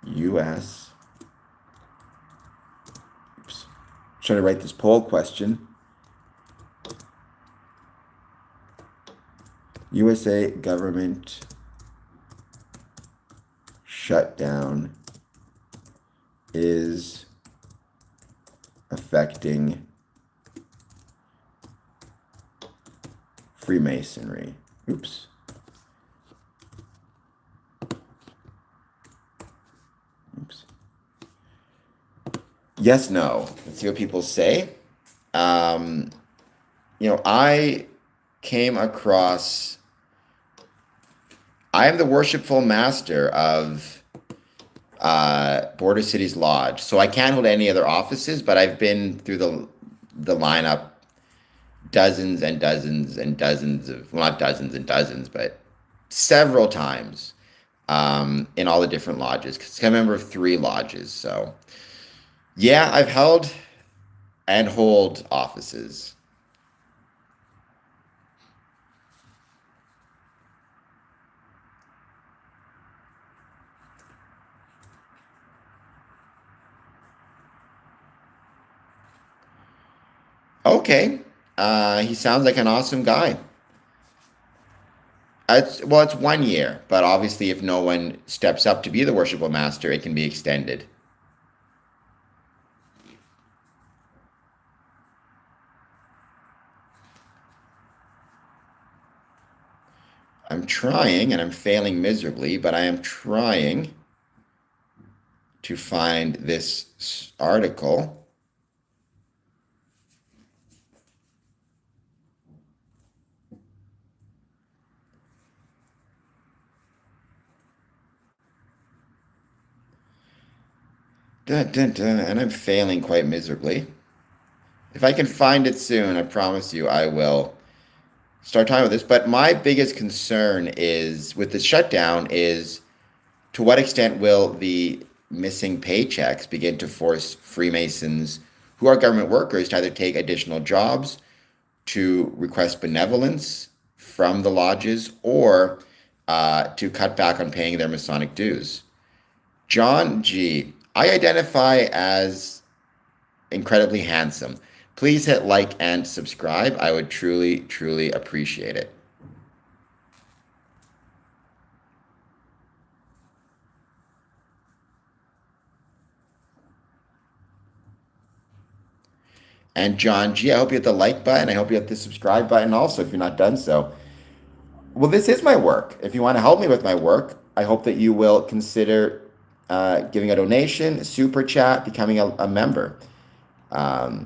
US, oops, trying to write this poll question. USA government shutdown is affecting Freemasonry. Oops. Oops. Yes, no. Let's see what people say. I came across, I am the worshipful master of Border Cities Lodge. So I can't hold any other offices, but I've been through the lineup dozens and dozens and dozens of, well, not dozens and dozens, but several times in all the different lodges. Because I'm a member of 3 lodges. So yeah, I've held and hold offices. Okay. He sounds like an awesome guy. It's 1 year, but obviously if no one steps up to be the worshipful master, it can be extended. I'm trying and I'm failing miserably, but I am trying to find this article. Dun, dun, dun, and I'm failing quite miserably. If I can find it soon, I promise you I will start talking about this. But my biggest concern is with the shutdown is to what extent will the missing paychecks begin to force Freemasons who are government workers to either take additional jobs, to request benevolence from the lodges, or to cut back on paying their Masonic dues. John G., I identify as incredibly handsome. Please hit like and subscribe. I would truly, truly appreciate it. And John G., I hope you hit the like button. I hope you hit the subscribe button also if you're not done so. Well, this is my work. If you want to help me with my work, I hope that you will consider giving a donation, super chat, becoming a member. But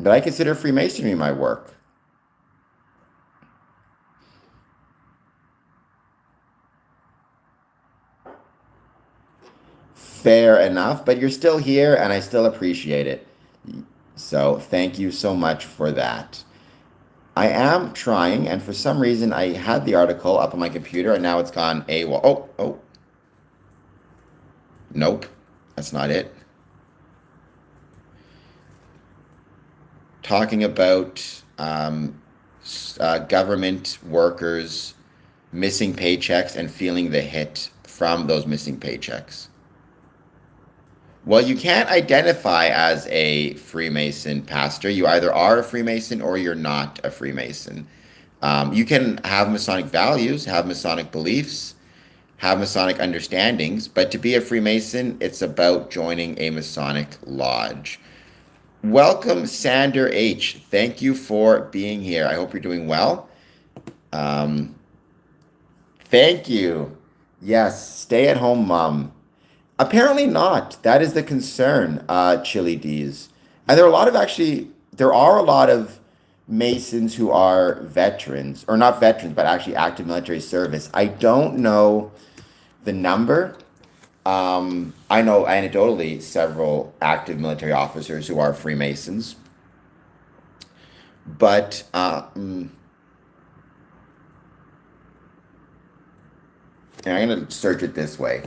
I consider Freemasonry my work. Fair enough, but you're still here and I still appreciate it. So thank you so much for that. I am trying, and for some reason I had the article up on my computer and now it's gone AWOL. Oh. Nope, that's not it. Talking about government workers missing paychecks and feeling the hit from those missing paychecks. Well, you can't identify as a Freemason pastor. You either are a Freemason or you're not a Freemason. You can have Masonic values, have Masonic beliefs, have Masonic understandings, but to be a Freemason, it's about joining a Masonic lodge. Welcome, Sander H. Thank you for being here. I hope you're doing well. Um, Thank you. Yes, stay at home mom. Apparently not. That is the concern, Chili D's. And there are a lot of Masons who are veterans, or not veterans, but actually active military service. I don't know the number. I know anecdotally several active military officers who are Freemasons, but and I'm going to search it this way.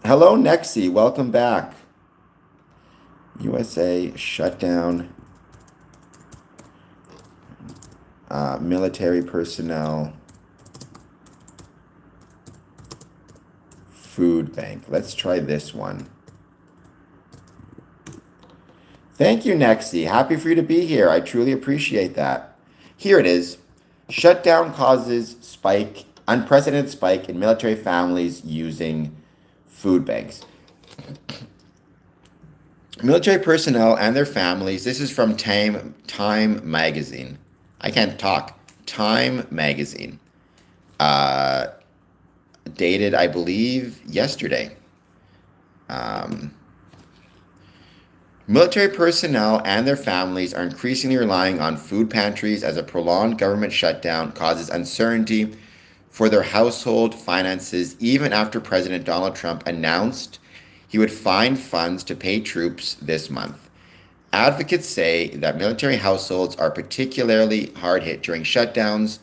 Hello, Nexi. Welcome back. USA shutdown. Military personnel. Food bank. Let's try this one. Thank you, Nexi. Happy for you to be here. I truly appreciate that. Here it is. Shutdown causes unprecedented spike in military families using food banks. Military personnel and their families. This is from Time Magazine. I can't talk. Time Magazine. Dated, I believe, yesterday. Military personnel and their families are increasingly relying on food pantries as a prolonged government shutdown causes uncertainty for their household finances, even after President Donald Trump announced he would find funds to pay troops this month. Advocates say that military households are particularly hard hit during shutdowns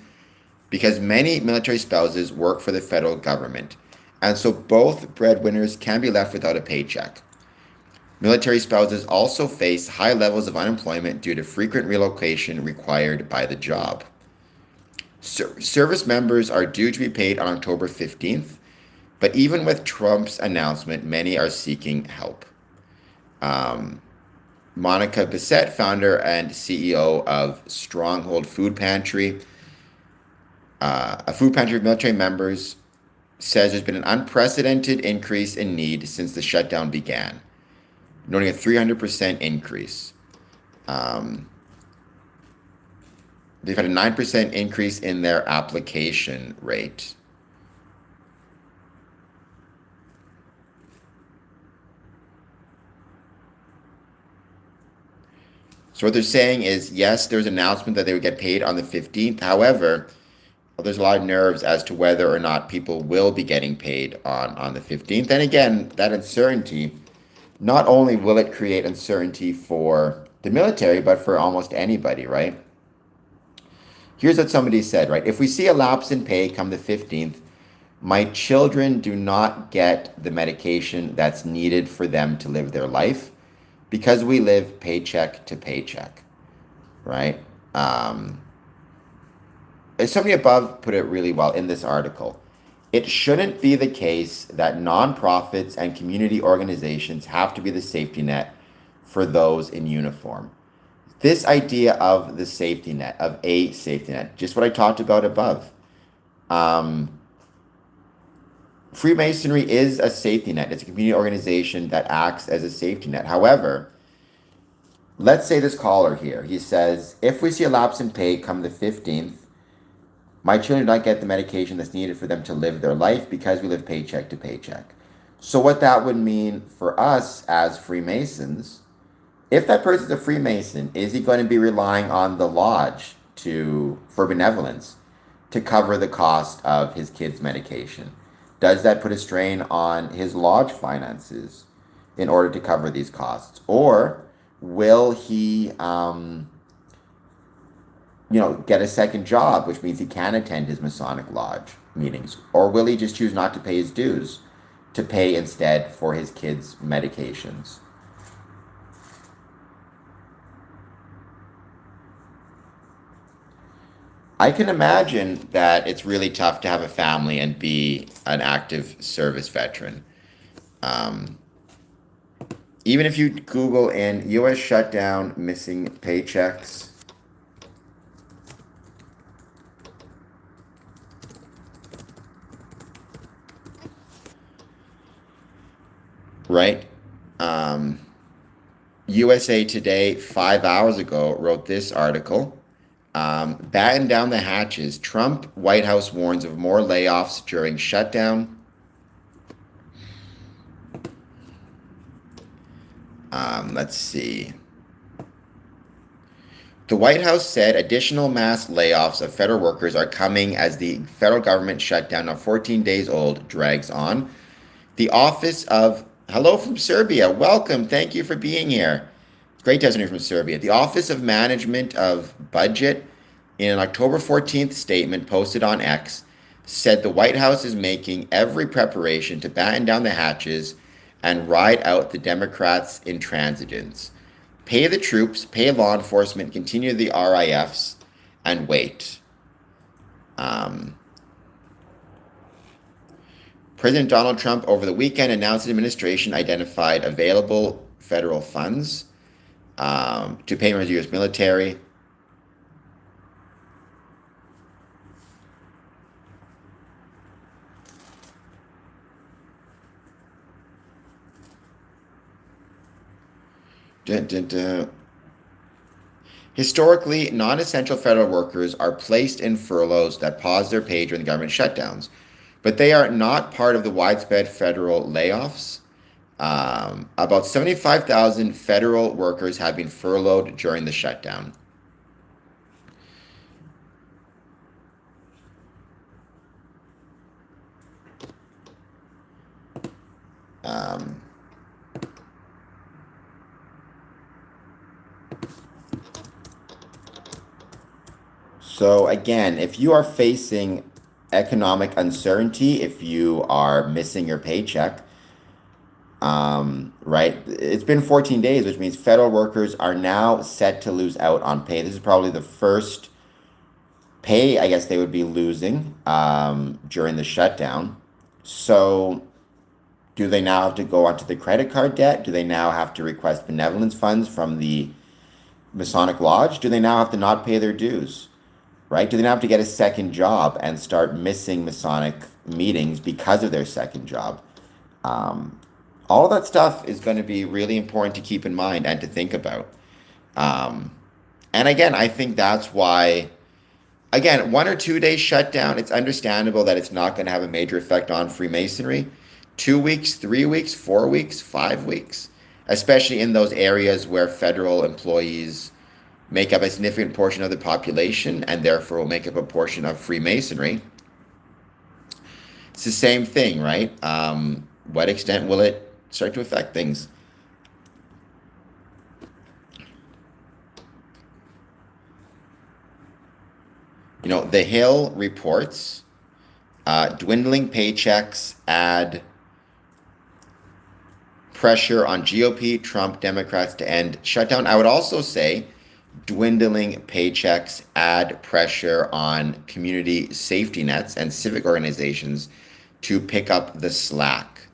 because many military spouses work for the federal government, and so both breadwinners can be left without a paycheck. Military spouses also face high levels of unemployment due to frequent relocation required by the job. Service members are due to be paid on October 15th, but even with Trump's announcement, many are seeking help. Monica Bissett, founder and CEO of Stronghold Food Pantry, a food pantry of military members, says there's been an unprecedented increase in need since the shutdown began, noting a 300% increase. They've had a 9% increase in their application rate. So what they're saying is, yes, there's an announcement that they would get paid on the 15th. However, there's a lot of nerves as to whether or not people will be getting paid on the 15th. And again, that uncertainty, not only will it create uncertainty for the military, but for almost anybody, right? Here's what somebody said, right? If we see a lapse in pay come the 15th, my children do not get the medication that's needed for them to live their life because we live paycheck to paycheck, right? Somebody above put it really well in this article. It shouldn't be the case that nonprofits and community organizations have to be the safety net for those in uniform. This idea of the safety net, of a safety net, just what I talked about above. Freemasonry is a safety net. It's a community organization that acts as a safety net. However, let's say this caller here, he says, if we see a lapse in pay come the 15th, my children do not get the medication that's needed for them to live their life because we live paycheck to paycheck. So what that would mean for us as Freemasons, if that person's a Freemason, is he going to be relying on the lodge for benevolence to cover the cost of his kid's medication? Does that put a strain on his lodge finances in order to cover these costs? Or will he get a second job, which means he can attend his Masonic Lodge meetings? Or will he just choose not to pay his dues to pay instead for his kids' medications? I can imagine that it's really tough to have a family and be an active service veteran. Even if you Google in U.S. shutdown missing paychecks, right? USA Today 5 hours ago wrote this article. Batten down the hatches. Trump White House warns of more layoffs during shutdown. Let's see. The White House said additional mass layoffs of federal workers are coming as the federal government shutdown, now 14 days old, drags on. The Office of, hello from Serbia, welcome, thank you for being here. It's great to have you from Serbia. The Office of Management of Budget, in an October 14th statement posted on X, said the White House is making every preparation to batten down the hatches and ride out the Democrats' intransigence. Pay the troops, pay law enforcement, continue the RIFs, and wait. President Donald Trump over the weekend announced the administration identified available federal funds to pay members of the U.S. military. Dun, dun, dun. Historically, non-essential federal workers are placed in furloughs that pause their pay during the government shutdowns, but they are not part of the widespread federal layoffs. About 75,000 federal workers have been furloughed during the shutdown. So again, if you are facing economic uncertainty, if you are missing your paycheck, right? It's been 14 days, which means federal workers are now set to lose out on pay. This is probably the first pay, I guess, they would be losing during the shutdown. So do they now have to go onto the credit card debt? Do they now have to request benevolence funds from the Masonic Lodge? Do they now have to not pay their dues? Right? Do they now have to get a second job and start missing Masonic meetings because of their second job? All of that stuff is going to be really important to keep in mind and to think about. And again, I think that's why, again, 1 or 2 days shutdown, it's understandable that it's not going to have a major effect on Freemasonry. 2 weeks, 3 weeks, 4 weeks, 5 weeks, especially in those areas where federal employees make up a significant portion of the population and therefore will make up a portion of Freemasonry. It's the same thing, right? What extent will it start to affect things? You know, The Hill reports dwindling paychecks add pressure on GOP, Trump, Democrats to end shutdown. I would also say dwindling paychecks add pressure on community safety nets and civic organizations to pick up the slack.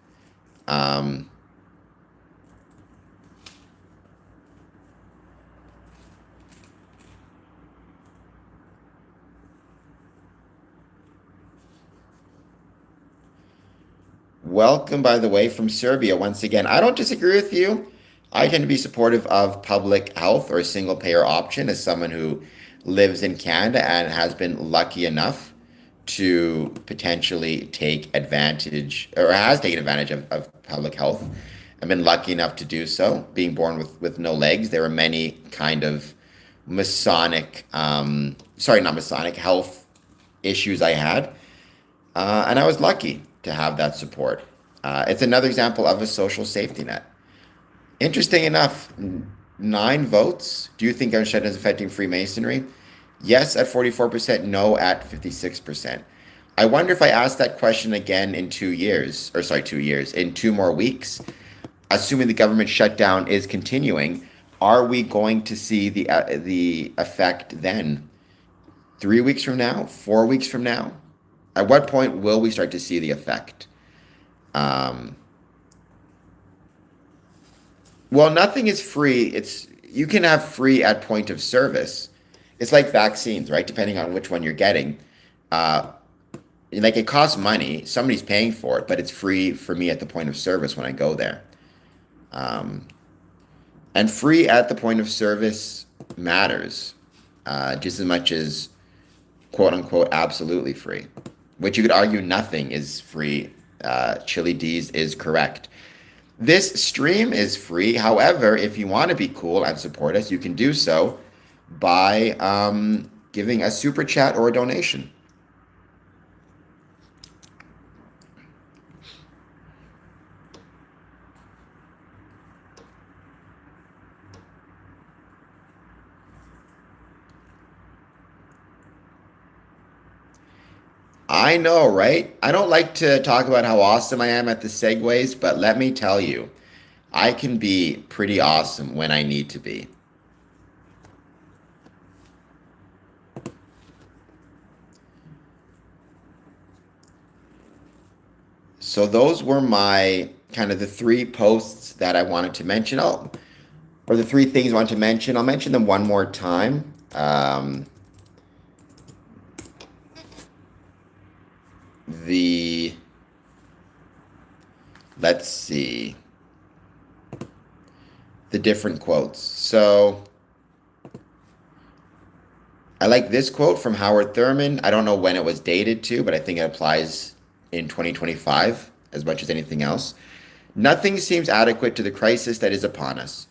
Welcome, by the way, from Serbia once again. I don't disagree with you. I tend to be supportive of public health or a single payer option as someone who lives in Canada and has been lucky enough to potentially take advantage or has taken advantage of public health. I've been lucky enough to do so, being born with no legs. There were many kind of Masonic, sorry, not Masonic, health issues I had. And I was lucky to have that support. It's another example of a social safety net. Interesting enough, 9 votes. Do you think gun shutdown is affecting Freemasonry? Yes at 44%, no at 56%. I wonder if I ask that question again in 2 years, or sorry, 2 years, in 2 more weeks, assuming the government shutdown is continuing, are we going to see the effect then? 3 weeks from now? 4 weeks from now? At what point will we start to see the effect? Well, nothing is free. You can have free at point of service. It's like vaccines, right? Depending on which one you're getting. Like it costs money. Somebody's paying for it, but it's free for me at the point of service when I go there. And And free at the point of service matters just as much as quote unquote absolutely free, which you could argue nothing is free. Chili D's is correct. This stream is free. However, if you want to be cool and support us, you can do so by giving a super chat or a donation. I know, right? I don't like to talk about how awesome I am at the segues, but let me tell you, I can be pretty awesome when I need to be. So those were my kind of the three posts that I wanted to mention. Or the three things I wanted to mention. I'll mention them one more time. The let's see the different quotes. So I like this quote from Howard Thurman. I don't know when it was dated to, but I think it applies in 2025 as much as anything else. Nothing seems adequate to the crisis that is upon us.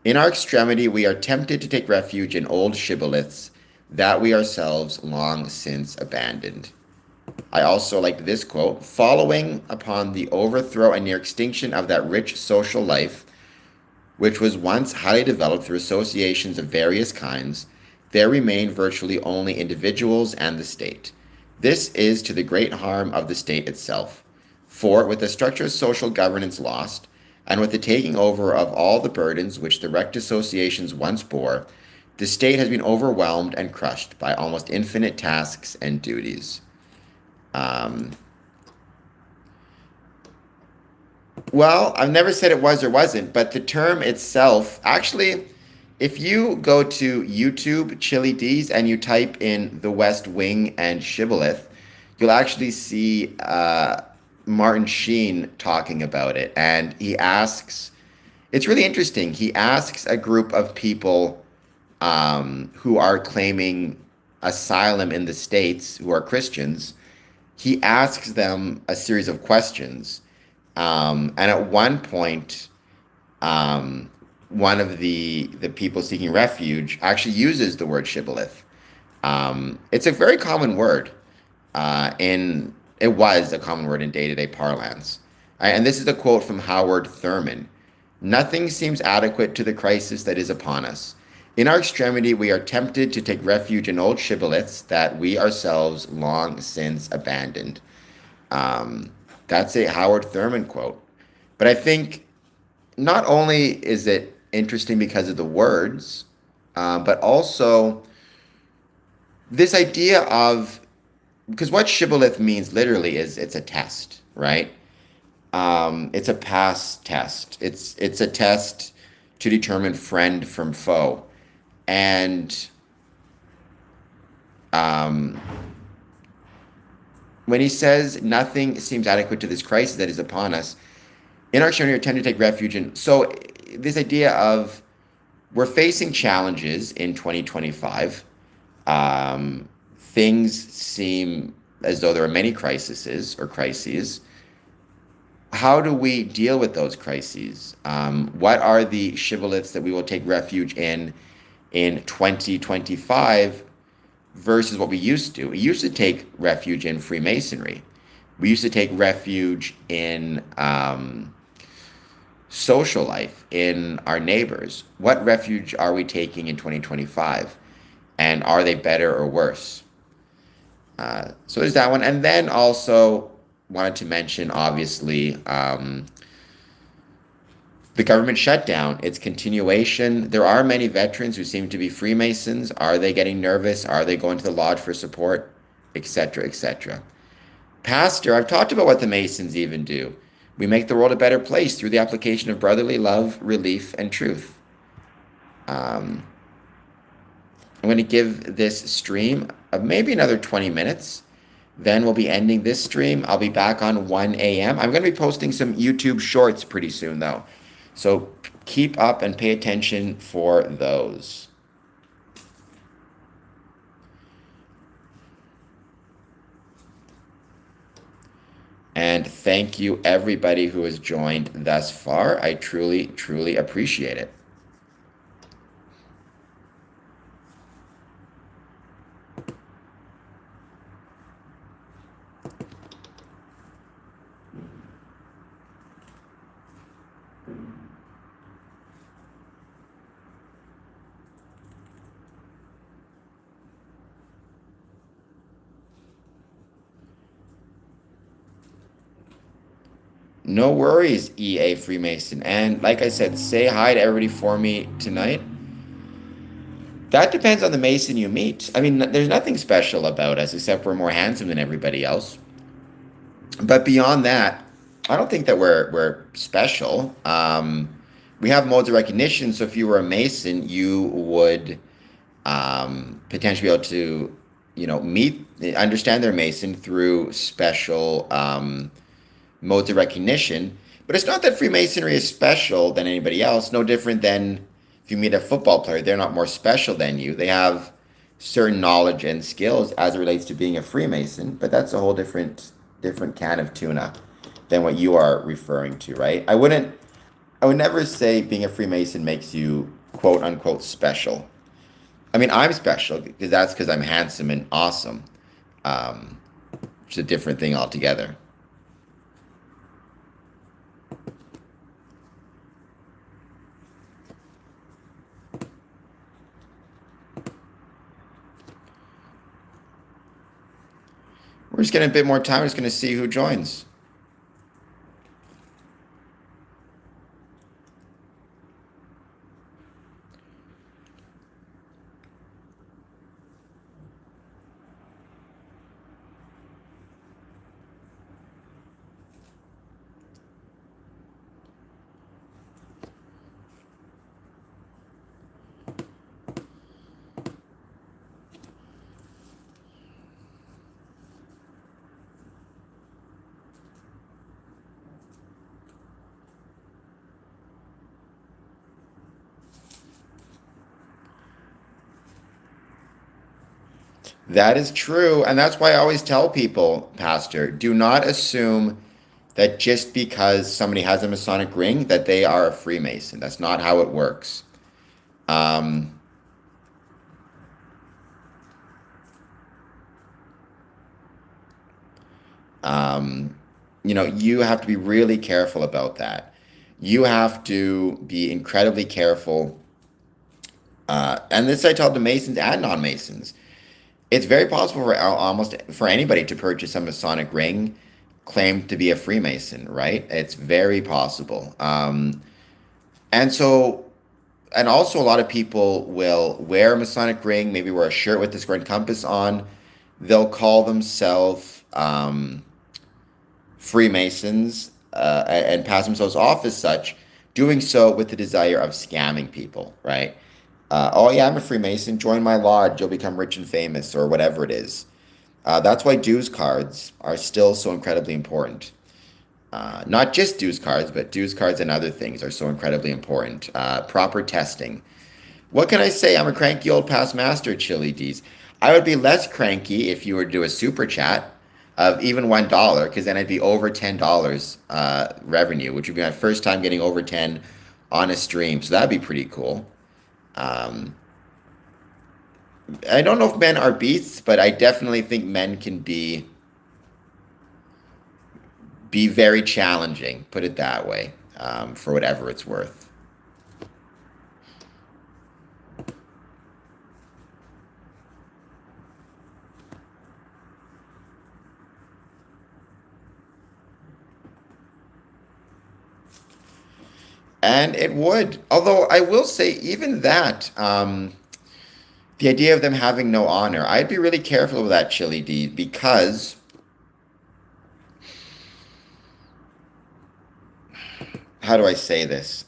In our extremity, we are tempted to take refuge in old shibboleths that we ourselves long since abandoned. I also liked this quote: following upon the overthrow and near extinction of that rich social life, which was once highly developed through associations of various kinds, there remain virtually only individuals and the state. This is to the great harm of the state itself. For, with the structure of social governance lost, and with the taking over of all the burdens which the wrecked associations once bore, the state has been overwhelmed and crushed by almost infinite tasks and duties. Well, I've never said it was or wasn't, but the term itself, actually, if you go to YouTube, Chili D's, and you type in the West Wing and shibboleth, you'll actually see Martin Sheen talking about it. And he asks, it's really interesting. He asks a group of people who are claiming asylum in the States, who are Christians. He asks them a series of questions. And at one point, one of the people seeking refuge actually uses the word shibboleth. It's a very common word it was a common word in day-to-day parlance. And this is a quote from Howard Thurman. Nothing seems adequate to the crisis that is upon us. In our extremity, we are tempted to take refuge in old shibboleths that we ourselves long since abandoned. That's a Howard Thurman quote. But I think not only is it interesting because of the words, but also this idea of, because what shibboleth means literally is it's a test, right? It's a pass test. It's a test to determine friend from foe. And when he says nothing seems adequate to this crisis that is upon us, in our extremity, we tend to take refuge in. So this idea of we're facing challenges in 2025. Things seem as though there are many crises. How do we deal with those crises? What are the shibboleths that we will take refuge in 2025 versus what we used to? We used to take refuge in Freemasonry. We used to take refuge in social life, in our neighbors. What refuge are we taking in 2025? And are they better or worse? So there's that one. And then also wanted to mention, obviously, the government shutdown, its continuation. There are many veterans who seem to be Freemasons. Are they getting nervous? Are they going to the lodge for support? Etc., etc. Pastor, I've talked about what the Masons even do. We make the world a better place through the application of brotherly love, relief, and truth. I'm going to give this stream maybe another 20 minutes. Then we'll be ending this stream. I'll be back on 1 a.m. I'm going to be posting some YouTube shorts pretty soon, though. So keep up and pay attention for those. And thank you, everybody who has joined thus far. I truly, truly appreciate it. No worries, EA Freemason. And like I said, say hi to everybody for me tonight. That depends on the Mason you meet. I mean, there's nothing special about us except we're more handsome than everybody else. But beyond that, I don't think that we're special. We have modes of recognition. So if you were a Mason, you would potentially be able to, understand their Mason through special modes of recognition. But it's not that Freemasonry is special than anybody else. No different than if you meet a football player, they're not more special than you. They have certain knowledge and skills as it relates to being a Freemason, but that's a whole different can of tuna than what you are referring to, right? I would never say being a Freemason makes you quote unquote special. I mean, I'm special because I'm handsome and awesome. It's a different thing altogether. We're just getting a bit more time. We're just going to see who joins. That is true. And that's why I always tell people, Pastor, do not assume that just because somebody has a Masonic ring that they are a Freemason. That's not how it works. Um, um, you have to be really careful about that. You have to be incredibly careful. And this I tell the Masons and non-Masons. It's very possible for almost for anybody to purchase a Masonic ring, claim to be a Freemason, right? It's very possible. And so, and also a lot of people will wear a Masonic ring, maybe wear a shirt with the square and compass on. They'll call themselves Freemasons and pass themselves off as such, doing so with the desire of scamming people, right? Oh yeah, I'm a Freemason. Join my lodge. You'll become rich and famous, or whatever it is. That's why dues cards are still so incredibly important. Not just dues cards, but dues cards and other things are so incredibly important. Proper testing. What can I say? I'm a cranky old past master, Chili D's. I would be less cranky if you were to do a super chat of even $1, because then I'd be over $10 revenue, which would be my first time getting over 10 on a stream. So that'd be pretty cool. Um, I don't know if men are beasts, but I definitely think men can be very challenging, put it that way, for whatever it's worth. And it would, although I will say, even that, the idea of them having no honor, I'd be really careful with that, Chili D, because how do I say this?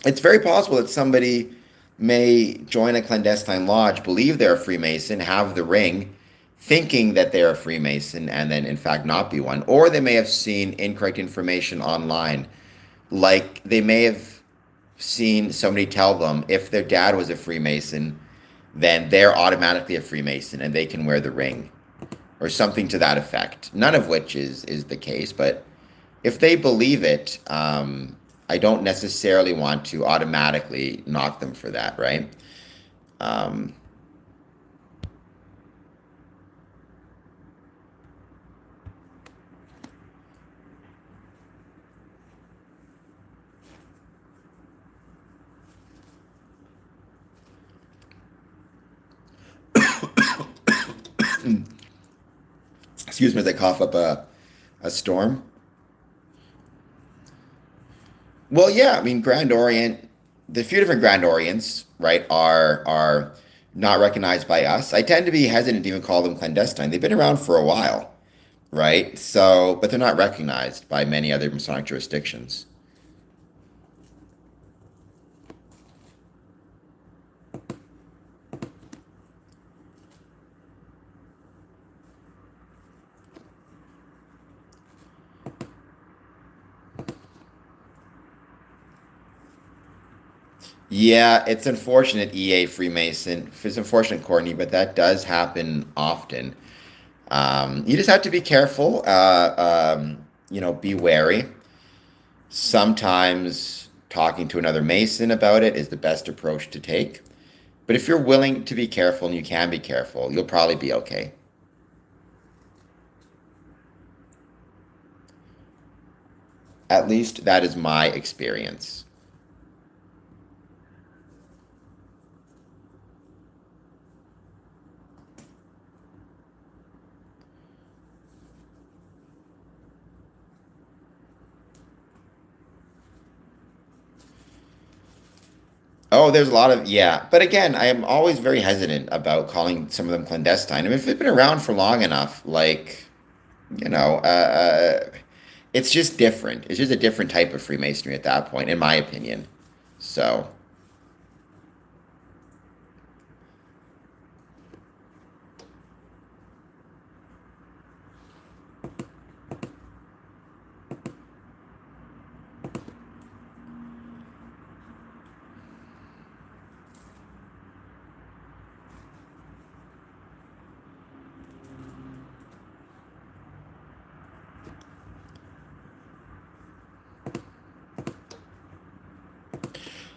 It's very possible that somebody may join a clandestine lodge, believe they're a Freemason, have the ring, thinking that they're a Freemason, and then in fact not be one. Or they may have seen incorrect information online Like they may have seen somebody tell them if their dad was a Freemason, then they're automatically a Freemason and they can wear the ring or something to that effect. None of which is the case, but if they believe it, I don't necessarily want to automatically knock them for that, right? Um, Excuse me as I cough up a storm. Well, yeah, I mean, Grand Orient, the few different Grand Orients, right, are not recognized by us. I tend to be hesitant to even call them clandestine. They've been around for a while, right? So, but they're not recognized by many other Masonic jurisdictions. Yeah, it's unfortunate, EA Freemason. It's unfortunate, Courtney, but that does happen often. You just have to be careful. Be wary. Sometimes talking to another Mason about it is the best approach to take. But if you're willing to be careful and you can be careful, you'll probably be okay. At least that is my experience. Oh, there's a lot of, yeah. But again, I am always very hesitant about calling some of them clandestine. I mean, if they've been around for long enough, like, you know, it's just different. It's just a different type of Freemasonry at that point, in my opinion. So,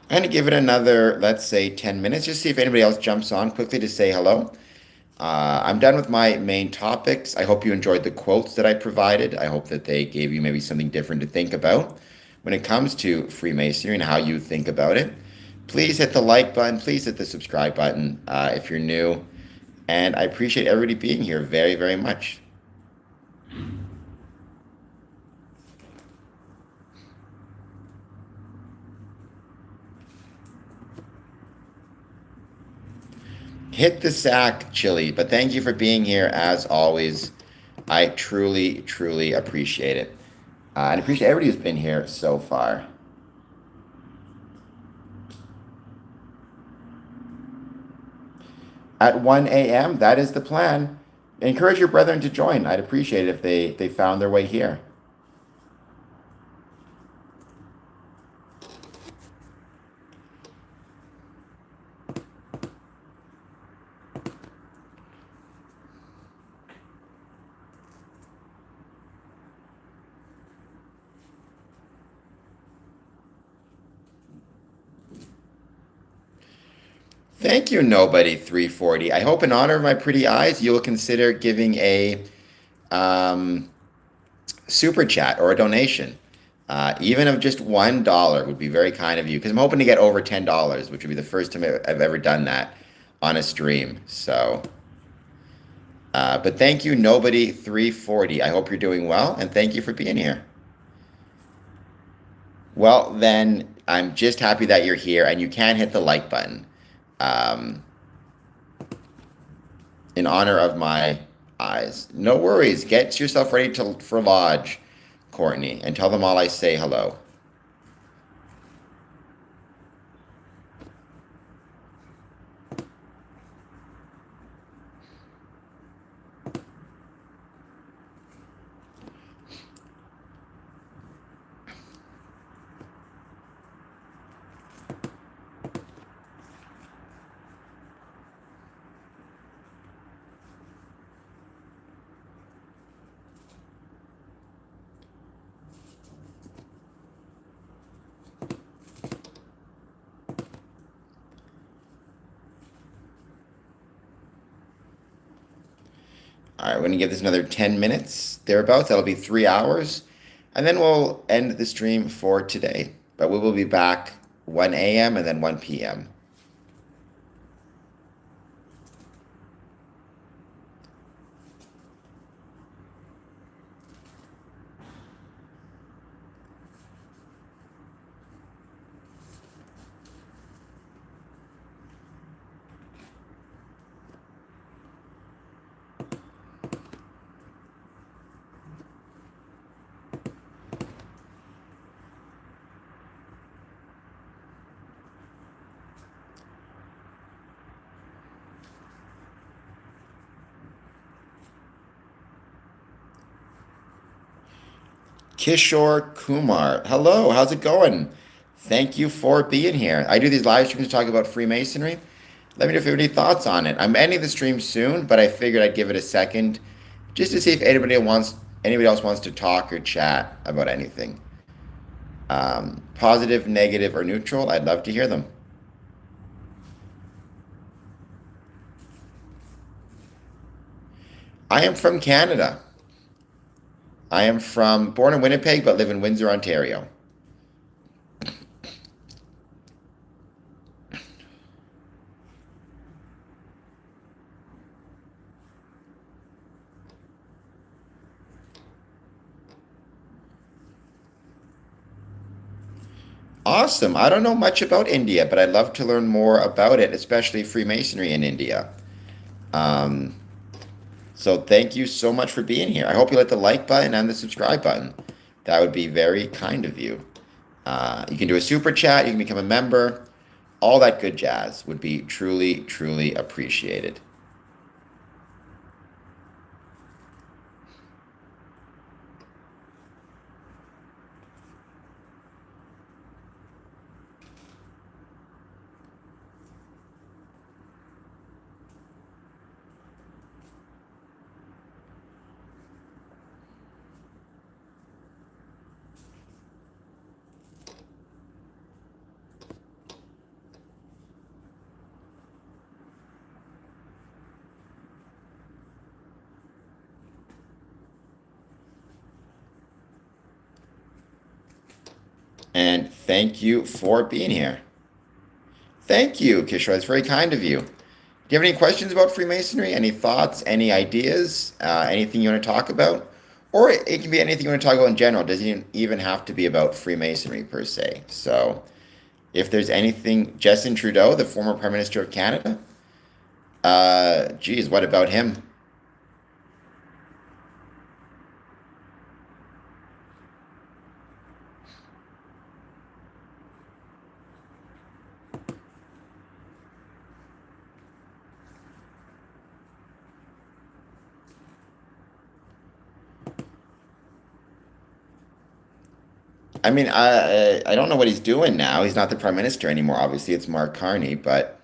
I'm going to give it another, let's say, 10 minutes, just see if anybody else jumps on quickly to say hello. I'm done with my main topics. I hope you enjoyed the quotes that I provided. I hope that they gave you maybe something different to think about when it comes to Freemasonry and how you think about it. Please hit the like button. Please hit the subscribe button if you're new. And I appreciate everybody being here very, very much. Hit the sack, Chili. But thank you for being here as always. I truly, truly appreciate it. And I appreciate everybody who's been here so far. At 1 a.m., that is the plan. Encourage your brethren to join. I'd appreciate it if they found their way here. Thank you, Nobody 340. I hope in honor of my pretty eyes, you will consider giving a um, super chat or a donation. Even of just $1 would be very kind of you because I'm hoping to get over $10, which would be the first time I've ever done that on a stream. So, but thank you, Nobody 340. I hope you're doing well and thank you for being here. Well, then I'm just happy that you're here and you can hit the like button. Um, in honor of my eyes. No worries. Get yourself ready for lodge, Courtney, and tell them all I say hello. All right, we're gonna give this another 10 minutes thereabouts. That'll be 3 hours. And then we'll end the stream for today. But we will be back 1 a.m. and then 1 p.m. Kishore Kumar. Hello, how's it going? Thank you for being here. I do these live streams to talk about Freemasonry. Let me know if you have any thoughts on it. I'm ending the stream soon, but I figured I'd give it a second just to see if anybody else wants to talk or chat about anything. Positive, negative, or neutral, I'd love to hear them. I am from Canada. I am born in Winnipeg, but live in Windsor, Ontario. Awesome. I don't know much about India, but I'd love to learn more about it, especially Freemasonry in India. Um, so thank you so much for being here. I hope you hit the like button and the subscribe button. That would be very kind of you. You can do a super chat, you can become a member. All that good jazz would be truly, truly appreciated. And thank you for being here. Thank you, Kishore. That's very kind of you. Do you have any questions about Freemasonry? Any thoughts? Any ideas? Anything you want to talk about? Or it can be anything you want to talk about in general. It doesn't even have to be about Freemasonry per se. So if there's anything, Justin Trudeau, the former Prime Minister of Canada, geez, what about him? I mean, I don't know what he's doing now. He's not the Prime Minister anymore. Obviously, it's Mark Carney, but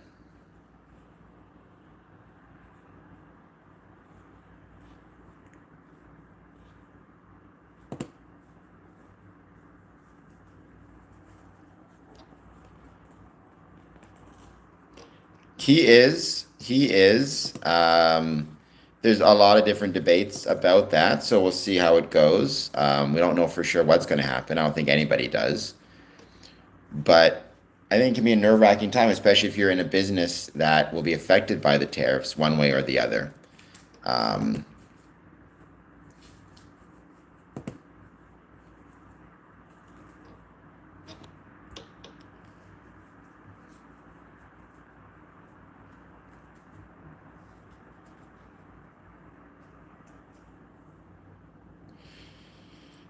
he is. He is. There's a lot of different debates about that, so we'll see how it goes. We don't know for sure what's going to happen. I don't think anybody does. But I think it can be a nerve-wracking time, especially if you're in a business that will be affected by the tariffs one way or the other. Um,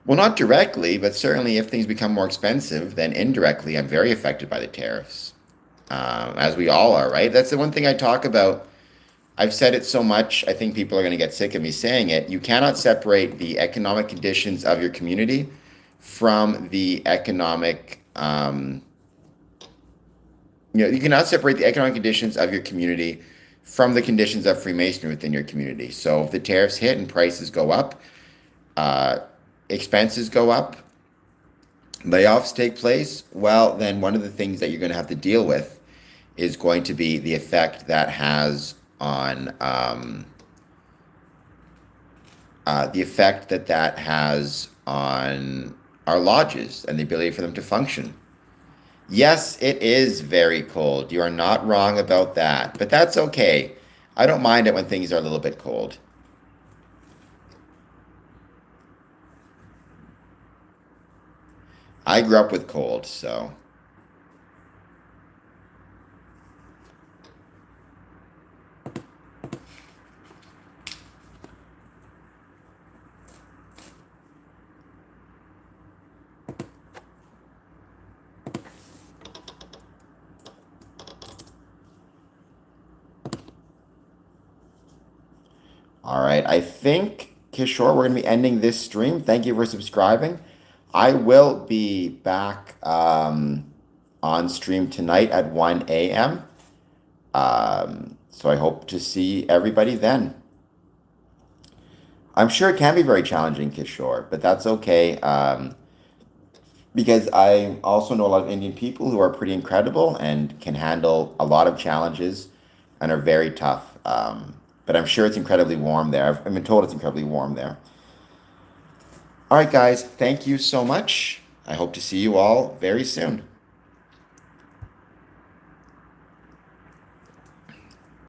well, not directly, but certainly if things become more expensive, then indirectly, I'm very affected by the tariffs, as we all are, right? That's the one thing I talk about. I've said it so much, I think people are going to get sick of me saying it. You cannot separate the economic conditions of your community from the economic, you cannot separate the economic conditions of your community from the conditions of Freemasonry within your community. So if the tariffs hit and prices go up, uh, expenses go up, layoffs take place, well, then one of the things that you're going to have to deal with is going to be the effect that has on the effect that that has on our lodges and the ability for them to function. Yes, it is very cold. You are not wrong about that, but that's okay. I don't mind it when things are a little bit cold. I grew up with cold, so. All right, I think, Kishore, we're going to be ending this stream. Thank you for subscribing. I will be back on stream tonight at 1 a.m. So I hope to see everybody then. I'm sure it can be very challenging, Kishore, but that's okay. Because I also know a lot of Indian people who are pretty incredible and can handle a lot of challenges and are very tough. But I'm sure it's incredibly warm there. I've been told it's incredibly warm there. All right, guys, thank you so much. I hope to see you all very soon.